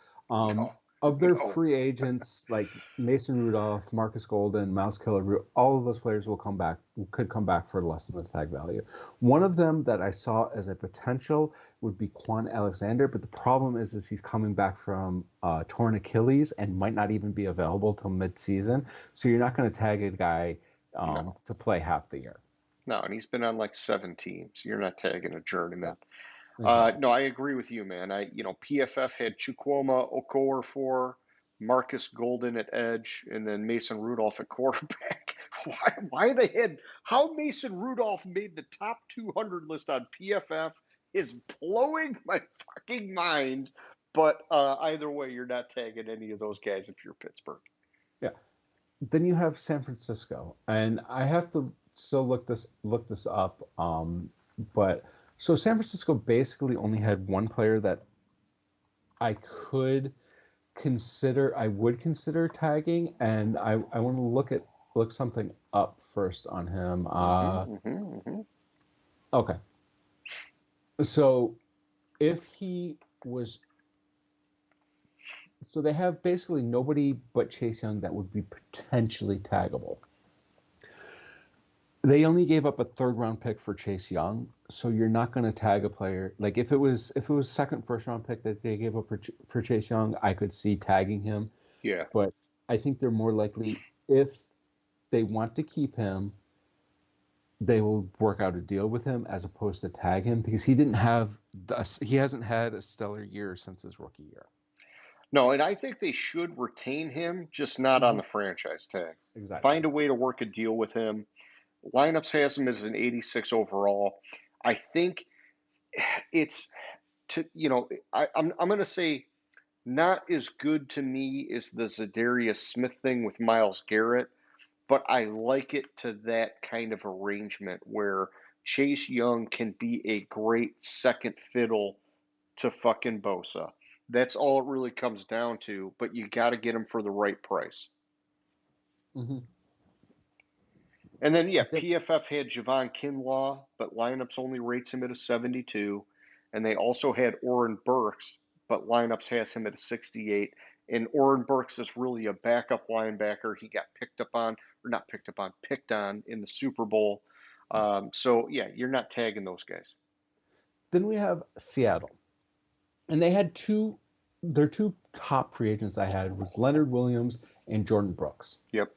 Of their free agents, like Mason Rudolph, Marcus Golden, Miles Killer, all of those players could come back for less than the tag value. One of them that I saw as a potential would be Quan Alexander, but the problem is he's coming back from torn Achilles and might not even be available till mid-season. So you're not going to tag a guy to play half the year. No, and he's been on like 7 teams. You're not tagging a journeyman. No, I agree with you, man. PFF had Chukwuma Okorafor, Marcus Golden at edge, and then Mason Rudolph at quarterback. How Mason Rudolph made the top 200 list on PFF is blowing my fucking mind. But either way, you're not tagging any of those guys if you're Pittsburgh. Yeah. Then you have San Francisco, and I have to still look this up. But so San Francisco basically only had one player that I would consider tagging, and I want to look something up first on him. Okay. So if he was, so they have basically nobody but Chase Young that would be potentially taggable. They only gave up a third round pick for Chase Young, so you're not going to tag a player. Like if it was second first round pick that they gave up for Chase Young, I could see tagging him. Yeah. But I think they're more likely, if they want to keep him, they will work out a deal with him as opposed to tag him, because he hasn't had a stellar year since his rookie year. No, and I think they should retain him, just not on the franchise tag. Exactly. Find a way to work a deal with him. Lineups has him as an 86 overall. I think it's I'm going to say not as good to me as the Zadarius Smith thing with Myles Garrett, but I like it to that kind of arrangement where Chase Young can be a great second fiddle to fucking Bosa. That's all it really comes down to, but you got to get him for the right price. Mm-hmm. And then, yeah, PFF had Javon Kinlaw, but Lineups only rates him at a 72. And they also had Oren Burks, but Lineups has him at a 68. And Oren Burks is really a backup linebacker. He got picked on in the Super Bowl. So, yeah, you're not tagging those guys. Then we have Seattle. And they had their two top free agents I had was Leonard Williams and Jordan Brooks. Yep.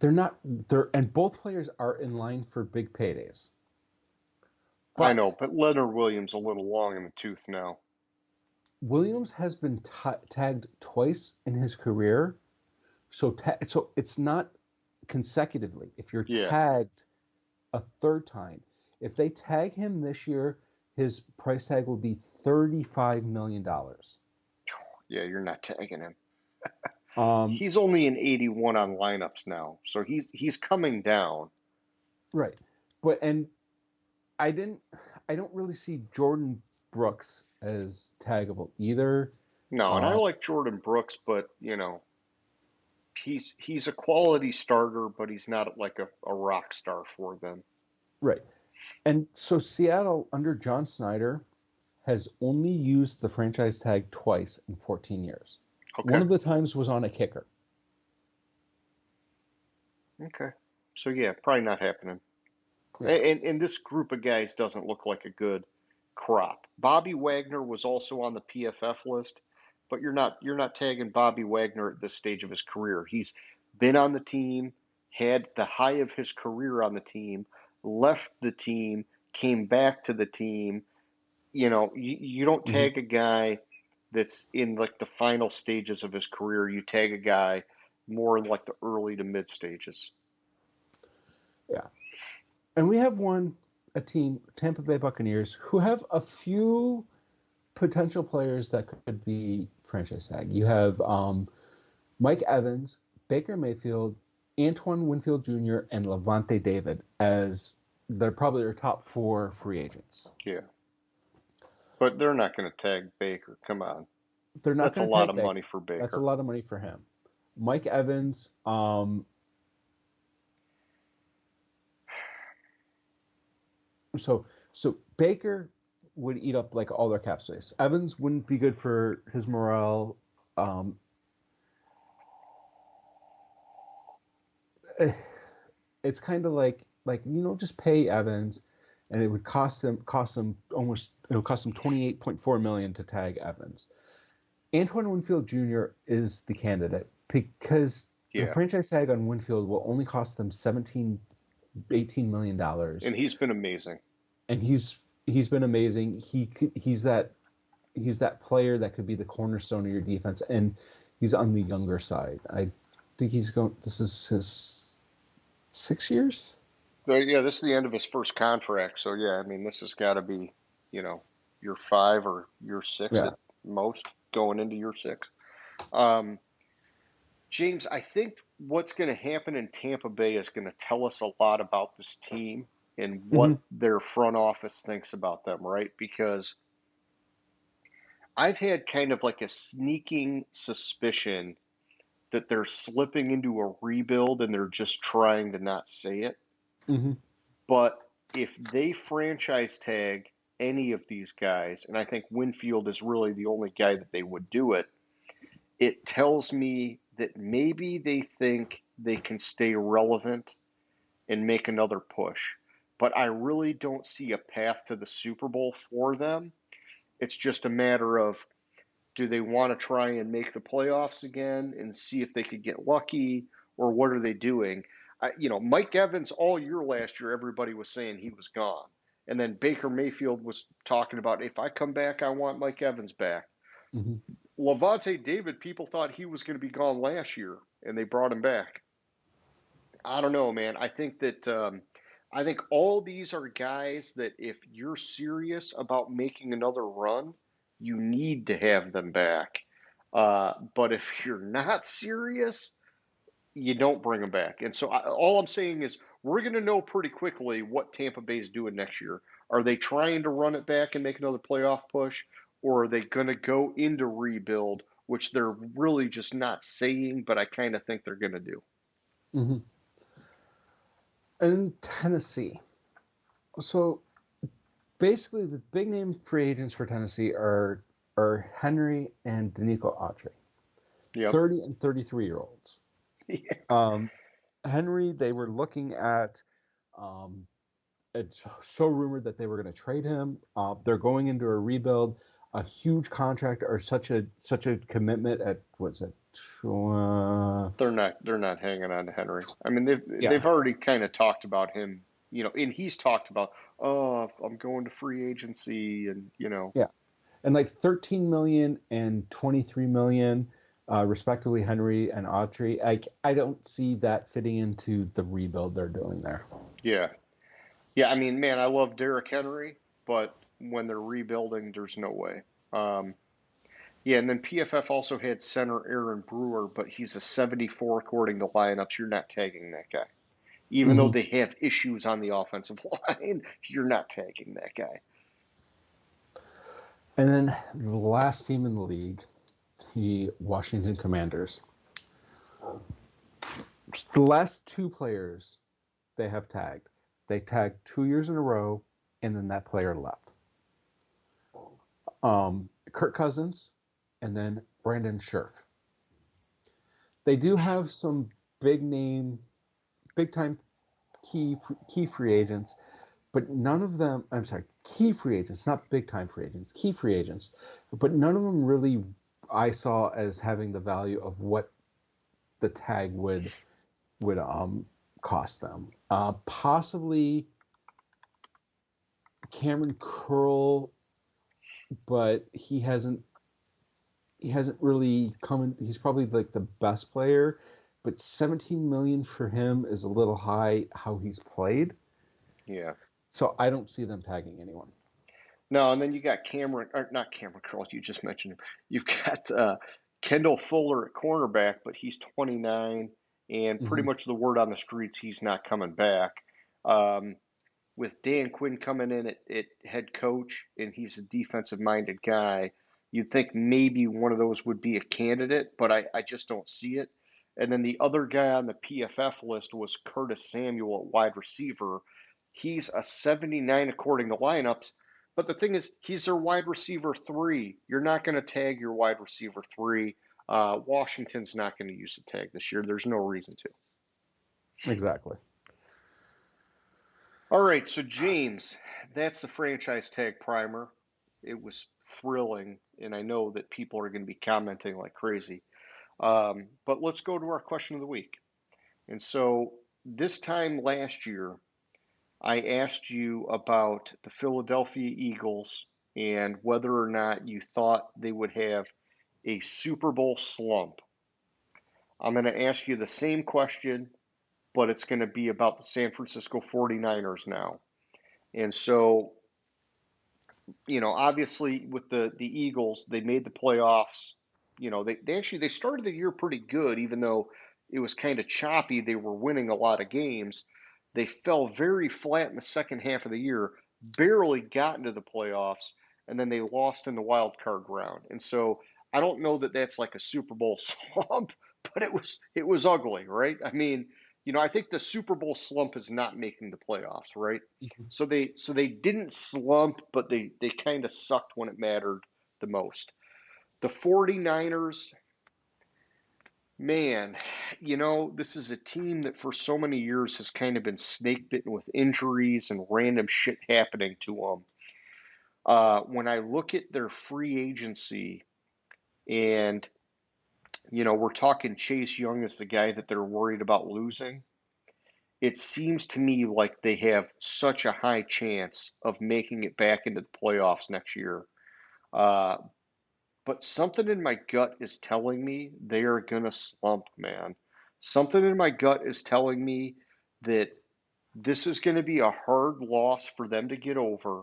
And both players are in line for big paydays. I know, but Leonard Williams a little long in the tooth now. Williams has been tagged twice in his career, so it's not consecutively. If you're tagged a third time, if they tag him this year, his price tag will be $35 million. Yeah, you're not tagging him. He's only an 81 on lineups now, so he's coming down. Right, and I don't really see Jordan Brooks as taggable either. No, and I like Jordan Brooks, but he's a quality starter, but he's not like a rock star for them. Right, and so Seattle under John Snyder has only used the franchise tag twice in 14 years. Okay. One of the times was on a kicker. Okay. So, yeah, probably not happening. Yeah. And this group of guys doesn't look like a good crop. Bobby Wagner was also on the PFF list, but you're not tagging Bobby Wagner at this stage of his career. He's been on the team, had the high of his career on the team, left the team, came back to the team. You don't tag a guy that's in like the final stages of his career. You tag a guy more in like the early to mid stages. Yeah. And we have a team, Tampa Bay Buccaneers, who have a few potential players that could be franchise tag. You have Mike Evans, Baker Mayfield, Antoine Winfield Jr., and Levante David as they're probably their top 4 free agents. Yeah. But they're not going to tag Baker. Come on. They're not. That's a lot of money for Baker. That's a lot of money for him. Mike Evans, So Baker would eat up like all their cap space. Evans wouldn't be good for his morale. It's kind of like just pay Evans, and it would cost him almost. It'll cost him $28.4 million to tag Evans. Antoine Winfield Jr. is the candidate because the franchise tag on Winfield will only cost them $18 million. And he's been amazing. And he's been amazing. He's that player that could be the cornerstone of your defense, and he's on the younger side. I think this is his 6 years. Yeah, this is the end of his first contract. So yeah, I mean, this has got to be, year 5 or year 6 at most, going into year 6. James, I think what's going to happen in Tampa Bay is going to tell us a lot about this team and what their front office thinks about them, right? Because I've had kind of like a sneaking suspicion that they're slipping into a rebuild and they're just trying to not say it. Mm-hmm. But if they franchise tag any of these guys, and I think Winfield is really the only guy that they would do it, it tells me that maybe they think they can stay relevant and make another push. But I really don't see a path to the Super Bowl for them. It's just a matter of, do they want to try and make the playoffs again and see if they could get lucky, or what are they doing? Mike Evans all year last year, everybody was saying he was gone. And then Baker Mayfield was talking about, if I come back, I want Mike Evans back. Hmm. Levante David, people thought he was going to be gone last year, and they brought him back. I don't know, man. I think all these are guys that if you're serious about making another run, you need to have them back. But if you're not serious, you don't bring them back. And so all I'm saying is we're going to know pretty quickly what Tampa Bay is doing next year. Are they trying to run it back and make another playoff push, or are they going to go into rebuild, which they're really just not saying, but I kind of think they're going to do. Hmm. In Tennessee, so basically the big name free agents for Tennessee are Henry and Danico Autry, Yep. 30 and 33-year-olds. Henry, they were looking at. It's so rumored that they were going to trade him. They're going into a rebuild, a huge contract or such a commitment at what's it? They're not hanging on to Henry. I mean, they've Yeah, already kind of talked about him, and he's talked about, oh, I'm going to free agency, and yeah, and like 13 million and 23 million, respectively, Henry and Autry. I don't see that fitting into the rebuild they're doing there. yeah, yeah. I mean, man, I love Derrick Henry, but when they're rebuilding, there's no way. Um, yeah, and then PFF also had center Aaron Brewer, but he's a 74 according to lineups. You're not tagging that guy. Even though Hmm. they have issues on the offensive line, you're not tagging that guy. And then the last team in the league, the Washington Commanders. The last two players they have tagged. They tagged 2 years in a row, and then that player left. Kirk Cousins, and then Brandon Scherf. They do have some big name, big time key free agents, but none of them. I'm sorry, key free agents, not big time free agents, key free agents, but none of them really I saw as having the value of what the tag would cost them. Possibly Cameron Curl, but he hasn't really come in. He's probably like the best player, but 17 million for him is a little high how he's played. Yeah. So I don't see them tagging anyone. No, and then you got Cameron, or not Cameron Curl, you just mentioned him. You've got Kendall Fuller at cornerback, but he's 29, and pretty Mm-hmm. much the word on the streets, he's not coming back. Um, with Dan Quinn coming in at head coach, and he's a defensive minded guy, you'd think maybe one of those would be a candidate, but I just don't see it. And then the other guy on the PFF list was Curtis Samuel at wide receiver. He's a 79 according to lineups. But the thing is, he's their wide receiver three. You're not going to tag your wide receiver three. Washington's not going to use the tag this year. There's no reason to. Exactly. All right, so James, that's the franchise tag primer. It was thrilling, and I know that people are going to be commenting like crazy. But let's go to our question of the week. And so this time last year, I asked you about the Philadelphia Eagles and whether or not you thought they would have a Super Bowl slump. I'm going to ask you the same question, but it's going to be about the San Francisco 49ers now. And so, obviously with the Eagles, they made the playoffs. They started the year pretty good, even though it was kind of choppy. They were winning a lot of games. They fell very flat in the second half of the year, barely got into the playoffs, and then they lost in the wild card round. And so I don't know that that's like a Super Bowl slump, but it was ugly, right? I mean, I think the Super Bowl slump is not making the playoffs, right? Mhm. So they didn't slump, but they kind of sucked when it mattered the most. The 49ers, man, this is a team that for so many years has kind of been snake bitten with injuries and random shit happening to them. When I look at their free agency and, we're talking Chase Young as the guy that they're worried about losing, it seems to me like they have such a high chance of making it back into the playoffs next year. Uh, but something in my gut is telling me they are going to slump, man. Something in my gut is telling me that this is going to be a hard loss for them to get over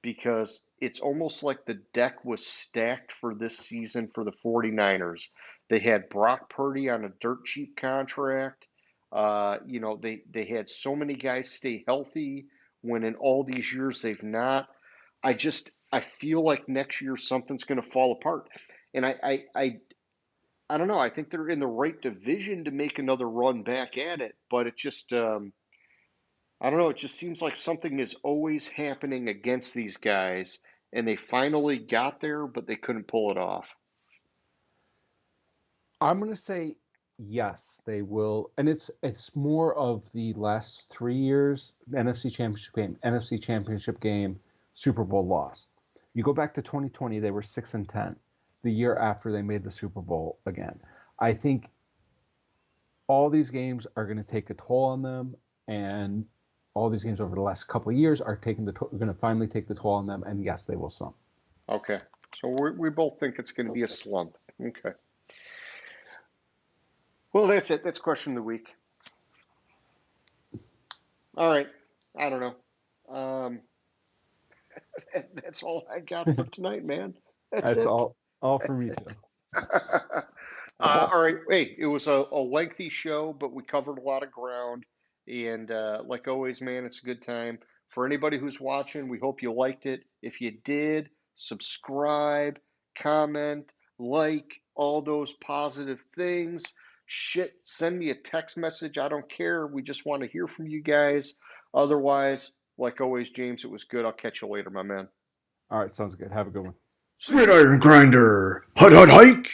because it's almost like the deck was stacked for this season for the 49ers. They had Brock Purdy on a dirt cheap contract. They had so many guys stay healthy when in all these years they've not. I feel like next year something's going to fall apart. And I don't know. I think they're in the right division to make another run back at it, but it just I don't know. It just seems like something is always happening against these guys, and they finally got there, but they couldn't pull it off. I'm going to say yes, they will, and it's more of the last 3 years: NFC Championship game, NFC Championship game, Super Bowl loss. You go back to 2020, they were 6-10, the year after they made the Super Bowl again. I think all these games are going to take a toll on them, and all these games over the last couple of years are going to finally take the toll on them, and yes, they will slump. Okay, so we both think it's going to be a slump. Okay. Well, that's it. That's question of the week. All right. I don't know. That's all I got for tonight, man. That's That's it. all for me That's too. it. All right. Hey, it was a lengthy show, but we covered a lot of ground. And like always, man, it's a good time. For anybody who's watching, we hope you liked it. If you did, subscribe, comment, like, all those positive things. Shit, send me a text message. I don't care. We just want to hear from you guys. Otherwise, like always, James, it was good. I'll catch you later, my man. All right, sounds good. Have a good one. See ya. Gridiron Grinder. Hut, hut, hike.